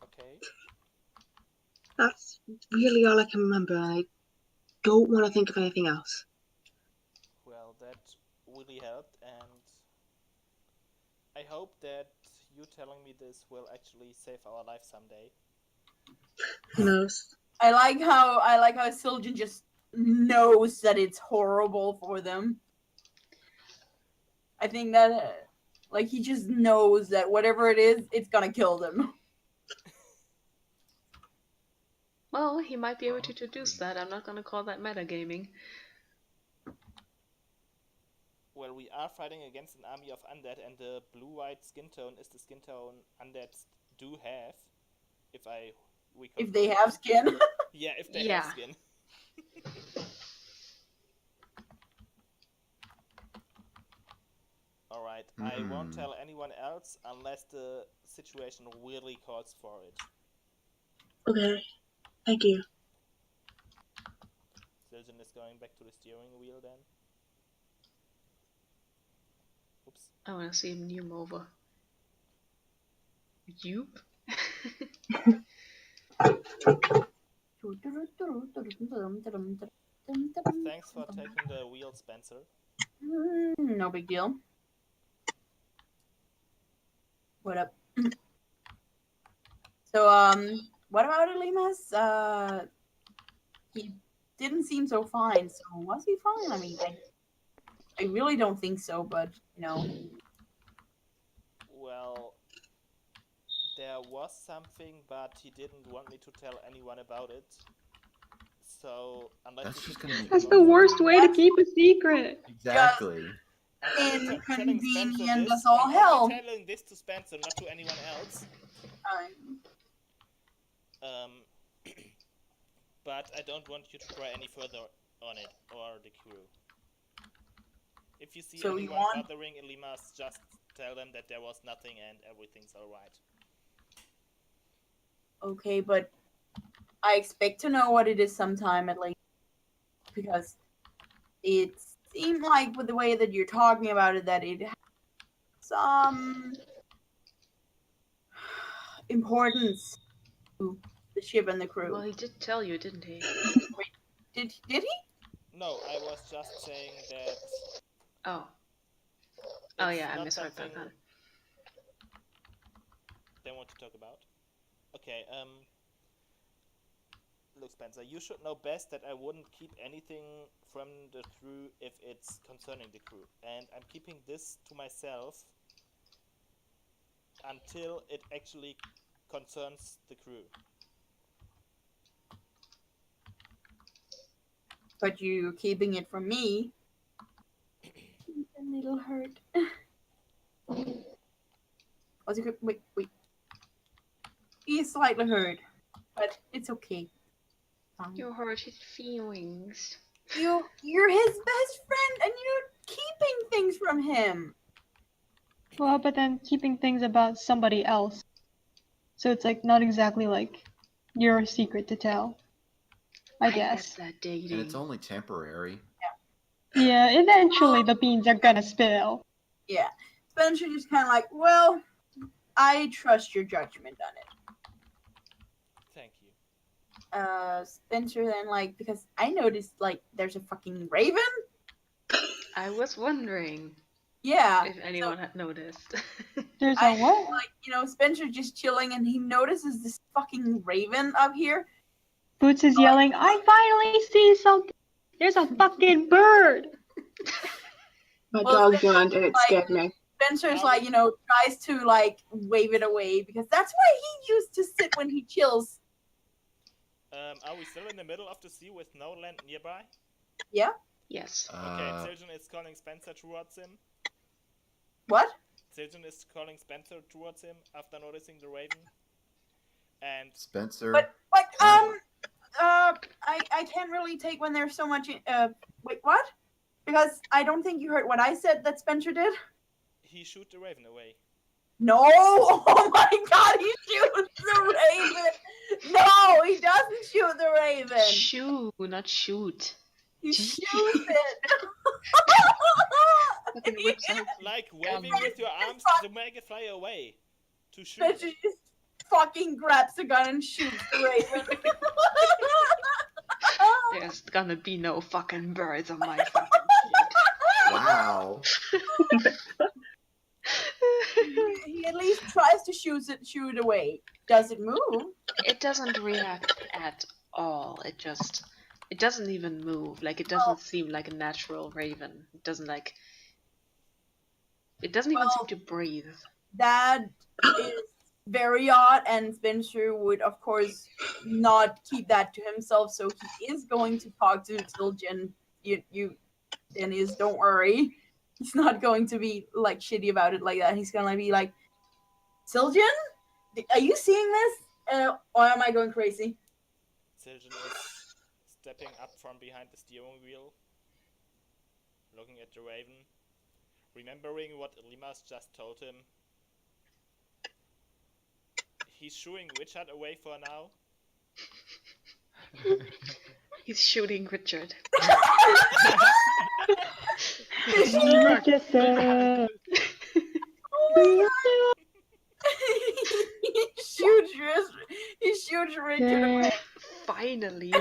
F: Okay.
C: That's really all I can remember. I don't want to think of anything else.
F: Well, that really helped, and I hope that you telling me this will actually save our life someday.
C: Who knows?
E: I like how Syljan just knows that it's horrible for them. I think that like he just knows that whatever it is, it's gonna kill them.
A: Well, he might be able to deduce that. I'm not gonna call that metagaming.
F: Well, we are fighting against an army of undead, and the blue-white skin tone is the skin tone undeads do have.
E: If they have skin.
F: Yeah, if they have skin. Alright, I won't tell anyone else unless the situation really calls for it.
C: Okay, thank you.
F: Syljan is going back to the steering wheel then. Oops.
A: I want to see him zoom over. Yoop.
F: Thanks for taking the wheel, Spencer.
E: No big deal. What up? So, what about Elimas? He didn't seem so fine, so was he fine? I mean, I really don't think so, but, you know.
F: Well, there was something, but he didn't want me to tell anyone about it. So, unless
D: that's the worst way to keep a secret.
B: Exactly.
E: Inconvenient as all hell.
F: I'm telling this to Spencer, not to anyone else. But I don't want you to try any further on it, or the crew. If you see anyone bothering Elimas, just tell them that there was nothing and everything's alright.
E: Okay, but I expect to know what it is sometime at least. Because it seemed like with the way that you're talking about it that it has some importance to the ship and the crew.
A: Well, he did tell you, didn't he?
E: Wait, did he?
F: No, I was just saying that.
A: Oh. Oh yeah, I misheard that then.
F: They want to talk about. Okay, look, Spencer, you should know best that I wouldn't keep anything from the crew if it's concerning the crew. And I'm keeping this to myself until it actually concerns the crew.
E: But you're keeping it from me. A little hurt. Wait. He's slightly hurt, but it's okay.
A: You hurt his feelings.
E: You're his best friend, and you're keeping things from him.
D: Well, but then keeping things about somebody else. So it's like not exactly like your secret to tell. I guess.
A: Get that dating.
B: And it's only temporary.
D: Yeah, eventually the beans are gonna spill.
E: Yeah. Spencer just kind of like, well, I trust your judgment on it.
F: Thank you.
E: Spencer then, like, because I noticed, like, there's a fucking raven.
A: I was wondering
E: Yeah.
A: if anyone had noticed.
D: There's a what?
E: Like, Spencer just chilling, and he notices this fucking raven up here.
D: Boots is yelling, I finally see something! There's a fucking bird!
C: My
E: Well,
C: dog yawned and it scared me.
E: Spencer's like, tries to like wave it away because that's where he used to sit when he chills.
F: Are we still in the middle of the sea with no land nearby?
E: Yeah.
A: Yes.
F: Okay, Zildjian is calling Spencer towards him.
E: What?
F: Zildjian is calling Spencer towards him after noticing the raven. And
B: Spencer.
E: But I can't really take when there's so much. Wait, what? Because I don't think you heard what I said that Spencer did.
F: He shoot the raven away.
E: No! Oh my God! He shoots the raven. No, he doesn't shoot the raven.
A: Shoo, not shoot.
E: He shoots it.
A: Fucking whips out.
F: Like waving with your arms to make it fly away. To shoot.
E: Spencer just fucking grabs the gun and shoots the raven.
A: There's gonna be no fucking birds on my fucking shit.
B: Wow.
E: He at least tries to shoot it away. Does it move?
A: It doesn't react at all. It doesn't even move. Like, it doesn't seem like a natural raven. It doesn't even seem to breathe.
E: That is very odd, and Spencer would, of course, not keep that to himself, so he is going to talk to Zildjian. Dennis, don't worry. He's not going to be, like, shitty about it like that. He's gonna be like, Zildjian? Are you seeing this? Or am I going crazy?
F: Zildjian is stepping up from behind the steering wheel, looking at the raven, remembering what Limas just told him. He's shooing Richard away for now.
A: He's shooting Richard.
E: He shoots Richard away.
A: Finally.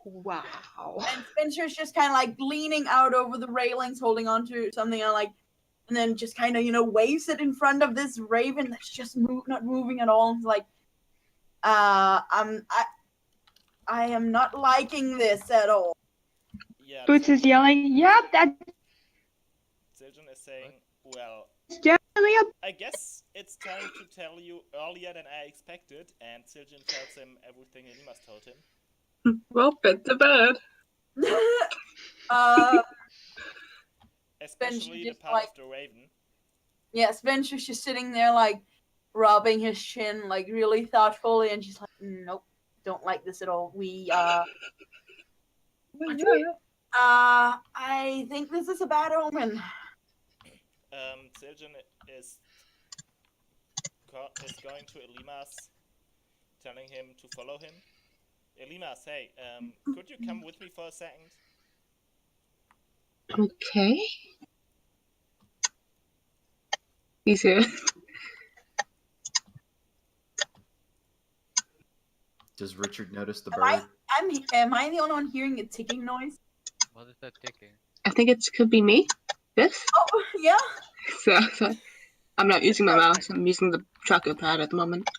A: Wow.
E: And Spencer's just kind of like leaning out over the railings, holding on to something, and then just kind of, waves it in front of this raven that's just not moving at all. He's like, I am not liking this at all.
F: Yeah,
D: Boots is yelling, yep, that's
F: Zildjian is saying, well,
D: definitely a...
F: I guess it's time to tell you earlier than I expected, and Zildjian tells him everything Limas told him.
C: Well, bit the bird.
F: Especially the
E: just,
F: part
E: like,
F: of the raven.
E: Yeah, Spencer's just sitting there, like, rubbing his chin, like, really thoughtfully, and she's like, nope, don't like this at all. I think this is a bad omen.
F: Zildjian is going to Elimas, telling him to follow him. Elimas, hey, could you come with me for a second?
C: Okay. He's here.
B: Does Richard notice the bird?
E: Am I the only one hearing a ticking noise?
G: What is that ticking?
C: I think it could be me. This?
E: Oh, yeah.
C: So I'm not using my mouse. I'm using the tracker pad at the moment.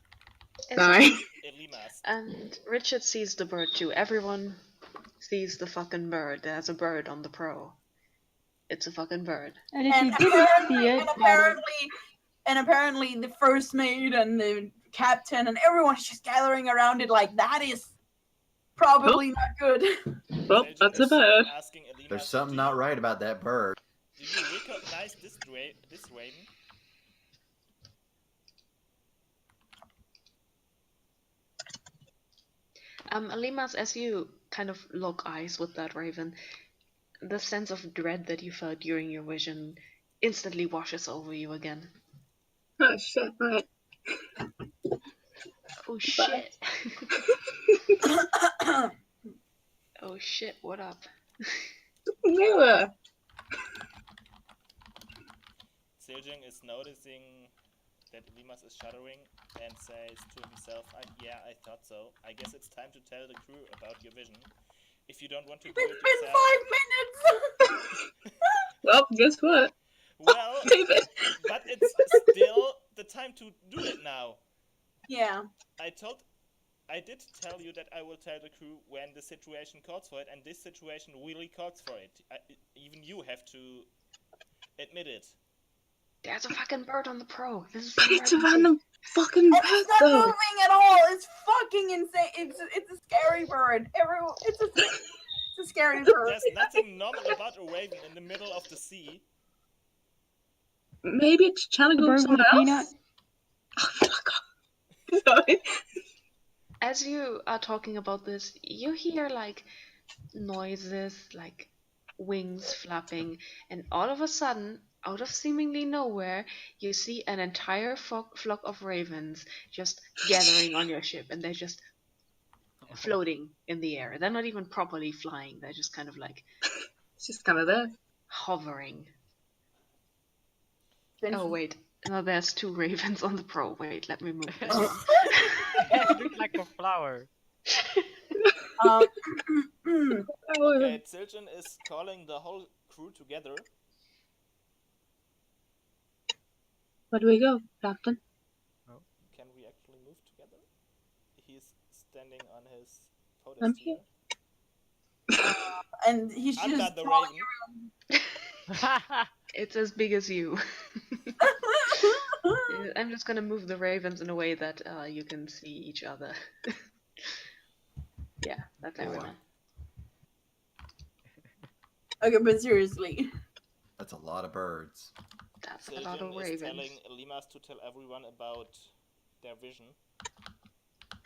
A: It's
C: Sorry.
A: okay.
F: Elimas.
A: And Richard sees the bird too. Everyone sees the fucking bird. There's a bird on the pro. It's a fucking bird.
D: And if you didn't see it,
E: apparently the first mate and the captain and everyone's just gathering around it like that is probably not good.
C: Well, that's a bird.
F: Asking Elimas,
B: There's something not right about that bird.
F: Do you recognize this raven?
A: Alimas, as you kind of lock eyes with that raven, the sense of dread that you felt during your vision instantly washes over you again.
C: Oh shit, right.
A: Oh shit. Oh shit, what up?
C: Mirror.
F: Siljing is noticing that Elimas is shuddering and says to himself, yeah, I thought so. I guess it's time to tell the crew about your vision. If you don't want to do it
E: It's been
F: yourself...
E: 5 minutes!
C: Well, guess what?
F: Well,
C: David.
F: but it's still the time to do it now.
E: Yeah.
F: I did tell you that I will tell the crew when the situation calls for it, and this situation really calls for it. Even you have to admit it.
A: There's a fucking bird on the pro. This is
C: But it's a random fucking
E: And
C: bird,
E: it's not
C: though.
E: moving at all. It's fucking insane. It's a scary bird. It's a scary bird.
F: There's nothing normal about a raven in the middle of the sea.
C: Maybe it's trying to go somewhere else. Oh, fuck off. Sorry.
A: As you are talking about this, you hear like noises, like wings flapping, and all of a sudden, out of seemingly nowhere, you see an entire flock of ravens just gathering on your ship, and they're just floating in the air. They're not even properly flying, they're just kind of like
C: It's just kind of there.
A: hovering. Oh wait, no, there's 2 ravens on the pro. Wait, let me move this one.
G: It looks like a flower.
F: Okay, Zildjian is calling the whole crew together.
C: Where do we go, Captain?
F: Can we actually move together? He's standing on his
C: I'm here.
F: pedestal.
E: And he's
F: I'm
E: just
F: not the raven.
A: It's as big as you. I'm just gonna move the ravens in a way that you can see each other. Yeah, that's everyone.
E: Okay, but seriously.
B: That's a lot of birds.
A: That's a lot of
F: Zildjian is
A: ravens.
F: telling Elimas to tell everyone about their vision.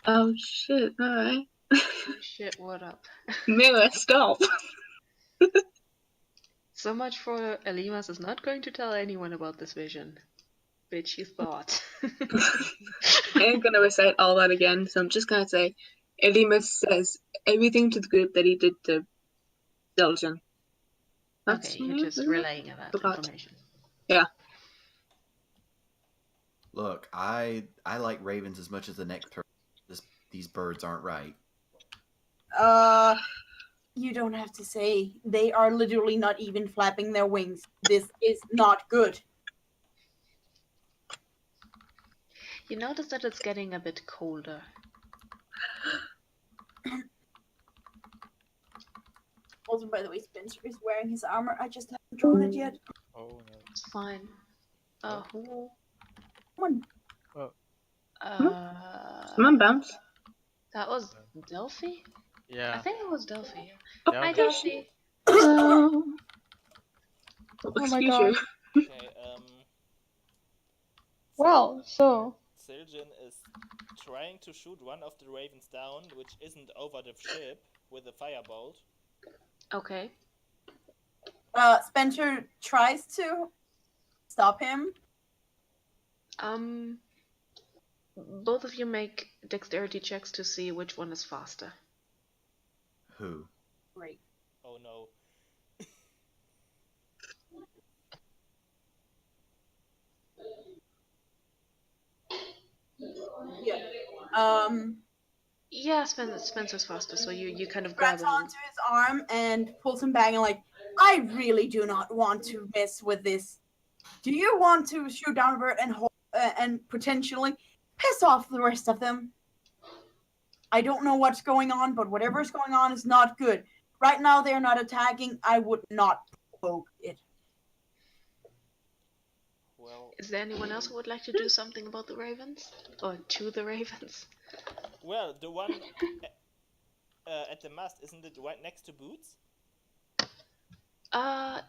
C: Oh shit, alright.
A: Oh shit, what up?
C: Mirror, stop.
A: So much for Elimas is not going to tell anyone about this vision. Bitch, you thought.
C: I ain't gonna recite all that again, so I'm just gonna say Elimus says everything to the group that he did to Zildjian.
A: Okay, you're just relaying that information.
C: Yeah.
B: Look, I like ravens as much as the next person. These birds aren't right.
E: You don't have to say. They are literally not even flapping their wings. This is not good.
A: You notice that it's getting a bit colder.
E: Also, by the way, Spencer is wearing his armor. I just haven't drawn it yet.
G: Oh no.
A: It's fine. Who?
E: Come
G: Oh.
C: Come on, bounce.
A: That was Delphi? I
G: Yeah.
A: think it was Delphi.
C: Oh,
A: Hi, Delphi.
D: Oh my
C: Excuse
D: gosh.
C: you.
F: Okay,
D: Well, so
F: Zildjian is trying to shoot one of the ravens down, which isn't over the ship, with a firebolt.
A: Okay.
E: Spencer tries to stop him.
A: Both of you make dexterity checks to see which one is faster.
B: Who?
E: Great.
F: Oh no.
E: Yeah.
A: Yeah, Spencer's faster, so you kind of grab
E: Grabs
A: him.
E: onto his arm and pulls him back and like, I really do not want to mess with this Do you want to shoot down a bird and potentially piss off the rest of them? I don't know what's going on, but whatever's going on is not good. Right now, they're not attacking. I would not provoke it.
F: Well,
A: Is there anyone else who would like to do something about the ravens? Or to the ravens?
F: well, the one at the mast, isn't it right next to Boots?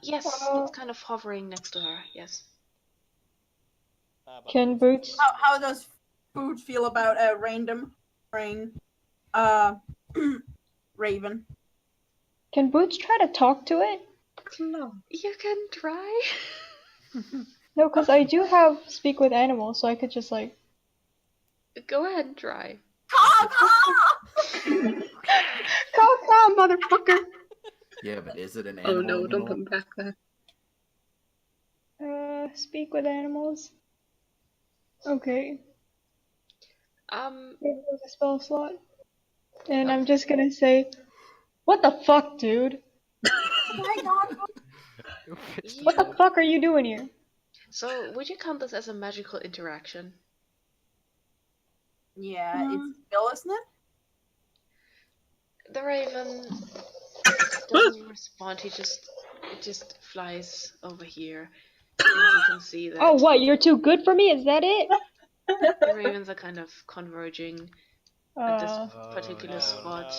A: Yes, it's kind of hovering next to her, yes.
F: But
D: Can Boots?
E: How does Boots feel about a random rain, raven?
D: Can Boots try to talk to it?
A: You can try.
D: No, because I do have speak with animals, so I could just like.
A: Go ahead and try.
D: Caw, caw, motherfucker!
B: Yeah, but is it an
C: Oh
B: animal?
C: no, don't
B: anymore?
C: put me back there.
D: Speak with animals. Okay. It was a spell slot. And I'm just gonna say, what the fuck, dude?
E: Oh my god.
D: What the fuck are you doing here?
A: So, would you count this as a magical interaction?
E: Yeah, it's Bill, isn't it?
A: The raven doesn't respond. It just flies over here, and you can see that.
D: Oh, what? You're too good for me? Is that it?
A: The ravens are kind of converging at this particular
F: Oh,
A: spot.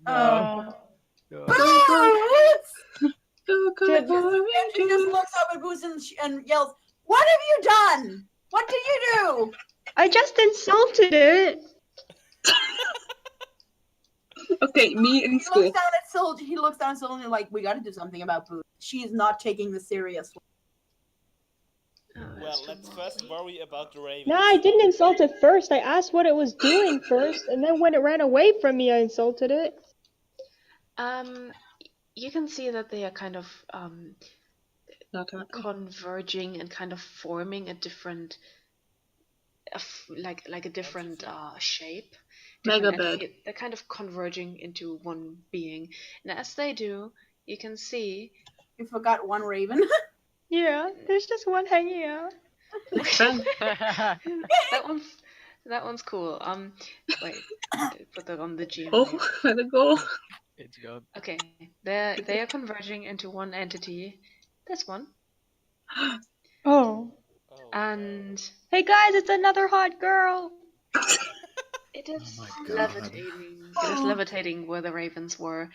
F: no.
E: Boots!
D: Did-
E: And she just looks up at Boots and yells, "What have you done? What did you do?"
D: I just insulted it.
C: Okay, me in
E: He
C: school.
E: looks down at Sylvie like, "We got to do something about Boots. She is not taking this seriously."
A: Oh, that's
F: Well,
A: too
F: let's
A: lovely.
F: first worry about the ravens.
D: No, I didn't insult it first. I asked what it was doing first, and then when it ran away from me, I insulted it.
A: You can see that they are kind of
C: Not happy.
A: converging and kind of forming a different, like a different shape.
C: Mega
A: Different
C: bird.
A: entity. They're kind of converging into one being, and as they do, you can see.
E: You forgot one raven.
D: Yeah, there's just one hanging out.
A: that one's cool. Wait, put that on the GM.
C: Oh, where to go?
G: It's gone.
A: Okay, they are converging into one entity. This one.
D: Oh.
F: Oh,
A: And
D: Hey guys, it's another hot girl.
A: it is
B: my God.
A: levitating. It is levitating where the ravens were.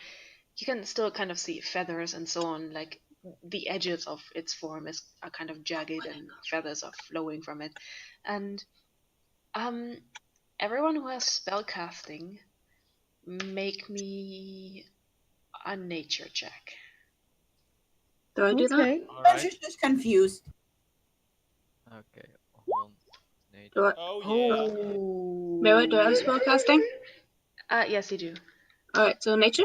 A: You can still kind of see feathers and so on. Like the edges of its form are kind of jagged, and feathers are flowing from it. And everyone who has spellcasting, make me a nature check.
C: Do I do that?
D: Okay.
G: Alright.
E: She's just confused.
G: Okay. Hold. Nate.
C: Do I?
F: oh yeah.
A: Oh.
C: Mirror, do I have spellcasting?
A: Yes, you do.
C: Alright, so nature?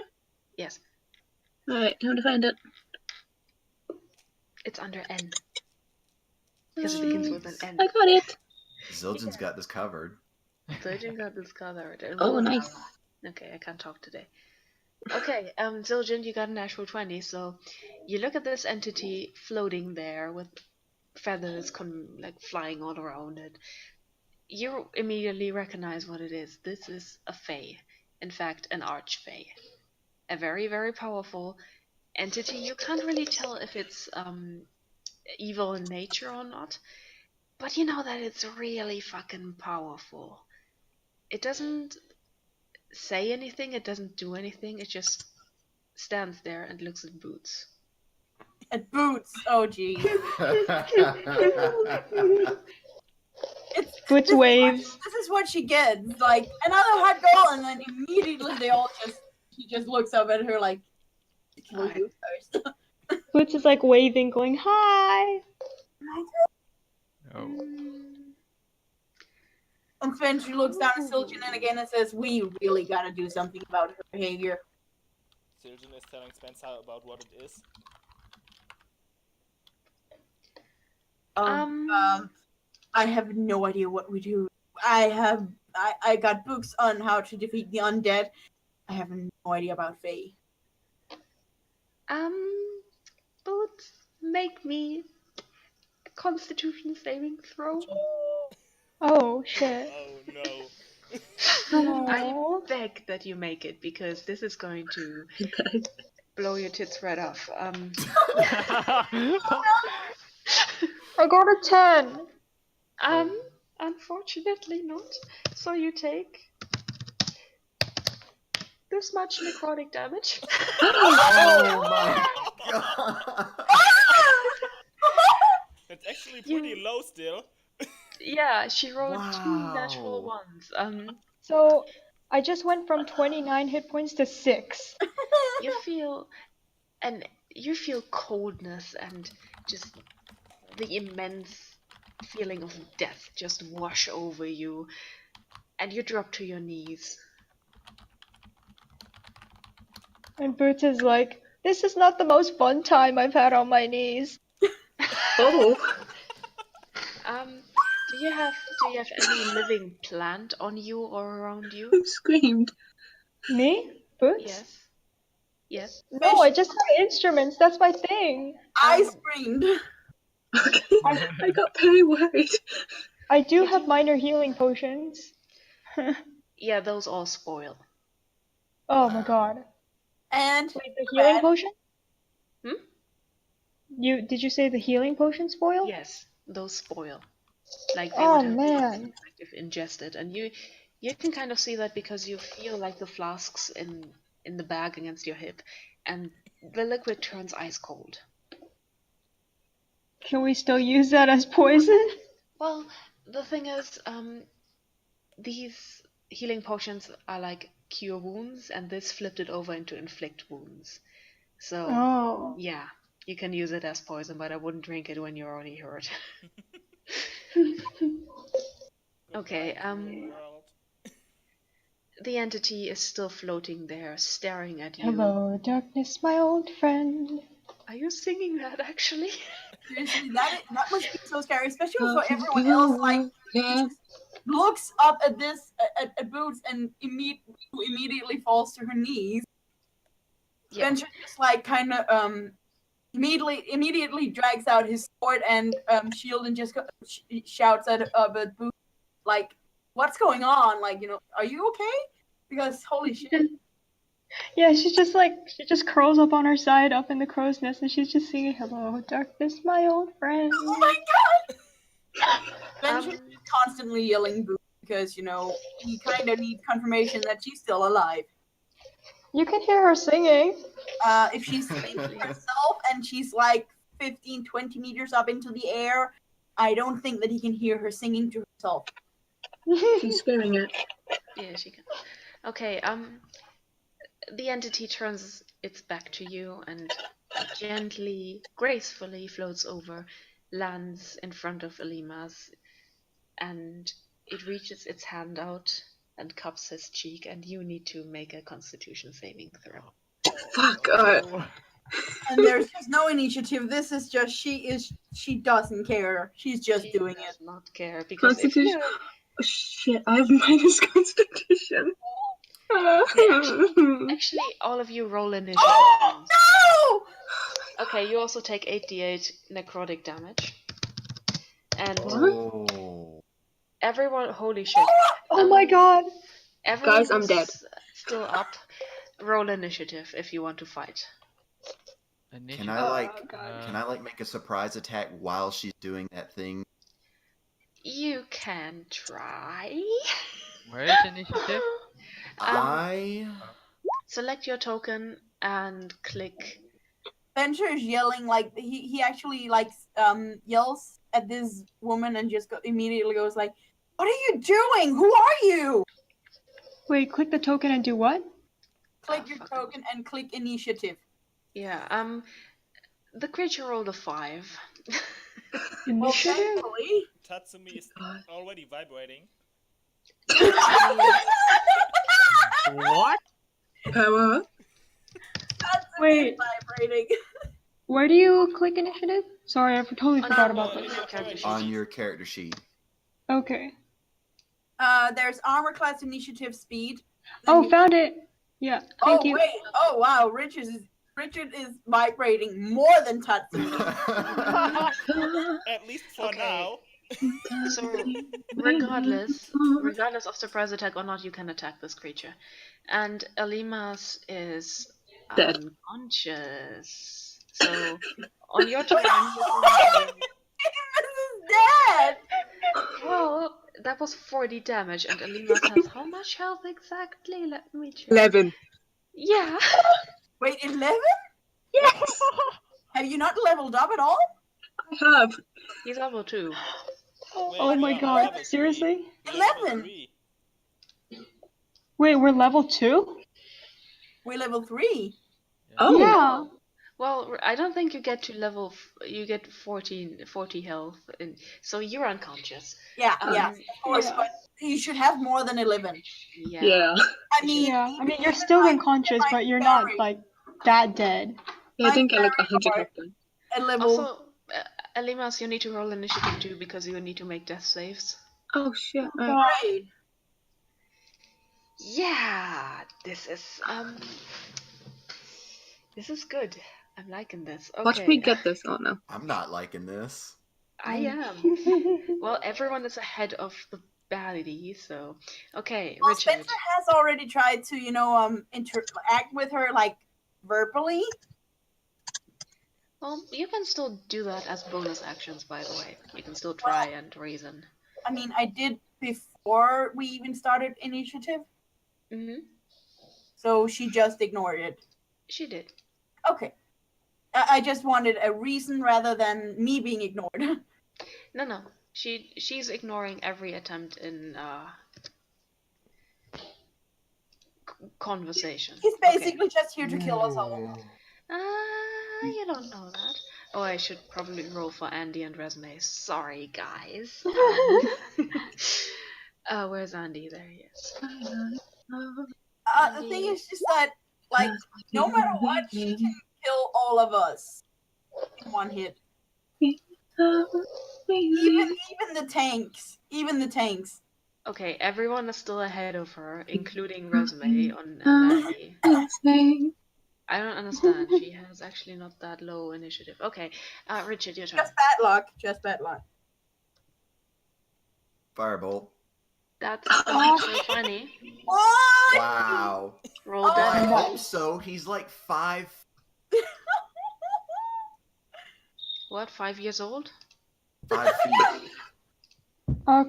A: Yes,
C: Alright, time to find it.
A: it's under N because it begins with an N.
C: I got it.
B: Zildjian's got this covered.
A: Zildjian got this covered.
C: Oh, nice.
A: Okay, I can't talk today. Okay, Zildjian, you got a natural 20, so you look at this entity floating there with feathers like flying all around it. You immediately recognize what it is. This is a fae. In fact, an archfae. A very, very powerful entity. You can't really tell if it's evil in nature or not, but you know that it's really fucking powerful. It doesn't say anything, it doesn't do anything, it just stands there and looks at Boots.
E: At Boots. Oh gee.
D: Boots waves.
E: This is what she gets. Like another hot girl, and then immediately she just looks up at her like, kill you first.
D: Boots is like waving, going, hi.
G: Oh.
E: And then she looks down at Siljan again and says, "We really gotta do something about her behavior."
F: Siljan is telling Spencer about what it is.
E: I have no idea what we do. I got books on how to defeat the undead. I have no idea about Fae.
A: Boots, make me Constitution saving throw.
D: Oh shit.
F: Oh no.
A: I
D: Oh.
A: beg that you make it because this is going to blow your tits right off.
D: I got a 10.
A: Unfortunately not. So you take this much necrotic damage.
B: Oh my god!
F: It's actually pretty low still.
A: Yeah, she rolled 2 natural
B: Wow.
A: ones.
D: So I just went from 29 hit points to 6.
A: You feel you feel coldness and just the immense feeling of death just wash over you, and you drop to your knees.
D: And Boots is like, this is not the most fun time I've had on my knees.
C: Oh.
A: Do you have any living plant on you or around you?
C: Who screamed?
D: Me? Boots?
A: Yes. Yes.
D: No, I just have instruments. That's my thing.
E: I screamed.
C: Okay. I got very worried.
D: I do have minor healing potions.
A: Yeah, those all spoil.
D: Oh my god.
E: And
D: Wait, the healing
E: bad.
D: potion?
A: Hmm?
D: Did you say the healing potion spoil?
A: Yes, those spoil. Like they
D: Oh
A: would have been
D: man.
A: effective ingested, and you can kind of see that because you feel like the flasks in the bag against your hip, and the liquid turns ice cold.
D: Can we still use that as poison?
A: Well, the thing is, these healing potions are like cure wounds, and this flipped it over into inflict wounds. So
D: Oh.
A: yeah, you can use it as poison, but I wouldn't drink it when you're already hurt. Okay,
F: Goodbye, cruel world.
A: the entity is still floating there, staring at you.
D: Hello, darkness, my old friend.
A: Are you singing that actually?
E: Seriously, that must be so scary, especially for everyone else. Like, he just looks up at at Boots and immediately falls to her knees.
A: Yeah.
E: Spencer just like kind of immediately drags out his sword and shield and just shouts at Boots like, "What's going on? Like, are you okay? Because holy shit."
D: Yeah, she just curls up on her side up in the crow's nest and she's just singing hello, darkness, my old friend.
E: Oh my god! Spencer is constantly yelling Boots because, he kind of needs confirmation that she's still alive.
D: You can hear her singing.
E: If she's singing to herself and she's like 15, 20 meters up into the air, I don't think that he can hear her singing to herself.
C: She's screaming it.
A: Yeah, she can. Okay, the entity turns its back to you and gently, gracefully floats over, lands in front of Elimas, and it reaches its hand out and cups his cheek, and you need to make a Constitution saving throw.
C: Fuck.
E: And there's just no initiative. This is just she doesn't care. She's just doing
A: does
E: it.
A: not care because if
C: Constitution.
A: you
C: Oh, shit, I have minus Constitution.
A: actually all of you roll initiative.
E: Oh no!
A: Okay, you also take 8d8 necrotic damage. And
B: Oh.
A: everyone, holy shit.
D: Oh my god.
A: Everyone
C: Guys, I'm
A: who's
C: dead.
A: still up, roll initiative if you want to fight.
B: Can I make a surprise attack while she's doing that thing?
A: You can try.
G: Where is initiative?
B: I
A: Select your token and click.
E: Spencer is yelling like he actually like yells at this woman and just immediately goes like, "What are you doing? Who are you?"
D: Wait, click the token and do what?
E: Click your token and click initiative.
A: Yeah, the creature rolled a 5.
E: Well,
D: Initiative?
E: thankfully.
F: Tatsumi is already vibrating.
G: What?
C: Power.
D: Wait.
E: Vibrating.
D: Where do you click initiative? Sorry, I totally forgot about
F: On
D: that.
F: your character sheet.
B: on your character sheet.
D: Okay.
E: There's armor class initiative speed.
D: Oh, found it. Yeah, thank you.
E: Wait. Oh wow, Rich's is Richard is vibrating more than Tatsumi.
F: At least for
A: Okay.
F: now.
A: So, regardless of surprise attack or not, you can attack this creature. And Elimas is
C: Dead.
A: unconscious. So, on your turn,
E: This is dead.
A: well, that was 40 damage, and Elimas has how much health exactly? Let me check.
C: 11.
A: Yeah.
E: Wait, 11?
C: Yes,
E: Have you not leveled up at all?
C: I have.
A: He's level 2.
F: Wait,
D: Oh
F: we
D: my
F: are on
D: god,
F: level 3.
D: seriously?
F: We're level
E: 11.
F: 3.
D: Wait, we're level 2?
E: We're level 3.
C: Oh.
D: Yeah.
A: Well, I don't think you get to level. You get 40 health, and so you're unconscious.
E: Yeah, yeah,
A: Um,
E: of course,
D: yeah.
E: but you should have more than 11.
C: Yeah.
E: I mean,
D: Yeah, I mean, you're
E: even
D: still
E: my-
D: unconscious,
E: my
D: but you're not,
E: fairy-
D: like, that dead.
C: Yeah, I
E: my
C: didn't get like
E: fairy
C: 100
E: are
C: health then.
E: at level.
A: Also, Elimas, you need to roll initiative too because you need to make death saves.
C: Oh shit. Right.
D: God.
E: Great.
A: Yeah, this is good. I'm liking this. Okay.
C: Watch me get this. Oh no.
B: I'm not liking this.
A: I am. Well, everyone is ahead of the baddie, so okay,
E: Well,
A: Richard.
E: Spencer has already tried to, interact with her like verbally.
A: Well, you can still do that as bonus actions, by the way. You can still try and reason.
E: I mean, I did before we even started initiative, so she just ignored it.
A: She did.
E: Okay. I just wanted a reason rather than me being ignored.
A: No. She's ignoring every attempt in conversation.
E: He's basically just here to kill us all.
A: You don't know that. Oh, I should probably roll for Andy and Resume. Sorry, guys. Where's Andy? There he is.
E: The thing is just that, like, no matter what, she can kill all of us in one hit. Even the tanks. Even the tanks.
A: Okay, everyone is still ahead of her, including Resume and Andy. I don't understand. She has actually not that low initiative. Okay, Richard, your turn.
E: Just bad luck. Just bad luck.
B: Firebolt.
A: That's not so funny.
E: What?
B: Wow.
A: Roll
B: Well, I
A: damage.
B: hope so. He's like 5.
A: What, 5 years old?
B: 5 feet.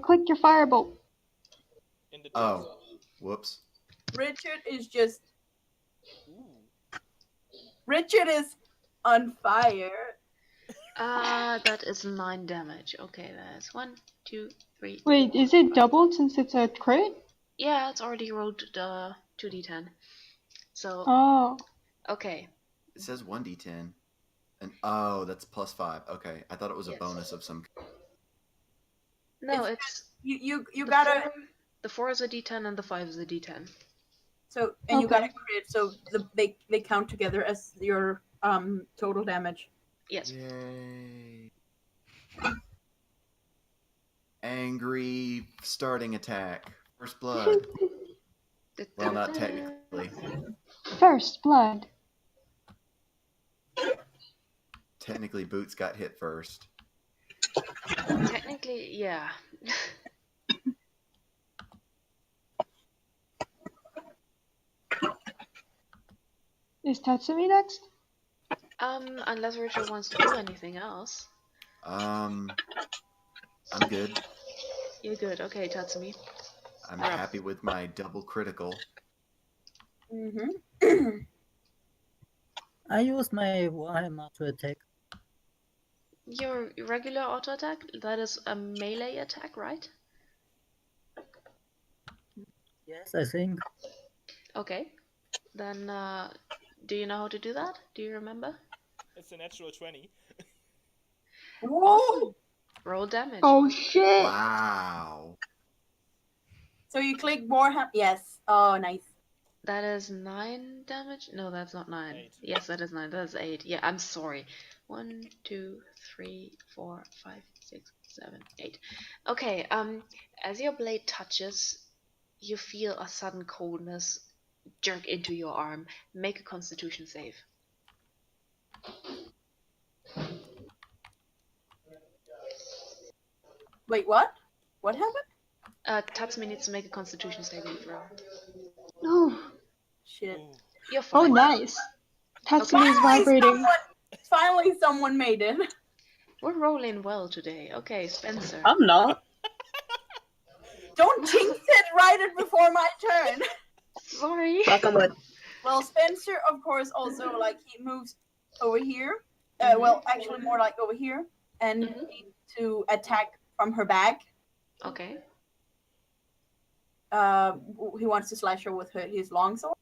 D: Click your firebolt.
F: In the
B: Oh. Whoops.
E: Richard is just.
F: Ooh.
E: Richard is on fire.
A: That is 9 damage. Okay, that's 1, 2, 3.
D: Wait, is it doubled since it's a crit?
A: Yeah, it's already rolled 2d10. So,
D: Oh.
A: okay.
B: It says 1d10. And oh, that's +5. Okay. I thought it was a
A: Yes.
B: bonus of some.
A: No, it's
E: You
A: the
E: gotta.
A: 4, the 4 is a d10 and the 5 is a d10.
E: So and you
D: Okay.
E: got a crit, so they count together as your total damage.
A: Yes.
B: Yay. Angry starting attack. First blood. Well, not technically.
D: First blood.
B: Technically, Boots got hit first.
A: Technically, yeah.
D: Is Tatsumi next?
A: Unless Richard wants to do anything else.
B: I'm good.
A: You're good. Okay, Tatsumi.
B: I'm
A: You're up.
B: happy with my double critical.
E: Mm-hmm.
H: I use my Warhammer to attack.
A: Your regular auto attack, that is a melee attack, right?
H: Yes, I think.
A: Okay. Then, do you know how to do that? Do you remember?
F: It's a natural 20.
E: Whoa!
A: Roll damage.
D: Oh shit!
B: Wow.
E: So you click Warhammer. Yes. Oh, nice.
A: That is 9 damage? No, that's not 9.
F: 8.
A: Yes, that is 9. That is 8. Yeah, I'm sorry. 1, 2, 3, 4, 5, 6, 7, 8. Okay, as your blade touches, you feel a sudden coldness jerk into your arm. Make a constitution save.
E: Wait, what? What happened?
A: Tatsumi needs to make a Constitution saving throw.
D: No.
E: Shit.
F: Ooh.
A: You're
D: Oh,
A: fine.
D: nice. Tatsumi is
E: Finally,
D: vibrating.
E: Finally, someone made it.
A: We're rolling well today. Okay, Spencer.
C: I'm not.
E: Don't jinx it right before my turn.
A: Sorry.
C: Knock on wood.
E: Well, Spencer, of course, also like he moves over here.
A: Mhm.
E: Well, actually, more like over here, and
A: Mhm.
E: to attack from her back.
A: Okay.
E: He wants to slash her with his longsword.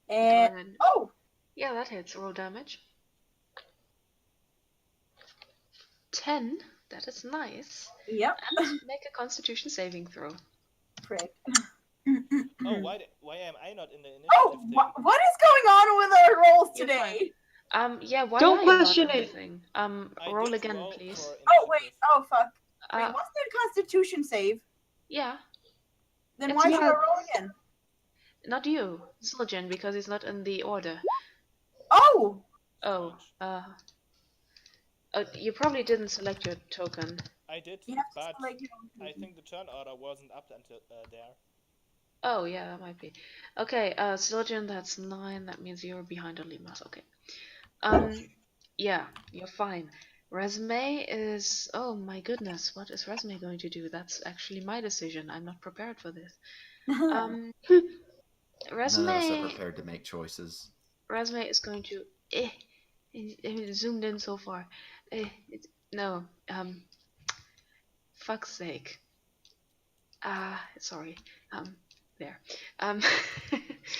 A: Go
E: And
A: ahead.
E: oh,
A: Yeah, that hits. Roll damage. 10. That is nice.
E: yep,
A: And make a Constitution saving throw.
E: prick.
F: Oh, why am I not in the initiative
E: Oh,
F: thing?
E: what is going on with our rolls
A: You're
E: today?
A: Yeah, why
D: Don't
A: are you
D: question
A: not on
D: it.
A: the thing?
F: I
A: Roll
F: did
A: again,
F: roll
A: please.
F: for
E: Oh wait,
F: initiative.
E: oh fuck. Wait,
A: Uh,
E: what's that Constitution save?
A: yeah,
E: Then
A: it's
E: why should I
D: not-
E: roll again?
A: not you, Siljan, because he's not in the order.
E: Oh,
A: Oh, you probably didn't select your token.
F: I did,
E: you have to
F: but
E: select your own
F: I think the turn order wasn't up until there.
A: Oh, yeah, that might be. Okay, Siljan, that's 9. That means you're behind Olimas. Okay. Yeah, you're fine. Resume is... Oh my goodness, what is Resume going to do? That's actually my decision. I'm not prepared for this.
E: token.
A: Resume...
B: None of us are prepared to make choices.
A: Resume is going to... It zoomed in so far. No, fuck's sake. Sorry. There.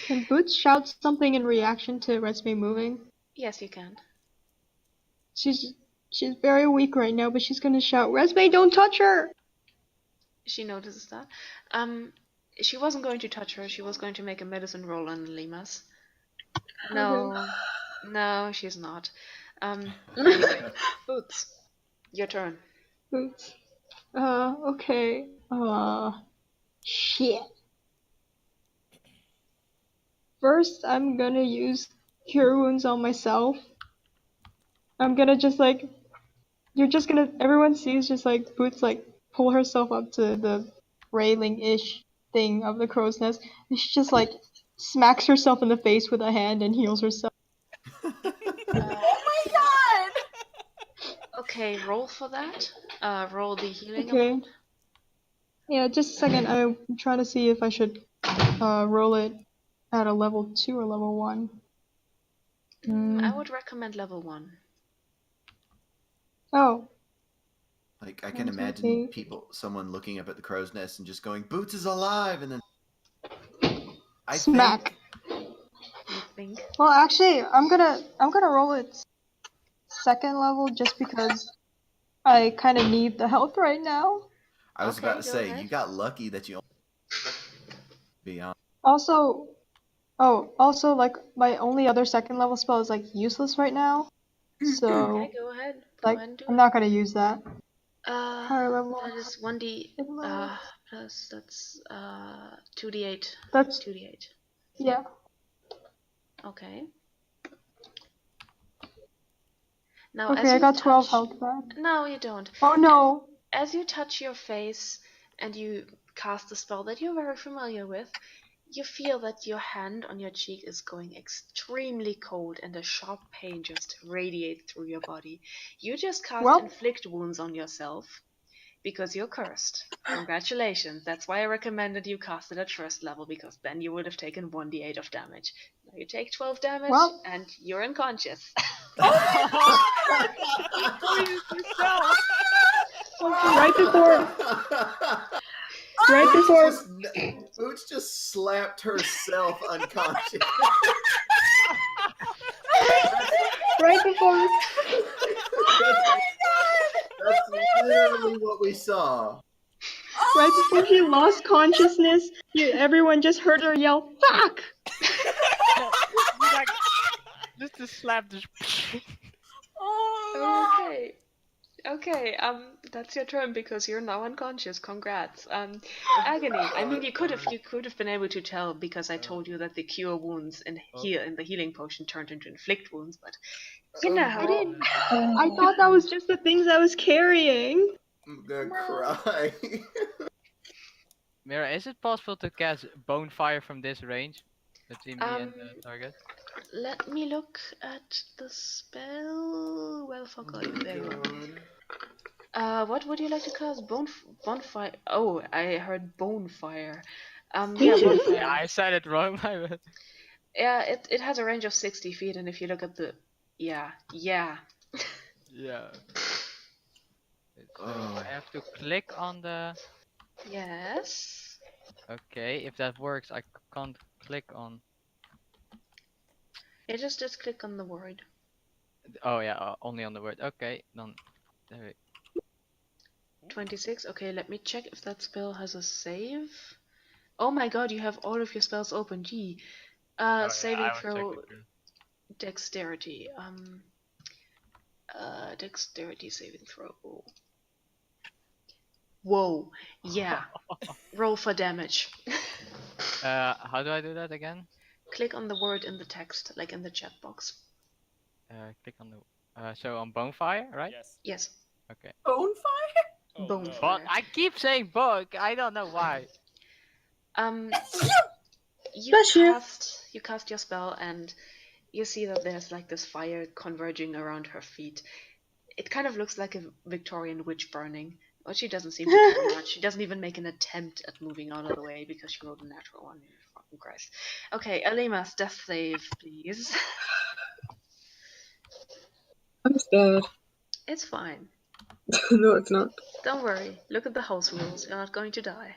D: Can Boots shout something in reaction to Resume moving?
A: Yes, you can.
D: She's very weak right now, but she's gonna shout, Resume, don't touch her!
A: She notices that. She wasn't going to touch her. She was going to make a medicine roll on Limas. No, she's not. Anyway, Boots, your turn.
D: Boots. Okay. Shit. First, I'm gonna use Cure Wounds on myself. I'm gonna just like... Everyone sees just like Boots like pull herself up to the railing-ish thing of the crow's nest, and she just like smacks herself in the face with a hand and heals herself.
E: Oh my god!
A: Okay, roll for that. Roll the healing
D: Okay.
A: amount.
D: Yeah, just a second. I'm trying to see if I should roll it at a level 2 or level 1.
A: I would recommend level 1.
D: Oh,
B: Like, I can
D: 1, 2,
B: imagine
D: 8.
B: someone looking up at the crow's nest and just going, Boots is alive! And then I
D: Smack.
B: think
A: You think?
D: Well, actually, I'm gonna roll it second level just because I kind of need the health right now.
B: I was
A: Okay,
B: about to
A: go
B: say,
A: ahead.
B: you got lucky that you be on.
D: Also, like my only other second level spell is like useless right now, so
A: Okay, go ahead. Go
D: like
A: ahead and do
D: I'm
A: it.
D: not gonna use that. Higher level.
A: That is 1d
D: level.
A: plus that's 2d8.
D: That's
A: 2d8.
D: yeah.
A: Okay. Now
D: Okay,
A: as
D: I
A: you
D: got 12
A: touch...
D: health back.
A: No, you don't.
D: Oh no.
A: As you touch your face and you cast a spell that you're very familiar with, you feel that your hand on your cheek is going extremely cold and a sharp pain just radiates through your body. You just cast
D: Well.
A: inflict wounds on yourself because you're cursed. Congratulations. That's why I recommended you cast it at first level, because then you would have taken 1d8 of damage. Now you take 12 damage
D: Well.
A: and you're unconscious.
D: Right before. Right before.
B: Boots just slapped herself unconscious.
D: Right before.
B: That's literally what we saw.
D: Right before she lost consciousness, everyone just heard her yell, "Fuck!"
G: Like, just to slap the.
A: Okay. Okay, that's your turn because you're now unconscious. Congrats. Agony. I mean, you could have been able to tell because I told you that the cure wounds and in the healing potion turned into inflict wounds, but you know.
D: I thought that was just the things I was carrying.
B: I'm gonna cry.
G: Mira, is it possible to cast bonfire from this range between me and the target?
A: Let me look at the spell. Where the fuck are you? There you are. What would you like to cast? Bonfire. Oh, I heard bonfire. Yeah,
G: Yeah,
A: bonfire.
G: I said it wrong. My bad.
A: Yeah, it has a range of 60 feet, and if you look at the, yeah.
G: Yeah. So
B: Oh.
G: I have to click on the.
A: Yes.
G: Okay, if that works, I can't click on.
A: Yeah, just click on the word.
G: Oh yeah, only on the word. Okay, then. There
A: 26. Okay, let me check if that spell has a save. Oh my god, you have all of your spells open. Gee. Saving
G: I was
A: throw
G: checking.
A: dexterity. Dexterity saving throw. Whoa. Yeah. Roll for damage.
G: How do I do that again?
A: Click on the word in the text, like in the chat box.
G: Click on the. So on bonfire, right?
F: Yes.
A: Yes.
G: Okay.
E: Bonefire?
F: Oh
A: Bonfire.
G: But I keep saying bug. I don't know why.
A: You
C: Bless you.
A: cast your spell, and you see that there's like this fire converging around her feet. It kind of looks like a Victorian witch burning, but she doesn't seem to care much. She doesn't even make an attempt at moving out of the way because she rolled a natural one. Fucking Christ. Okay, Alima's death save, please.
C: I'm scared.
A: It's fine.
C: No, it's not.
A: Don't worry. Look at the house rules. You're not going to die.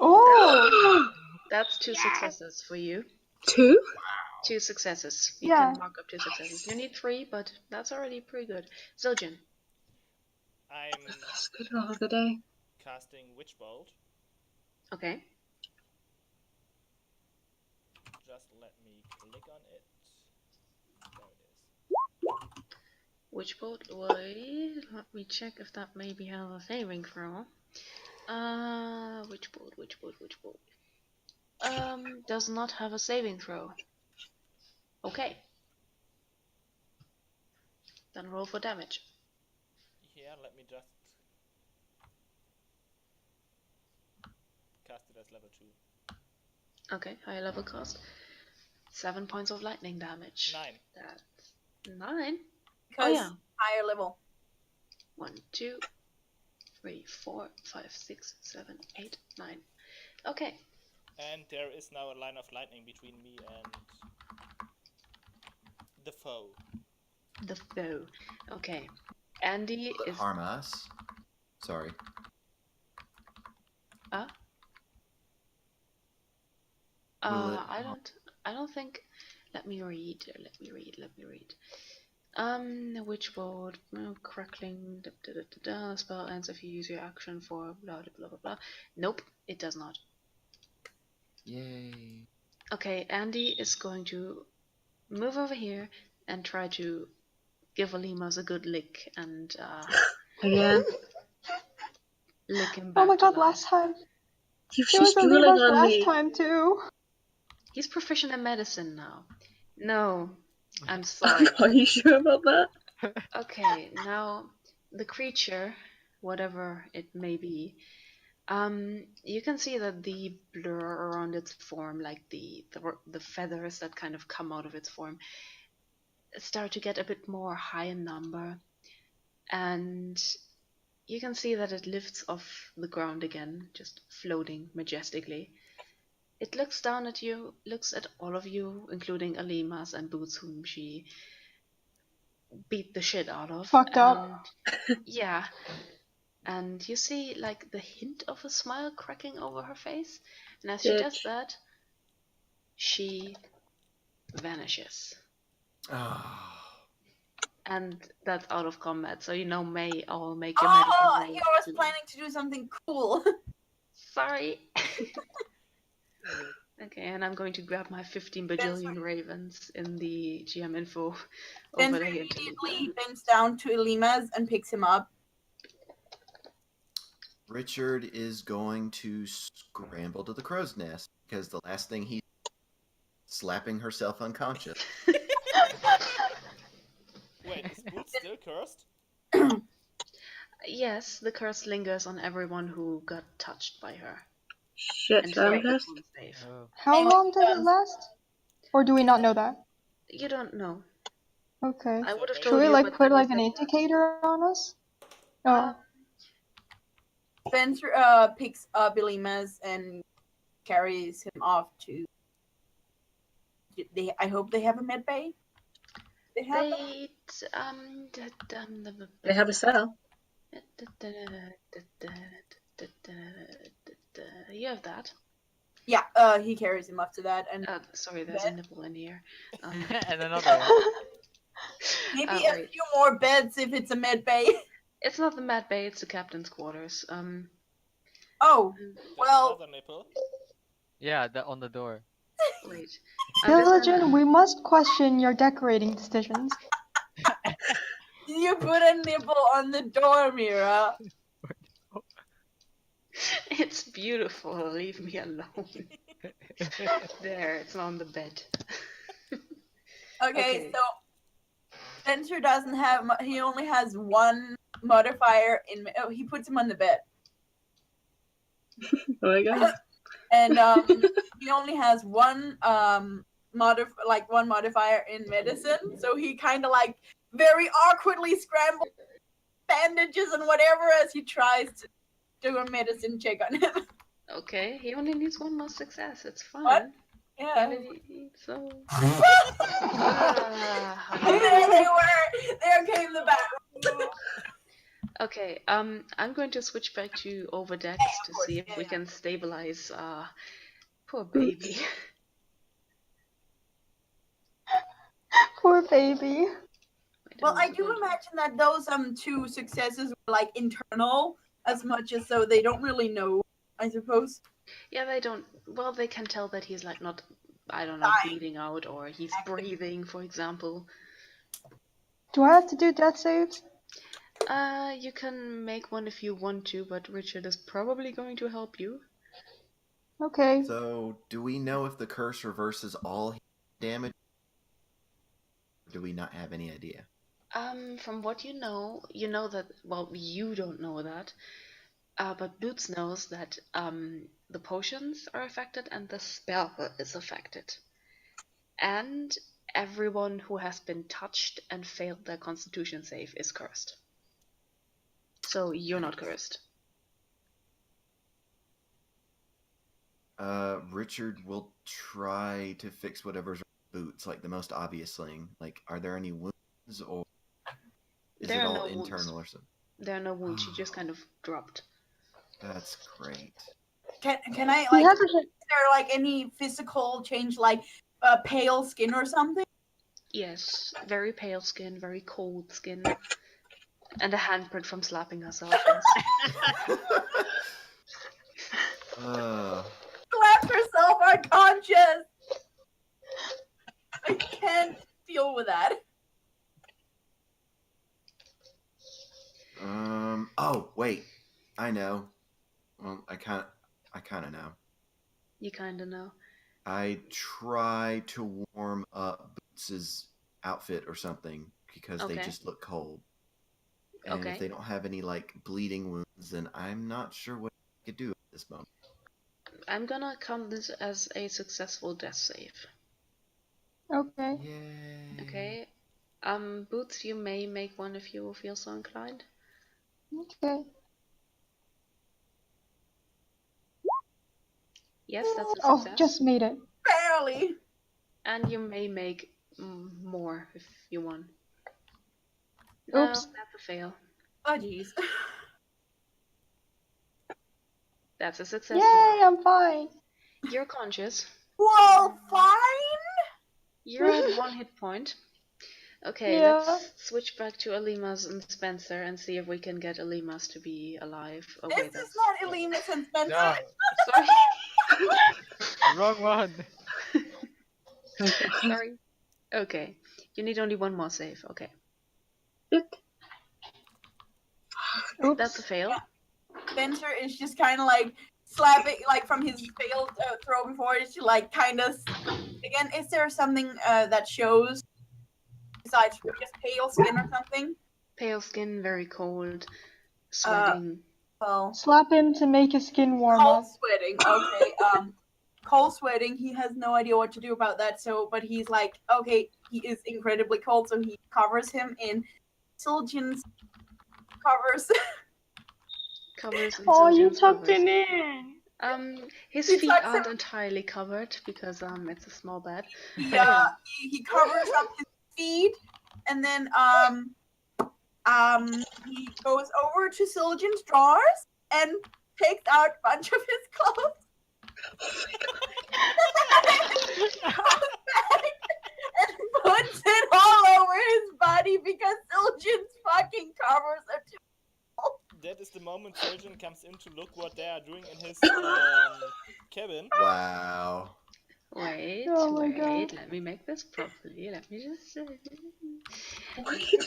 D: Oh!
A: That's 2 successes for you.
C: 2?
A: 2 successes. You
D: Yeah.
A: can mark up 2 successes. You need 3, but that's already pretty good. Zildjian.
F: I'm
C: First good roll of the day.
F: casting Witch Bolt.
A: Okay.
F: Just let me click on it. There it is.
A: Witchbolt, wait. Let me check if that maybe has a saving throw. Witchbolt. Does not have a saving throw. Okay. Then roll for damage.
F: Yeah, let me just cast it as level 2.
A: Okay, high level cost. 7 points of lightning damage.
F: 9.
A: That's 9?
E: Because
A: Oh yeah.
E: higher level.
A: 1, 2, 3, 4, 5, 6, 7, 8, 9. Okay.
F: And there is now a line of lightning between me and the foe.
A: The foe. Okay. Andy
B: Will it
A: is.
B: harm us? Sorry.
A: I don't think. Let me read. Witchbolt, crackling, spell ends if you use your action for blah blah blah blah. Nope, it does not.
B: Yay.
A: Okay, Andy is going to move over here and try to give Alimas a good lick and
C: Again.
A: lick him back
D: Oh my
A: to
D: god,
A: life.
D: last time.
C: If
D: It was
C: she's drooling
D: Alima's
C: on
D: last
C: me.
D: time too.
A: He's proficient in medicine now. No, I'm sorry.
C: Are you sure about that?
A: Okay, now the creature, whatever it may be, you can see that the blur around its form, like the feathers that kind of come out of its form, start to get a bit more high in number, and you can see that it lifts off the ground again, just floating majestically. It looks down at you, looks at all of you, including Alimas and Boots, whom she beat the shit out of.
D: Fucked up.
A: Yeah. And you see like the hint of a smile cracking over her face. And as she does
C: Bitch.
A: that, she vanishes.
B: Oh.
A: And that's out of combat, so May, I'll make your medicine roll.
E: I was planning to do something cool.
A: Sorry. Okay, and I'm going to grab my 15 bajillion ravens in the GM info
E: Spencer
A: overlay.
E: immediately bends down to Elimas and picks him up.
B: Richard is going to scramble to the crow's nest because the last thing he's slapping herself unconscious.
F: Wait, is Boots still cursed?
A: Yes, the curse lingers on everyone who got touched by her.
C: Shit,
A: And
C: so I'm
A: failed the
C: just...
A: con save.
G: Oh.
D: How
E: Anyway,
D: long does it last? Or do we not know that?
A: You don't know.
D: Okay.
A: I would have
D: Should
A: told
D: we
A: you,
D: like
A: but
D: put
A: then you
D: like an
A: said
D: indicator on us? Oh.
A: that.
E: Spencer picks up Elimas and carries him off to. I hope they have a med bay. They have.
C: They have a cell.
A: You have that.
E: Yeah, he carries him up to that, and
A: Sorry, there's a nipple in here.
G: And another one.
E: maybe a
A: wait.
E: few more beds if it's a med bay.
A: It's not the med bay, it's the captain's quarters.
E: Oh,
F: There's
E: well,
F: another nipple.
G: Yeah, on the door.
A: Wait.
D: Diligent, we must question your decorating decisions.
E: you put a nipple on the door, Mira.
A: It's beautiful. Leave me alone. There, it's on the bed.
E: Okay, so Spencer doesn't have. He only has one modifier in. Oh, he puts him on the bed.
C: Oh my god.
E: And he only has one one modifier in medicine, so he kind of like very awkwardly scrambles bandages and whatever as he tries to do a medicine check on him.
A: Okay, he only needs one more success. It's fine.
E: What?
A: He
E: Yeah.
A: only needs so.
E: There they were. There came the battle.
A: Okay, I'm going to switch back to Overdex to see if we can stabilize poor baby.
D: Poor baby.
E: Well, I do imagine that those two successes were like internal as much as so they don't really know, I suppose.
A: Yeah, they don't. Well, they can tell that he's like not, I don't know, bleeding out or he's breathing, for example.
D: Do I have to do death saves?
A: You can make one if you want to, but Richard is probably going to help you.
D: Okay.
B: So, do we know if the curse reverses all damage? Or do we not have any idea?
A: From what you know that, well, you don't know that, but Boots knows that, the potions are affected and the spell is affected. And everyone who has been touched and failed their constitution save is cursed. So you're not cursed.
B: Richard will try to fix whatever's Boots, like the most obvious thing. Like, are there any wounds, or is
A: There
B: it
A: are
B: all
A: no
B: internal
A: wounds.
B: or something?
A: There are no wounds. She just kind of dropped.
B: That's great.
E: Can I like? Is there like any physical change, like pale skin or something?
A: Yes, very pale skin, very cold skin, and a handprint from slapping herself.
E: Slapped herself unconscious. I can't deal with that.
B: Oh wait, I know. Well, I kind of know.
A: You kind of know.
B: I try to warm up Boots's outfit or something because they just look cold. And if they don't have any like bleeding wounds, then I'm not sure what I could do at this moment.
A: I'm gonna count this as a successful death save.
D: Okay.
B: Yay.
A: Okay. Boots, you may make one if you feel so inclined.
D: Okay.
A: Yes, that's a success.
D: Oh, just made it.
E: Barely.
A: And you may make more if you want.
D: Oops.
A: No, that's a fail.
E: Oh jeez.
A: That's a success.
D: Yay, I'm fine.
A: You're conscious.
E: Well, fine.
A: You're at 1 hit point. Okay,
D: Yeah.
A: let's switch back to Elimas and Spencer and see if we can get Elimas to be alive. Oh,
E: This
A: wait,
E: is not Elimas and Spencer.
G: No.
A: Sorry.
G: Wrong one.
A: Sorry. Okay, you need only one more save. Okay.
D: Oops.
A: That's a fail.
E: Spencer is just kind of like slapping, like from his failed throw before. Is she like kind of again? Is there something that shows besides just pale skin or something?
A: Pale skin, very cold, sweating.
E: Well,
D: Slap him to make his skin warm
E: cold
D: up.
E: sweating. Okay. Cold sweating. He has no idea what to do about that. So, but he's like, okay, he is incredibly cold, so he covers him in Siljan's covers.
A: Covers and
D: Oh, you
A: Siljan's
D: tucked
A: covers.
D: it in.
A: His
E: He
A: feet
E: tucks
A: aren't
E: him-
A: entirely covered because it's a small bed.
E: Yeah, he covers up his feet, and then he goes over to Siljan's drawers and takes out a bunch of his clothes. And puts it all over his body because Siljan's fucking covers are too.
F: That is the moment Surgeon comes in to look what they are doing in his cabin.
B: Wow.
A: Wait,
D: Oh my
A: wait,
D: God.
A: let me make this properly. Let me just
F: I want you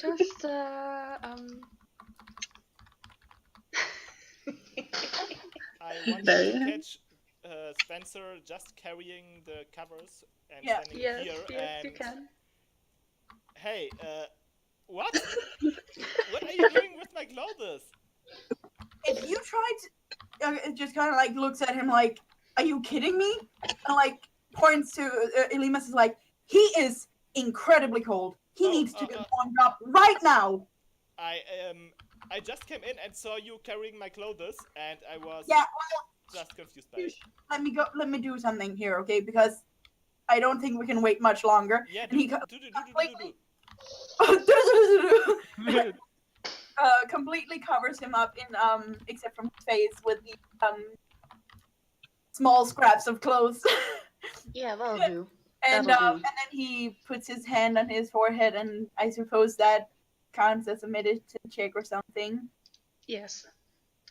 F: to catch Spencer just carrying the covers and standing here
A: yes,
F: and...
A: you can.
F: Hey, what? What are you doing with my clothes?
E: If you tried to... it just kind of like looks at him like, are you kidding me? And like points to Elimas is like, he is incredibly cold. He needs to get warmed up right now.
F: I just came in and saw you carrying my clothes, and I was just confused by it.
E: Let me do something here, okay? Because I don't think we can wait much longer.
F: Yeah,
E: and he completely covers him up in except from his face with the small scraps of clothes.
A: Yeah, that'll do.
E: And then he puts his hand on his forehead, and I suppose that counts as a medicine check or something.
A: Yes,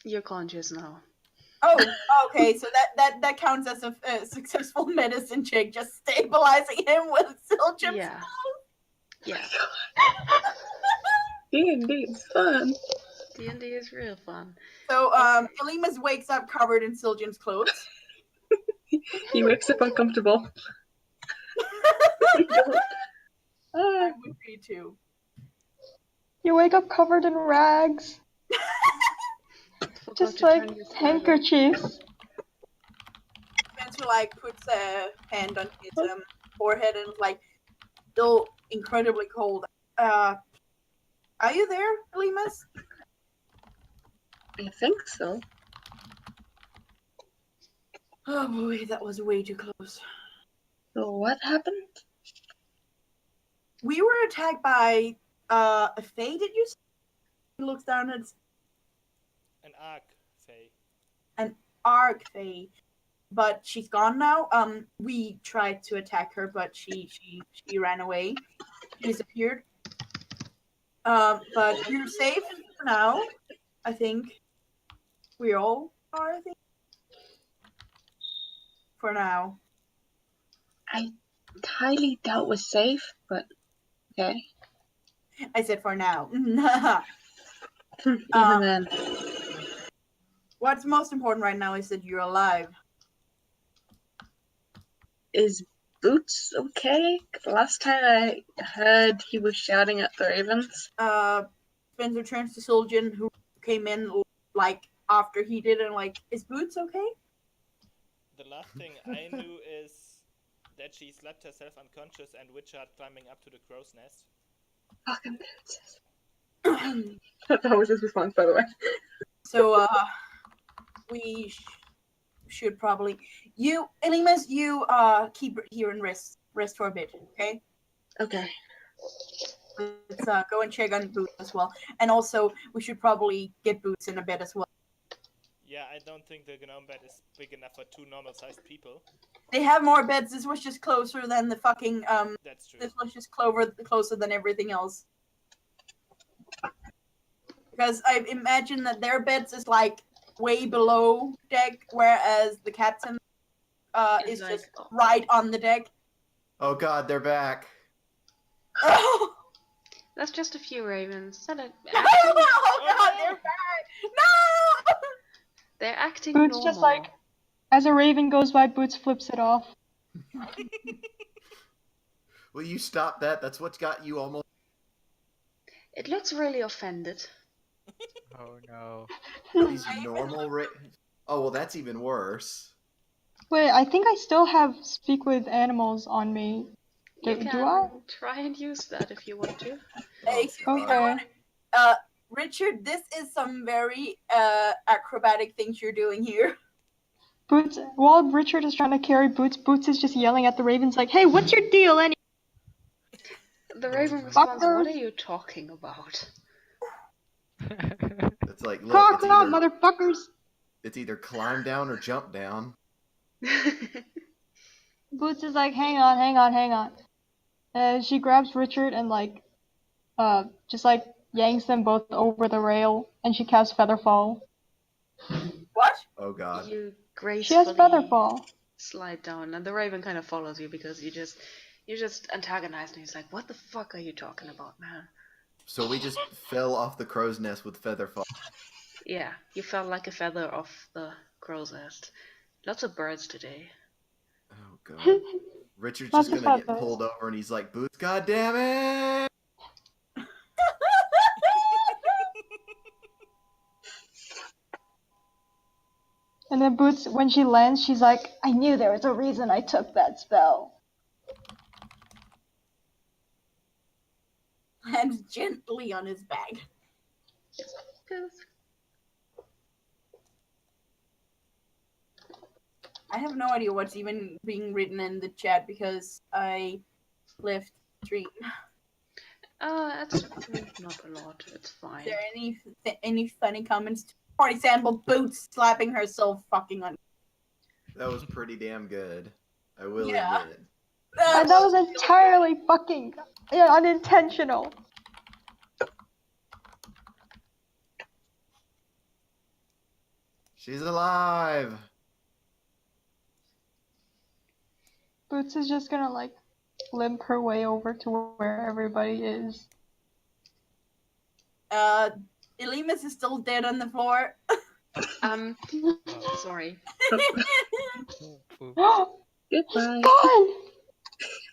A: you're conscious now.
E: Oh, okay. So that counts as a successful medicine check, just stabilizing him with Siljan's clothes.
A: Yeah.
C: D&D is fun.
A: D&D is real fun.
E: So, Elimas wakes up covered in Siljan's clothes.
C: He wakes up uncomfortable.
E: I would be too.
D: You wake up covered in rags. Just like handkerchiefs.
E: Spencer like puts a hand on his forehead and is like, still incredibly cold. Are you there, Elimas?
C: I think so.
E: Oh boy, that was way too close.
C: So what happened?
E: We were attacked by a Fae, did you say? He looks down at
F: an Arc Fae.
E: An Arc Fae. But she's gone now. We tried to attack her, but she ran away. She disappeared. But we're safe for now. I think we all are. I think for now.
C: I highly doubt we're safe, but okay.
E: I said for now.
C: Even then.
E: What's most important right now is that you're alive.
C: Is Boots okay? Last time I heard he was shouting at the ravens.
E: Spencer turns to Siljan, who came in like after he did, and like, is Boots okay?
F: The last thing I knew is that she slept herself unconscious and Witchard climbing up to the crow's nest.
C: Fucking Boots. That was his response, by the way.
E: So, we should probably... You, Elimas, you keep here and rest for a bit, okay?
C: Okay.
E: Let's go and check on Boots as well. And also, we should probably get Boots in a bed as well.
F: Yeah, I don't think the gnome bed is big enough for 2 normal-sized people.
E: They have more beds. This was just closer than the fucking...
F: That's true.
E: This was just closer than everything else. Because I imagine that their beds is like way below deck, whereas the captain is like, just right on the deck.
B: Oh god, they're back.
A: That's just a few ravens.
E: Oh god, they're back! No!
A: They're acting
D: Boots
A: normal.
D: just like, as a raven goes by, Boots flips it off.
B: Will you stop that? That's what's got you almost
A: looks really offended.
G: Oh no.
B: These normal Oh, well, that's even worse.
D: Wait, I think I still have speak with animals on me.
A: You
D: Do
A: can
D: I?
A: try and use that if you want to.
E: Excuse me,
D: Okay.
E: Richard, this is some very acrobatic things you're doing here.
D: Boots, while Richard is trying to carry Boots, Boots is just yelling at the ravens like, "Hey, what's your deal, any?"
A: The raven responds,
D: Fuckers.
A: "What are you talking about?"
B: It's like, look,
D: Talk up, motherfuckers!
B: It's either climb down or jump down.
D: Boots is like, hang on. She grabs Richard and just like yanks them both over the rail, and she casts Featherfall.
E: What?
B: Oh god.
A: You
D: She has
A: gracefully
D: Featherfall.
A: slide down, and the raven kind of follows you because you just antagonized him. He's like, "What the fuck are you talking about, man?"
B: So we just fell off the crow's nest with Featherfall.
A: Yeah, you fell like a feather off the crow's nest. Lots of birds today.
B: Oh god. Richard's just
D: Lots of
B: gonna get
D: feathers.
B: pulled over and he's like, Boots, god damn it!
D: And then Boots, when she lands, she's like, I knew there was a reason I took that spell.
E: Lands gently on his back. I have no idea what's even being written in the chat because I left stream.
A: That's not a lot. It's fine.
E: Is there any funny comments? For example, Boots slapping herself fucking on.
B: That was pretty damn good. I will
E: Yeah.
B: admit.
D: And that was entirely fucking unintentional.
B: She's alive!
D: Boots is just gonna like limp her way over to where everybody is.
E: Elimus is still dead on the floor.
A: Sorry.
C: Goodbye.
D: Gone!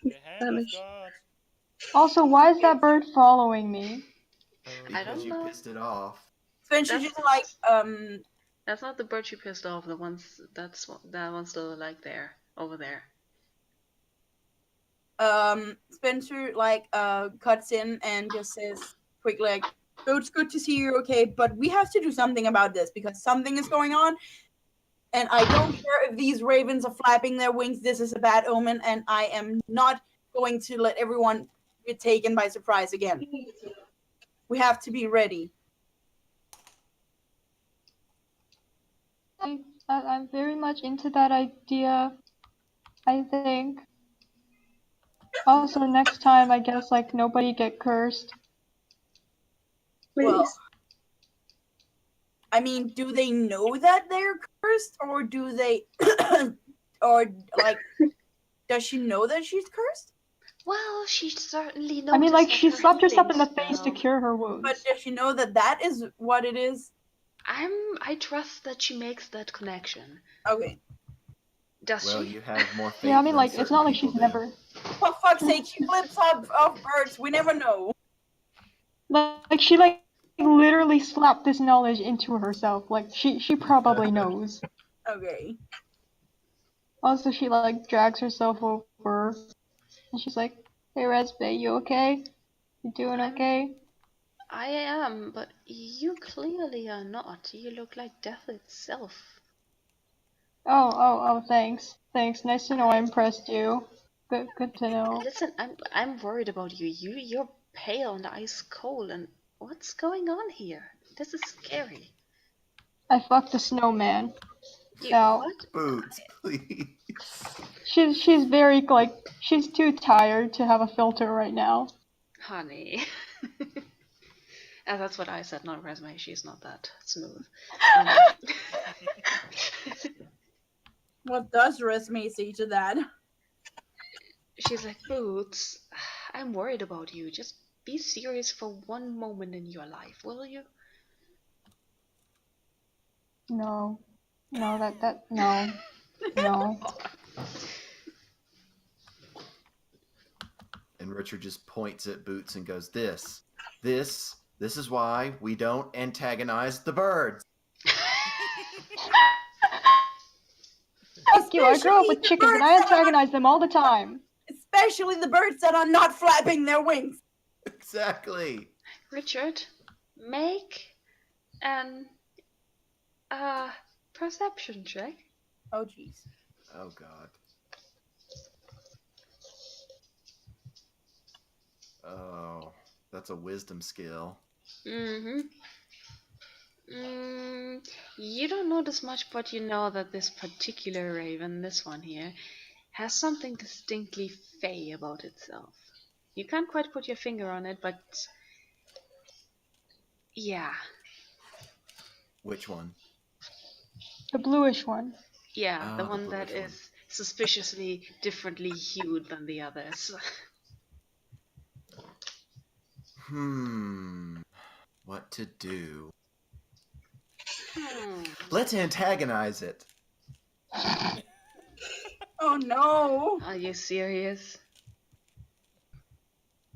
F: The hand of God.
D: Also, why is that bird following me?
A: I
B: Because
A: don't
B: you
A: know.
B: pissed it off.
E: Spencer's just like,
A: That's not the bird you pissed off. That one's still like there, over there.
E: Spencer cuts in and just says quickly like, "So it's good to see you, okay, but we have to do something about this because something is going on, and I don't care if these ravens are flapping their wings. This is a bad omen, and I am not going to let everyone get taken by surprise again. We have to be ready."
D: I'm very much into that idea, I think. Also, next time, I guess, like, nobody get cursed.
C: Please.
E: Well, I mean, do they know that they're cursed, or do they, or like, does she know that she's cursed?
A: Well, she certainly knows.
D: I mean, like,
A: that
D: she
A: her
D: slapped herself in the
A: healing
D: face to
A: spell-
D: cure her wounds.
E: But does she know that that is what it is?
A: I trust that she makes that connection.
E: Okay.
A: Does
B: Well,
A: she?
B: you have more faith
D: Yeah, I mean,
B: than
D: like, it's
B: certain
D: not like
B: people
D: she's
B: do.
D: never...
E: For fuck's sake, she flips off birds. We never know.
D: Like, she, like, literally slapped this knowledge into herself. Like, she probably knows.
E: Okay.
D: Also, she, like, drags herself over. And she's like, hey, Resbe, you okay? You doing okay?
A: I am, but you clearly are not. You look like death itself.
D: Oh, thanks. Thanks, nice to know I impressed you. Good to know.
A: Listen, I'm worried about you. You're pale and ice cold, and what's going on here? This is scary.
D: I fucked a snowman.
A: You,
D: Now,
A: what?
B: Boots, please.
D: she's very, like, she's too tired to have a filter right now.
A: Honey. And that's what I said, not resume. She's not that smooth.
E: What does Resume say to that?
A: She's like, Boots, I'm worried about you. Just be serious for one moment in your life, will you?
D: No. No.
B: And Richard just points at Boots and goes, This This is why we don't antagonize the birds.
D: Fuck you, I grew up with chickens and I antagonize them all the time.
E: Especially the birds that are not flapping their wings.
B: Exactly.
A: Richard, make an perception check.
E: Oh jeez.
B: Oh god. Oh, that's a wisdom skill.
A: Mm-hmm. You don't notice much, but you know that this particular raven, this one here, has something distinctly fey about itself. You can't quite put your finger on it, but yeah.
B: Which one?
D: The bluish one.
A: Yeah, the
B: Ah, the
A: one that
B: bluish one.
A: is suspiciously differently hued than the others.
B: What to do?
A: Hmm.
B: Let's antagonize it.
E: Oh no.
A: Are you serious?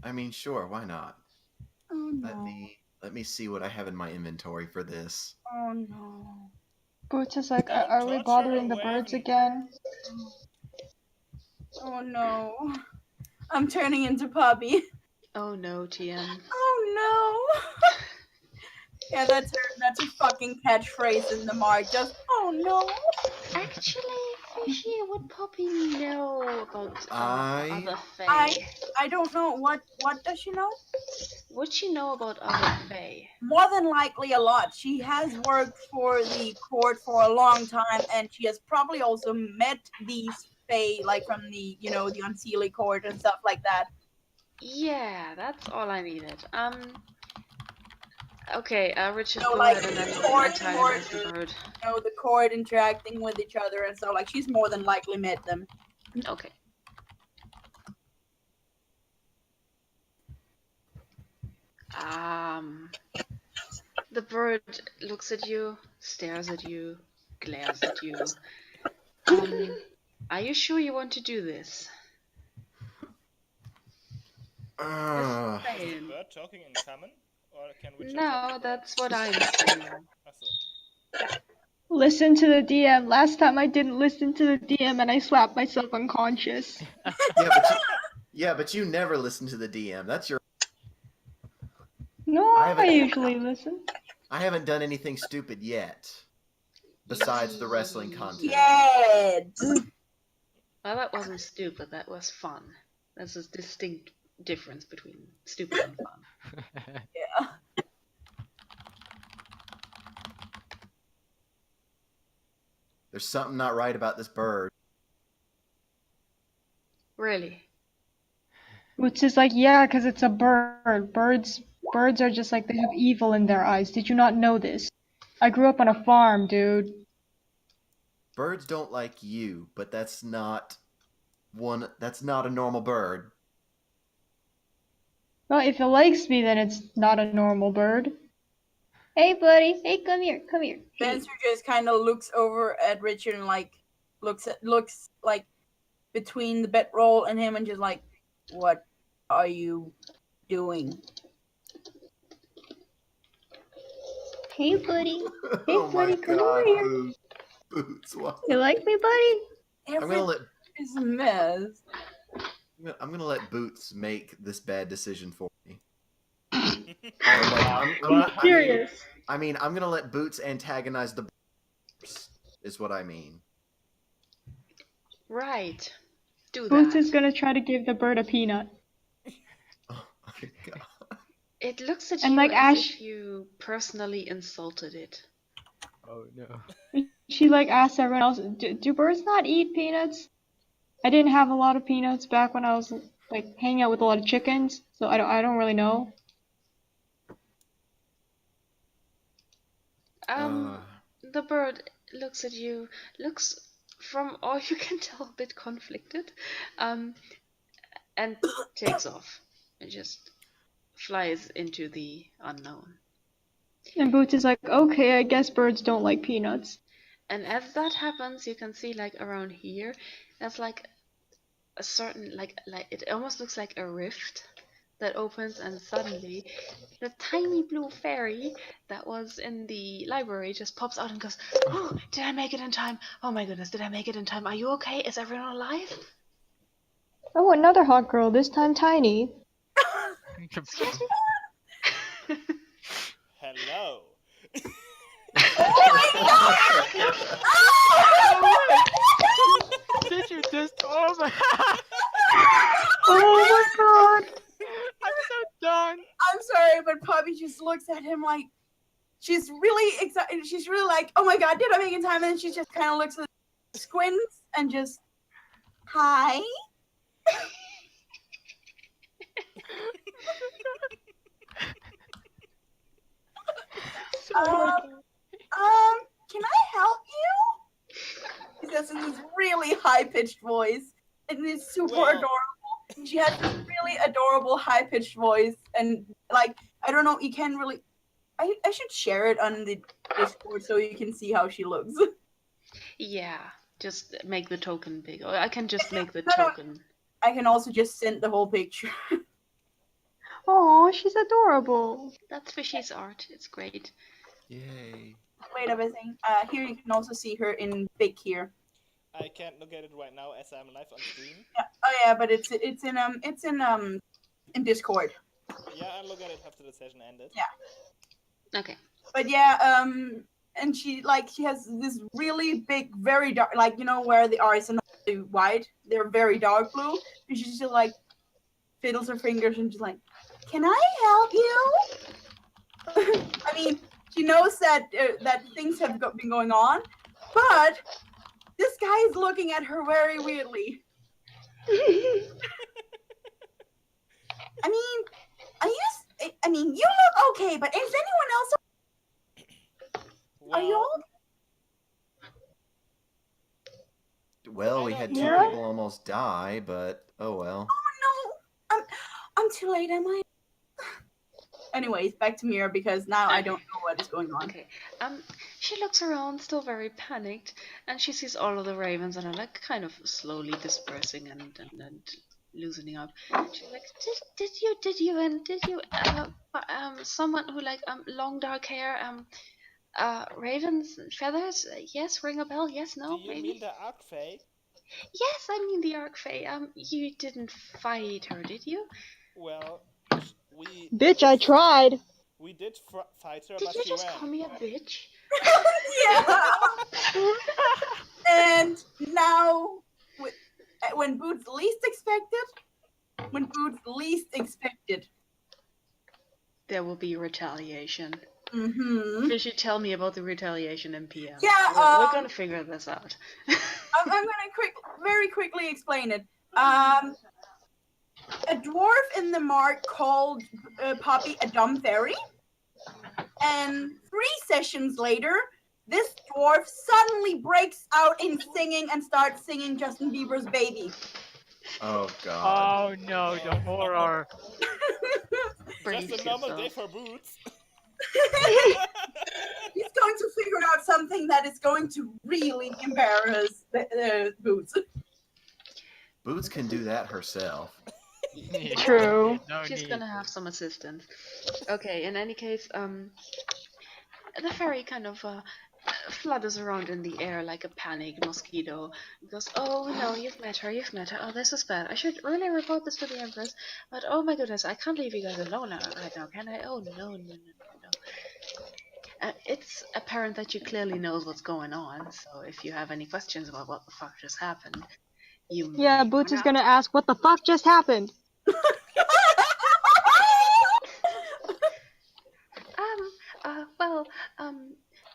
B: I mean, sure, why not?
E: Oh no.
B: Let me see what I have in my inventory for this.
E: Oh no.
D: Boots is like,
F: Don't
D: are we
F: torture
D: bothering
F: a
D: the birds
F: raven.
D: again?
E: Oh no. I'm turning into Poppy.
A: Oh no, TM.
E: Oh no. Yeah, that's her fucking catchphrase in the mark. Just oh no.
A: Actually, Fishy, would Poppy know about other Fae?
E: I don't know. What does she know?
A: Would she know about other Fae?
E: More than likely a lot. She has worked for the court for a long time, and she has probably also met these Fae, like from the the Unseelie court and stuff like that.
A: Yeah, that's all I needed. Okay, Richard,
E: So,
A: go
E: like,
A: ahead and then
E: court,
A: antagonize the bird.
E: the court interacting with each other and so, like, she's more than likely met them.
A: Okay. The bird looks at you, stares at you, glares at you. Are you sure you want to do this?
F: Is the bird talking in common? Or can Richard
A: No, that's what I'm saying.
D: Listen to the DM. Last time I didn't listen to the DM and I slapped myself unconscious.
B: But you never listen to the DM. That's your...
D: No, I usually listen.
B: I haven't done anything stupid yet. Besides the wrestling contest.
E: Yet!
A: Well, that wasn't stupid, that was fun. There's a distinct difference between stupid and fun.
E: Yeah.
B: There's something not right about this bird.
A: Really?
D: Which is like, yeah, because it's a bird. Birds are just like, they have evil in their eyes. Did you not know this? I grew up on a farm, dude.
B: Birds don't like you, but that's not a normal bird.
D: Well, if it likes me, then it's not a normal bird. Hey, buddy. Hey, come here.
E: Spencer just kind of looks over at Richard and like looks like between the bedroll and him and just like, what are you doing?
D: Hey, buddy. Hey,
B: Oh
D: buddy, come over here.
B: Boots, what?
D: You like me, buddy?
E: It's a mess.
B: I'm gonna let Boots make this bad decision for me.
D: I'm serious.
B: I mean, I'm gonna let Boots antagonize the birds, is what I mean.
A: Right. Do
D: Boots
A: that.
D: is gonna try to give the bird a peanut.
B: Oh my god.
A: It looks at
D: and
A: you
D: like
A: as
D: Ash...
A: if you personally insulted it.
G: Oh no.
D: She like asked everyone else, do birds not eat peanuts? I didn't have a lot of peanuts back when I was like hanging out with a lot of chickens, so I don't really know.
A: The bird looks at you, looks from all you can tell a bit conflicted, and takes off and just flies into the unknown.
D: And Boots is like, okay, I guess birds don't like peanuts.
A: And as that happens, you can see like around here, there's like a certain like it almost looks like a rift that opens, and suddenly the tiny blue fairy that was in the library just pops out and goes, "Oh, did I make it in time? Oh my goodness, did I make it in time? Are you okay? Is everyone alive?"
D: Oh, another hot girl, this time tiny.
A: Excuse me?
F: Hello.
E: Oh my god!
G: Did you just? Oh my!
D: Oh my god!
G: I'm so done.
E: I'm sorry, but Poppy just looks at him like she's really excited. She's really like, "Oh my god, did I make it in time?" And then she just kind of looks at squints and just, "Hi." Can I help you? She says in this really high-pitched voice, and it's super adorable. She has this really adorable high-pitched voice, and like, I don't know, you can really. I should share it on the Discord so you can see how she looks.
A: Yeah, just make the token big. Or I can just make the
E: No.
A: token.
E: I can also just send the whole picture.
D: Oh, she's adorable.
A: That's Fishy's art. It's great.
B: Yay.
E: Wait a minute. Here you can also see her in big here.
F: I can't look at it right now as I'm live on stream.
E: Yeah. Oh yeah, but it's in Discord.
F: Yeah, I'll look at it after the session ended.
E: Yeah.
A: Okay.
E: But yeah, and she has this really big, very dark, like, you know, where the eyes are not white, they're very dark blue, and she's just like fiddles her fingers and just like, "Can I help you?" I mean, she knows that that things have been going on, but this guy is looking at her very weirdly. I mean, you look okay, but is anyone else?
F: Well,
E: are you all?
B: Well, we had two people almost die, but oh well.
E: Oh no, I'm too late, am I? Anyways, back to Mira because now I don't know what is going on.
A: Okay. She looks around, still very panicked, and she sees all of the ravens and are like kind of slowly dispersing and loosening up. She's like, did you someone who like long dark hair, ravens feathers? Yes, ring a bell. Yes, no,
F: do you
A: maybe.
F: mean the Arcfey?
A: Yes, I mean the Arcfey. You didn't fight her, did you?
F: Well, we.
D: Bitch, I tried.
F: We did fight her,
A: did
F: but
A: you
F: she
A: just
F: ran.
A: call me a bitch?
E: Yeah. And now, when Boots least expected,
A: there will be retaliation.
E: Mm-hmm.
A: Fishy, tell me about the retaliation in PM.
E: Yeah,
A: we're gonna figure this out.
E: I'm gonna very quickly explain it. A dwarf in the mark called Poppy a dumb fairy, and 3 sessions later, this dwarf suddenly breaks out in singing and starts singing Justin Bieber's "Baby."
B: Oh god.
G: Oh no, the horror.
F: Just a normal day for Boots.
E: He's going to figure out something that is going to really embarrass Boots.
B: Boots can do that herself.
D: True.
A: She's gonna have some assistance. Okay, in any case, the fairy kind of flutters around in the air like a panicked mosquito. Goes, "Oh no, you've met her. Oh, this is bad. I should really report this to the Empress. But oh my goodness, I can't leave you guys alone right now, can I? Oh no. It's apparent that you clearly knows what's going on. So if you have any questions about what the fuck just happened, you
D: Yeah, Boots is gonna ask, what the fuck just happened?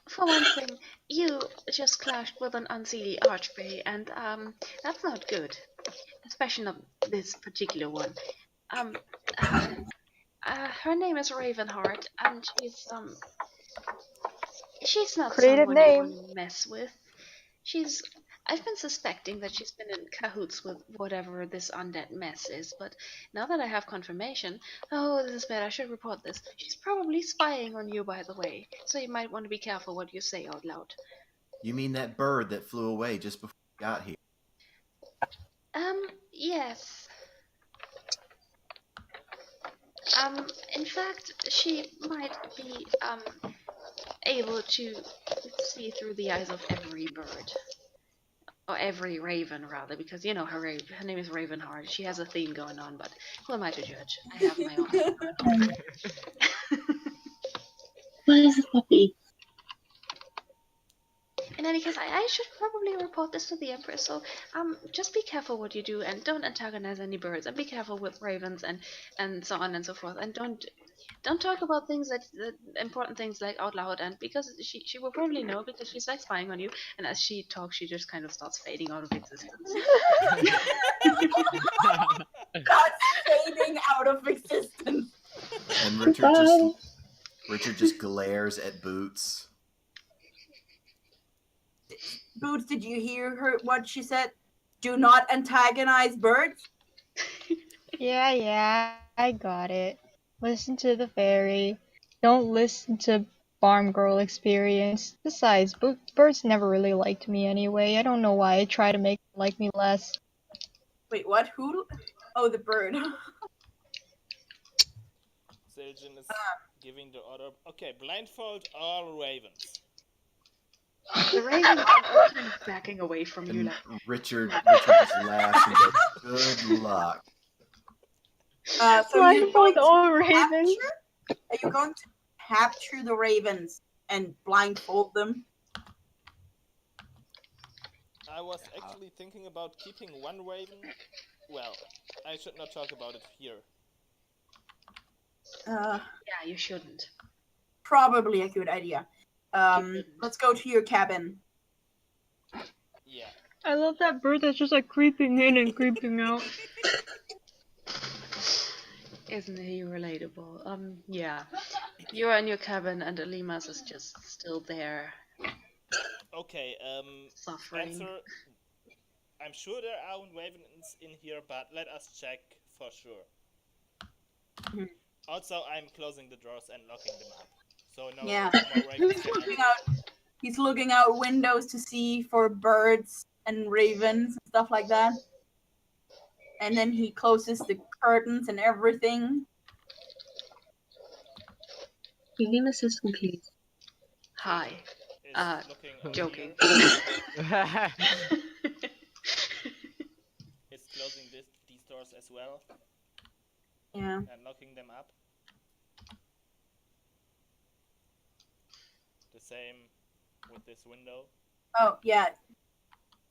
A: For one thing, you just clashed with an unseelie archfey, and that's not good. Especially not this particular one. Her name is Ravenheart, and she's not
D: Creative
A: someone
D: name.
A: you want to mess with. I've been suspecting that she's been in cahoots with whatever this undead mess is, but now that I have confirmation, oh, this is bad, I should report this. She's probably spying on you, by the way, so you might want to be careful what you say out loud.
B: You mean that bird that flew away just before we got here?
A: Yes. In fact, she might be able to see through the eyes of every bird. Or every raven, rather, because you know her name is Ravenheart. She has a theme going on, but who am I to judge? I have my own thing going on.
C: What is this puppy?
A: In any case, I should probably report this to the Empress. So, just be careful what you do, and don't antagonize any birds, and be careful with ravens, and so on and so forth, and don't talk about things that important things like out loud, and because she will probably know because she's like spying on you, and as she talks, she just kind of starts fading out of existence.
E: That's fading out of existence.
B: And Richard just glares at Boots.
E: Boots, did you hear her? What she said? Do not antagonize birds.
D: Yeah, I got it. Listen to the fairy. Don't listen to farm girl experience. Besides, birds never really liked me anyway. I don't know why I try to make them like me less.
E: Wait, what? Who? Oh, the bird.
F: Zildjian is giving the order. Okay, blindfold all ravens.
A: The ravens are all kind of backing away from you. Like...
B: Richard just laughs and goes, "Good luck."
E: So
D: blindfold all ravens.
E: Are you going to capture the ravens and blindfold them?
F: I was actually thinking about keeping one raven. Well, I should not talk about it here.
A: Yeah, you shouldn't.
E: Probably a good idea. Let's go to your cabin.
F: Yeah.
D: I love that bird that's just like creeping in and creeping out.
A: Isn't he relatable? Yeah. You're in your cabin and Elimas is just still there.
F: Okay,
A: suffering.
F: Spencer, I'm sure there are ravens in here, but let us check for sure.
E: Mm-hmm.
F: Also, I'm closing the doors and locking them up. So no more ravens.
E: He's looking out windows to see for birds and ravens and stuff like that. And then he closes the curtains and everything.
C: Your name is Sister, please.
A: Hi. Joking.
F: It's closing these doors as well.
E: Yeah.
F: And locking them up. The same with this window.
E: Oh, yeah.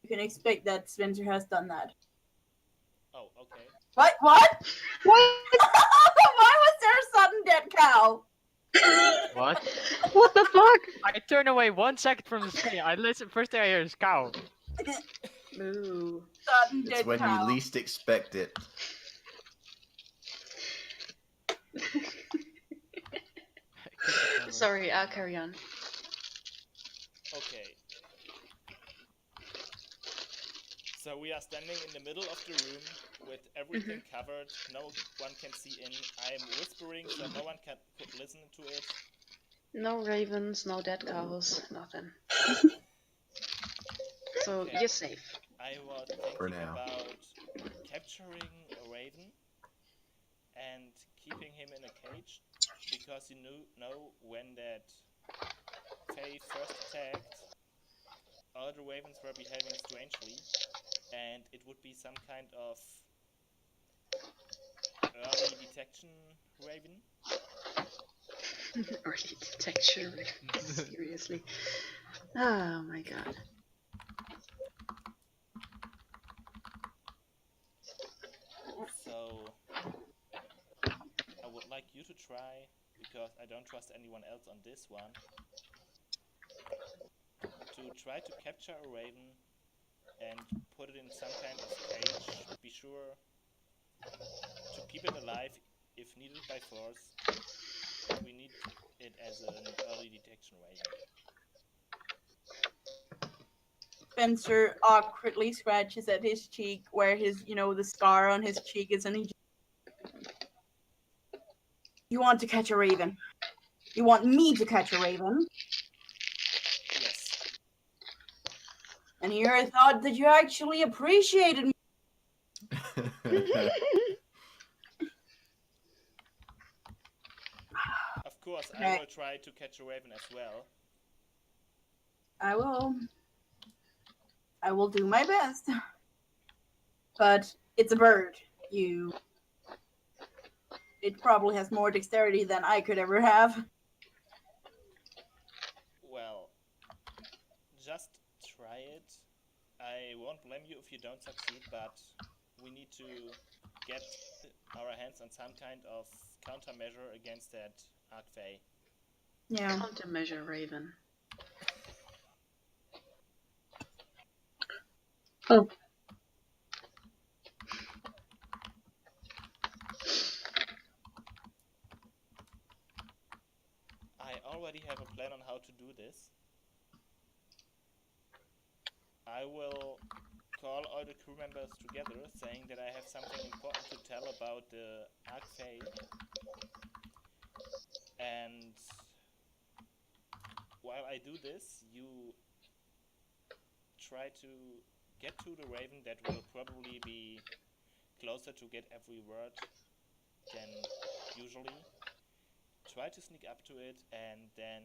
E: You can expect that Spencer has done that.
F: Oh, okay.
E: What? What? Why was there a sudden dead cow?
G: What?
D: What the fuck?
G: I turn away 1 second from the screen. I listen. First thing I hear is cow.
A: Moo.
E: Sudden
B: It's
E: dead
B: when
E: cow.
B: you least expect it.
A: Sorry, carry on.
F: Okay. So we are standing in the middle of the room with everything covered. No one can see in. I am whispering so no one could listen to it.
A: No ravens, no dead cows, nothing. So
F: okay.
A: you're safe.
F: I was thinking about capturing a raven and keeping him in a cage because you know when that Fae first attacked, all the ravens were behaving strangely, and it would be some kind of early detection raven.
A: Early detection raven, seriously. Oh my god.
F: So, I would like you to try, because I don't trust anyone else on this one, to try to capture a raven and put it in some kind of cage. Be sure to keep it alive if needed by force. We need it as an early detection raven.
E: Spencer awkwardly scratches at his cheek where his, the scar on his cheek is, and he You want to catch a raven? You want me to catch a raven?
F: Yes.
E: And here I thought that you actually appreciated me.
F: course, I will try to catch a raven as well.
E: I will do my best. But it's a bird. It probably has more dexterity than I could ever have.
F: Well, just try it. I won't blame you if you don't succeed, but we need to get our hands on some kind of countermeasure against that Arcfey.
E: Yeah.
A: Countermeasure raven.
C: Oh.
F: I already have a plan on how to do this. I will call all the crew members together, saying that I have something important to tell about the Arcfey. And while I do this, you try to get to the raven. That will probably be closer to get every word than usually. Try to sneak up to it and then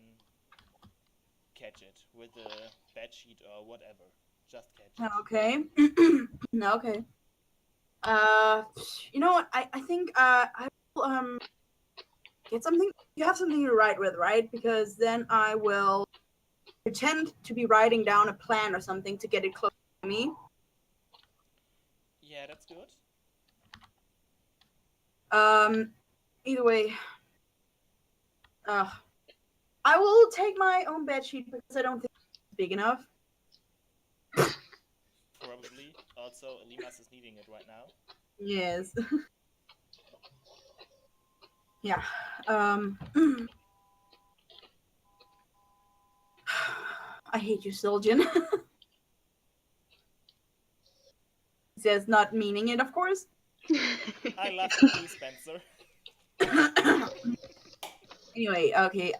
F: catch it with a bedsheet or whatever. Just catch it.
E: Okay. Okay. You know what? I think I will get something. You have something to write with, right? Because then I will pretend to be writing down a plan or something to get it close to me.
F: Yeah, that's good.
E: Either way, I will take my own bedsheet because I don't think it's big enough.
F: Probably. Also, Elimas is needing it right now.
E: Yes. Yeah. I hate you, Syljan. He says, not meaning it, of course.
F: I love you too, Spencer.
E: Anyway, okay.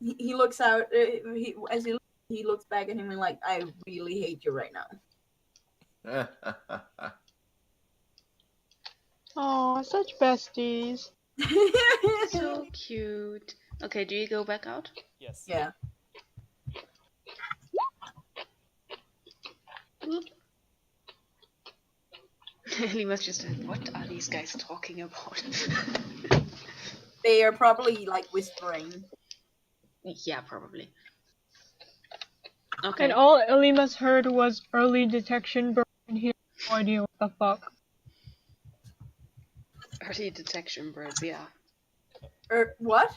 E: He looks out. He looks back at him and like, I really hate you right now.
D: Oh, such besties.
A: So cute. Okay, do you go back out?
F: Yes.
E: Yeah.
A: Lima's just like, what are these guys talking about?
E: They are probably like whispering.
A: Yeah, probably. Okay.
D: And all Elimas heard was early detection bird, and he had no idea what the fuck.
A: Early detection birds, yeah.
E: What?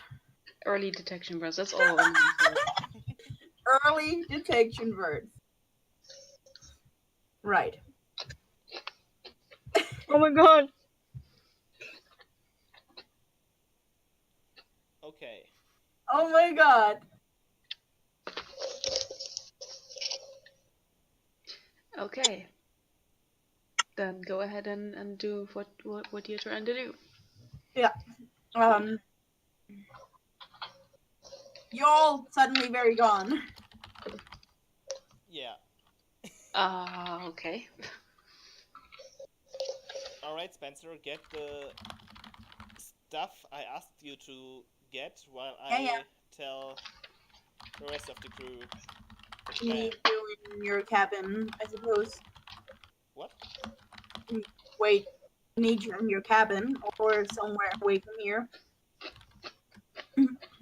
A: Early detection birds, that's all.
E: Early detection birds. Right.
D: Oh my god.
F: Okay.
E: Oh my god.
A: Okay. Then go ahead and do what you're trying to do.
E: Yeah. You're all suddenly very gone.
F: Yeah.
A: Okay.
F: Alright, Spencer, get the stuff I asked you to get while I tell the rest of the crew.
E: Need you in your cabin, I suppose.
F: What?
E: Wait, need you in your cabin or somewhere away from here.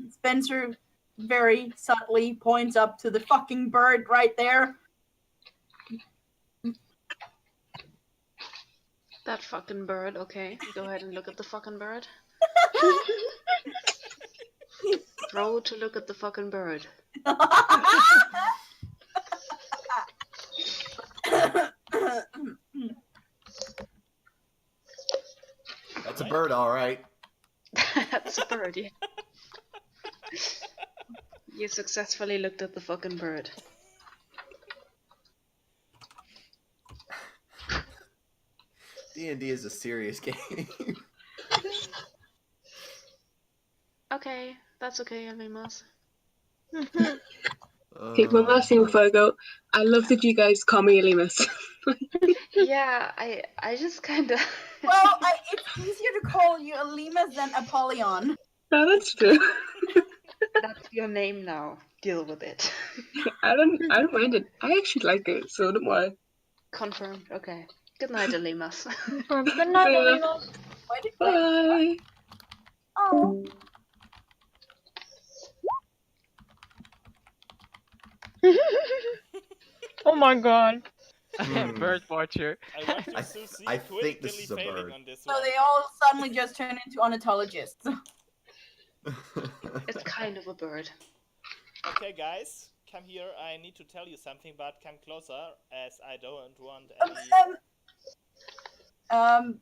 E: Spencer very subtly points up to the fucking bird right there.
A: That fucking bird, okay. Go ahead and look at the fucking bird. Throw to look at the fucking bird.
B: That's a bird, all right.
A: That's a bird, yeah. You successfully looked at the fucking bird.
B: D&D is a serious game.
A: Okay, that's okay, Elimas.
C: Okay, one last thing before I go. I love that you guys call me Elimas.
A: Yeah, I just kinda
E: Well, it's easier to call you Alimas than Apollyon.
C: No, that's true.
A: That's your name now. Deal with it.
C: I don't mind it. I actually like it, so don't worry.
A: Confirmed. Okay. Good night, Alimas.
D: Good night, Alimas.
C: Bye.
E: Oh.
D: Oh my god.
G: Bird watcher.
F: I watched Susie
B: I think this
F: critically
B: is a
F: failing
B: bird.
F: on this
E: So
F: one.
E: they all suddenly just turn into ornithologists.
A: It's kind of a bird.
F: Okay, guys, come here. I need to tell you something, but come closer, as I don't want any.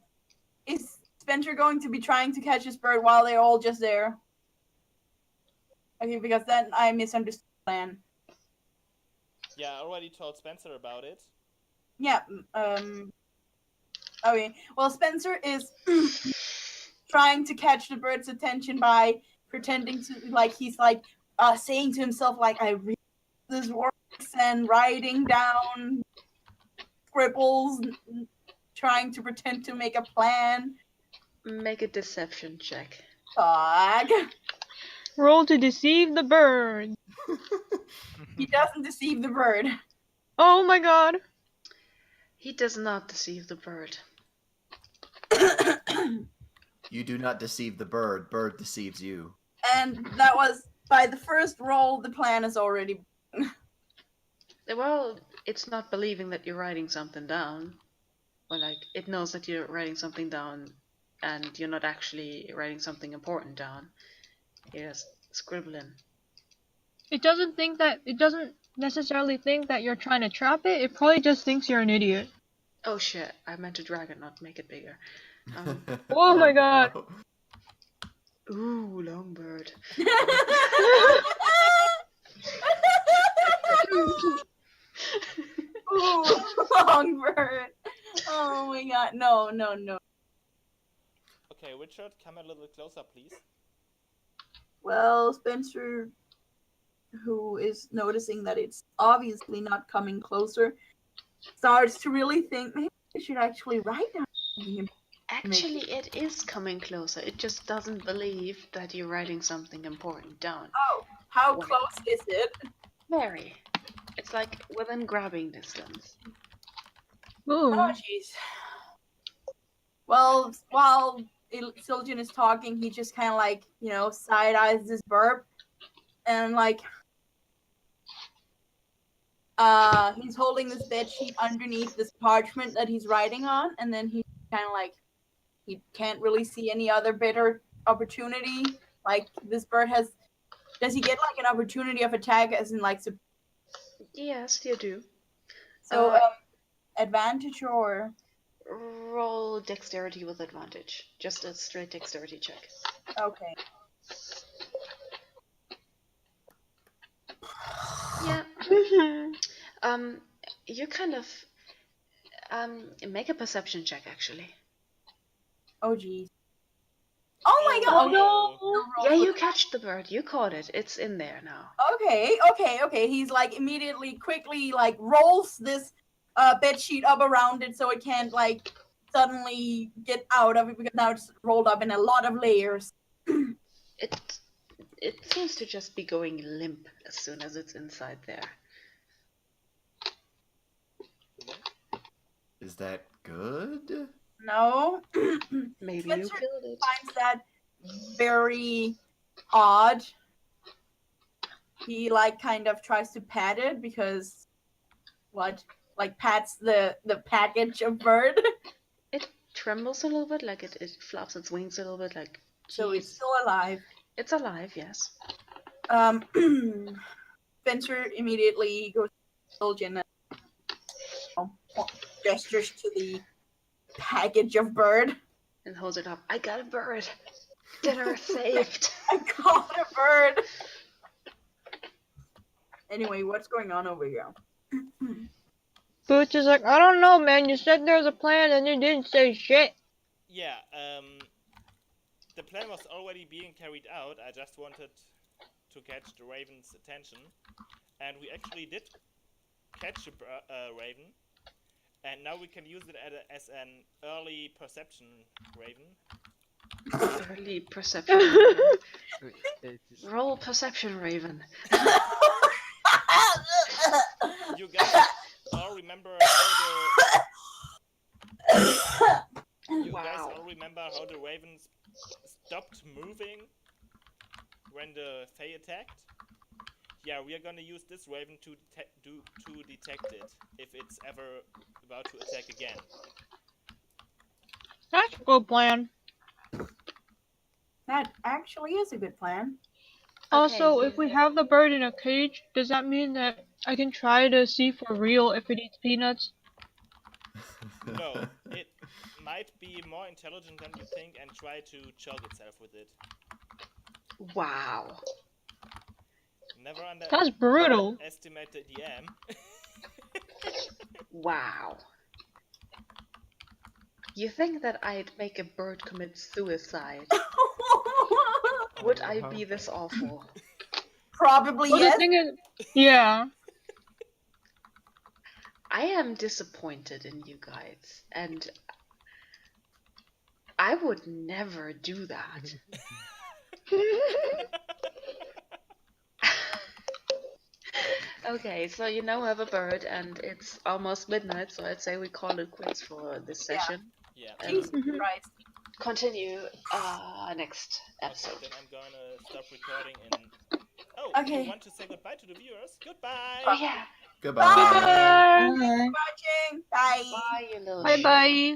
E: Is Spencer going to be trying to catch this bird while they're all just there? Okay, because then I misunderstood the plan.
F: Yeah, I already told Spencer about it.
E: Yeah. Okay. Well, Spencer is trying to catch the bird's attention by pretending to he's saying to himself I read this works and writing down scribbles, trying to pretend to make a plan.
A: Make a deception check.
E: Fuck.
D: Roll to deceive the bird.
E: He doesn't deceive the bird.
D: Oh my god.
A: He does not deceive the bird.
B: You do not deceive the bird. Bird deceives you.
E: And that was, by the first roll, the plan is already...
A: Well, it's not believing that you're writing something down. Or it knows that you're writing something down and you're not actually writing something important down. You're just scribbling.
D: It doesn't necessarily think that you're trying to trap it. It probably just thinks you're an idiot.
A: Oh shit, I meant to drag it, not make it bigger.
D: Oh my god.
B: No.
A: Ooh, long bird.
E: Ooh, long bird. Oh my god, no.
F: Okay, Richard, come a little closer, please.
E: Well, Spencer, who is noticing that it's obviously not coming closer, starts to really think, maybe I should actually write down something.
A: Actually, it is coming closer. It just doesn't believe that you're writing something important down.
E: Oh, how close is it?
A: Very. It's within grabbing distance.
D: Ooh.
E: Oh, jeez. Well, while Siljan is talking, he just kind of side-eyes this burp. And he's holding this bed sheet underneath this parchment that he's writing on. And then he's kind of he can't really see any other better opportunity. This bird has... Does he get an opportunity of attack as in
A: Yes, you do.
E: So advantage or...
A: Roll dexterity with advantage. Just a straight dexterity check.
E: Okay.
A: Yeah. You kind of make a perception check actually.
E: Oh geez. Oh my god!
F: Oh,
E: no.
A: Yeah, you catch the bird. You caught it. It's in there now.
E: Okay. He's immediately, quickly rolls this bed sheet up around it so it can't suddenly get out of it because now it's rolled up in a lot of layers.
A: It seems to just be going limp as soon as it's inside there.
B: Is that good?
E: No.
A: Maybe
E: Spencer
A: you killed it.
E: finds that very odd. He kind of tries to pat it because pats the package of bird.
A: It trembles a little bit, it flaps its wings a little bit,
E: So it's still alive.
A: It's alive, yes.
E: Spencer immediately goes to Siljan and gestures to the package of bird.
A: And holds it up. I got a bird. Dinner saved.
E: I got a bird. Anyway, what's going on over here?
D: Boots is I don't know, man. You said there was a plan and you didn't say shit.
F: Yeah, the plan was already being carried out. I just wanted to catch the raven's attention. And we actually did catch a raven. And now we can use it as an early perception raven.
A: Early perception raven. Roll perception raven.
F: You guys all remember how the ravens stopped moving when the Fae attacked? Yeah, we are gonna use this raven to detect it if it's ever about to attack again.
D: That's a good plan.
E: That actually is a good plan.
D: Also, if we have the bird in a cage, does that mean that I can try to see for real if it eats peanuts?
F: No, it might be more intelligent than you think and try to choke itself with it.
A: Wow.
F: Never
D: That's brutal.
F: Estimate the DM.
A: Wow. You think that I'd make a bird commit suicide? Would I be this awful?
E: Probably
D: well,
E: yes.
D: The thing is, yeah.
A: I am disappointed in you guys, and I would never do that. Okay, so you now have a bird, and it's almost midnight, so I'd say we call it quits for this session.
F: Yeah.
E: Jesus Christ.
A: Continue next episode.
F: Okay, then I'm gonna stop recording in... Oh,
E: okay.
F: You want to say goodbye to the viewers? Goodbye!
A: Oh yeah!
B: Goodbye!
D: Bye!
E: Thanks for watching! Bye!
A: Bye, you little
D: Bye-bye!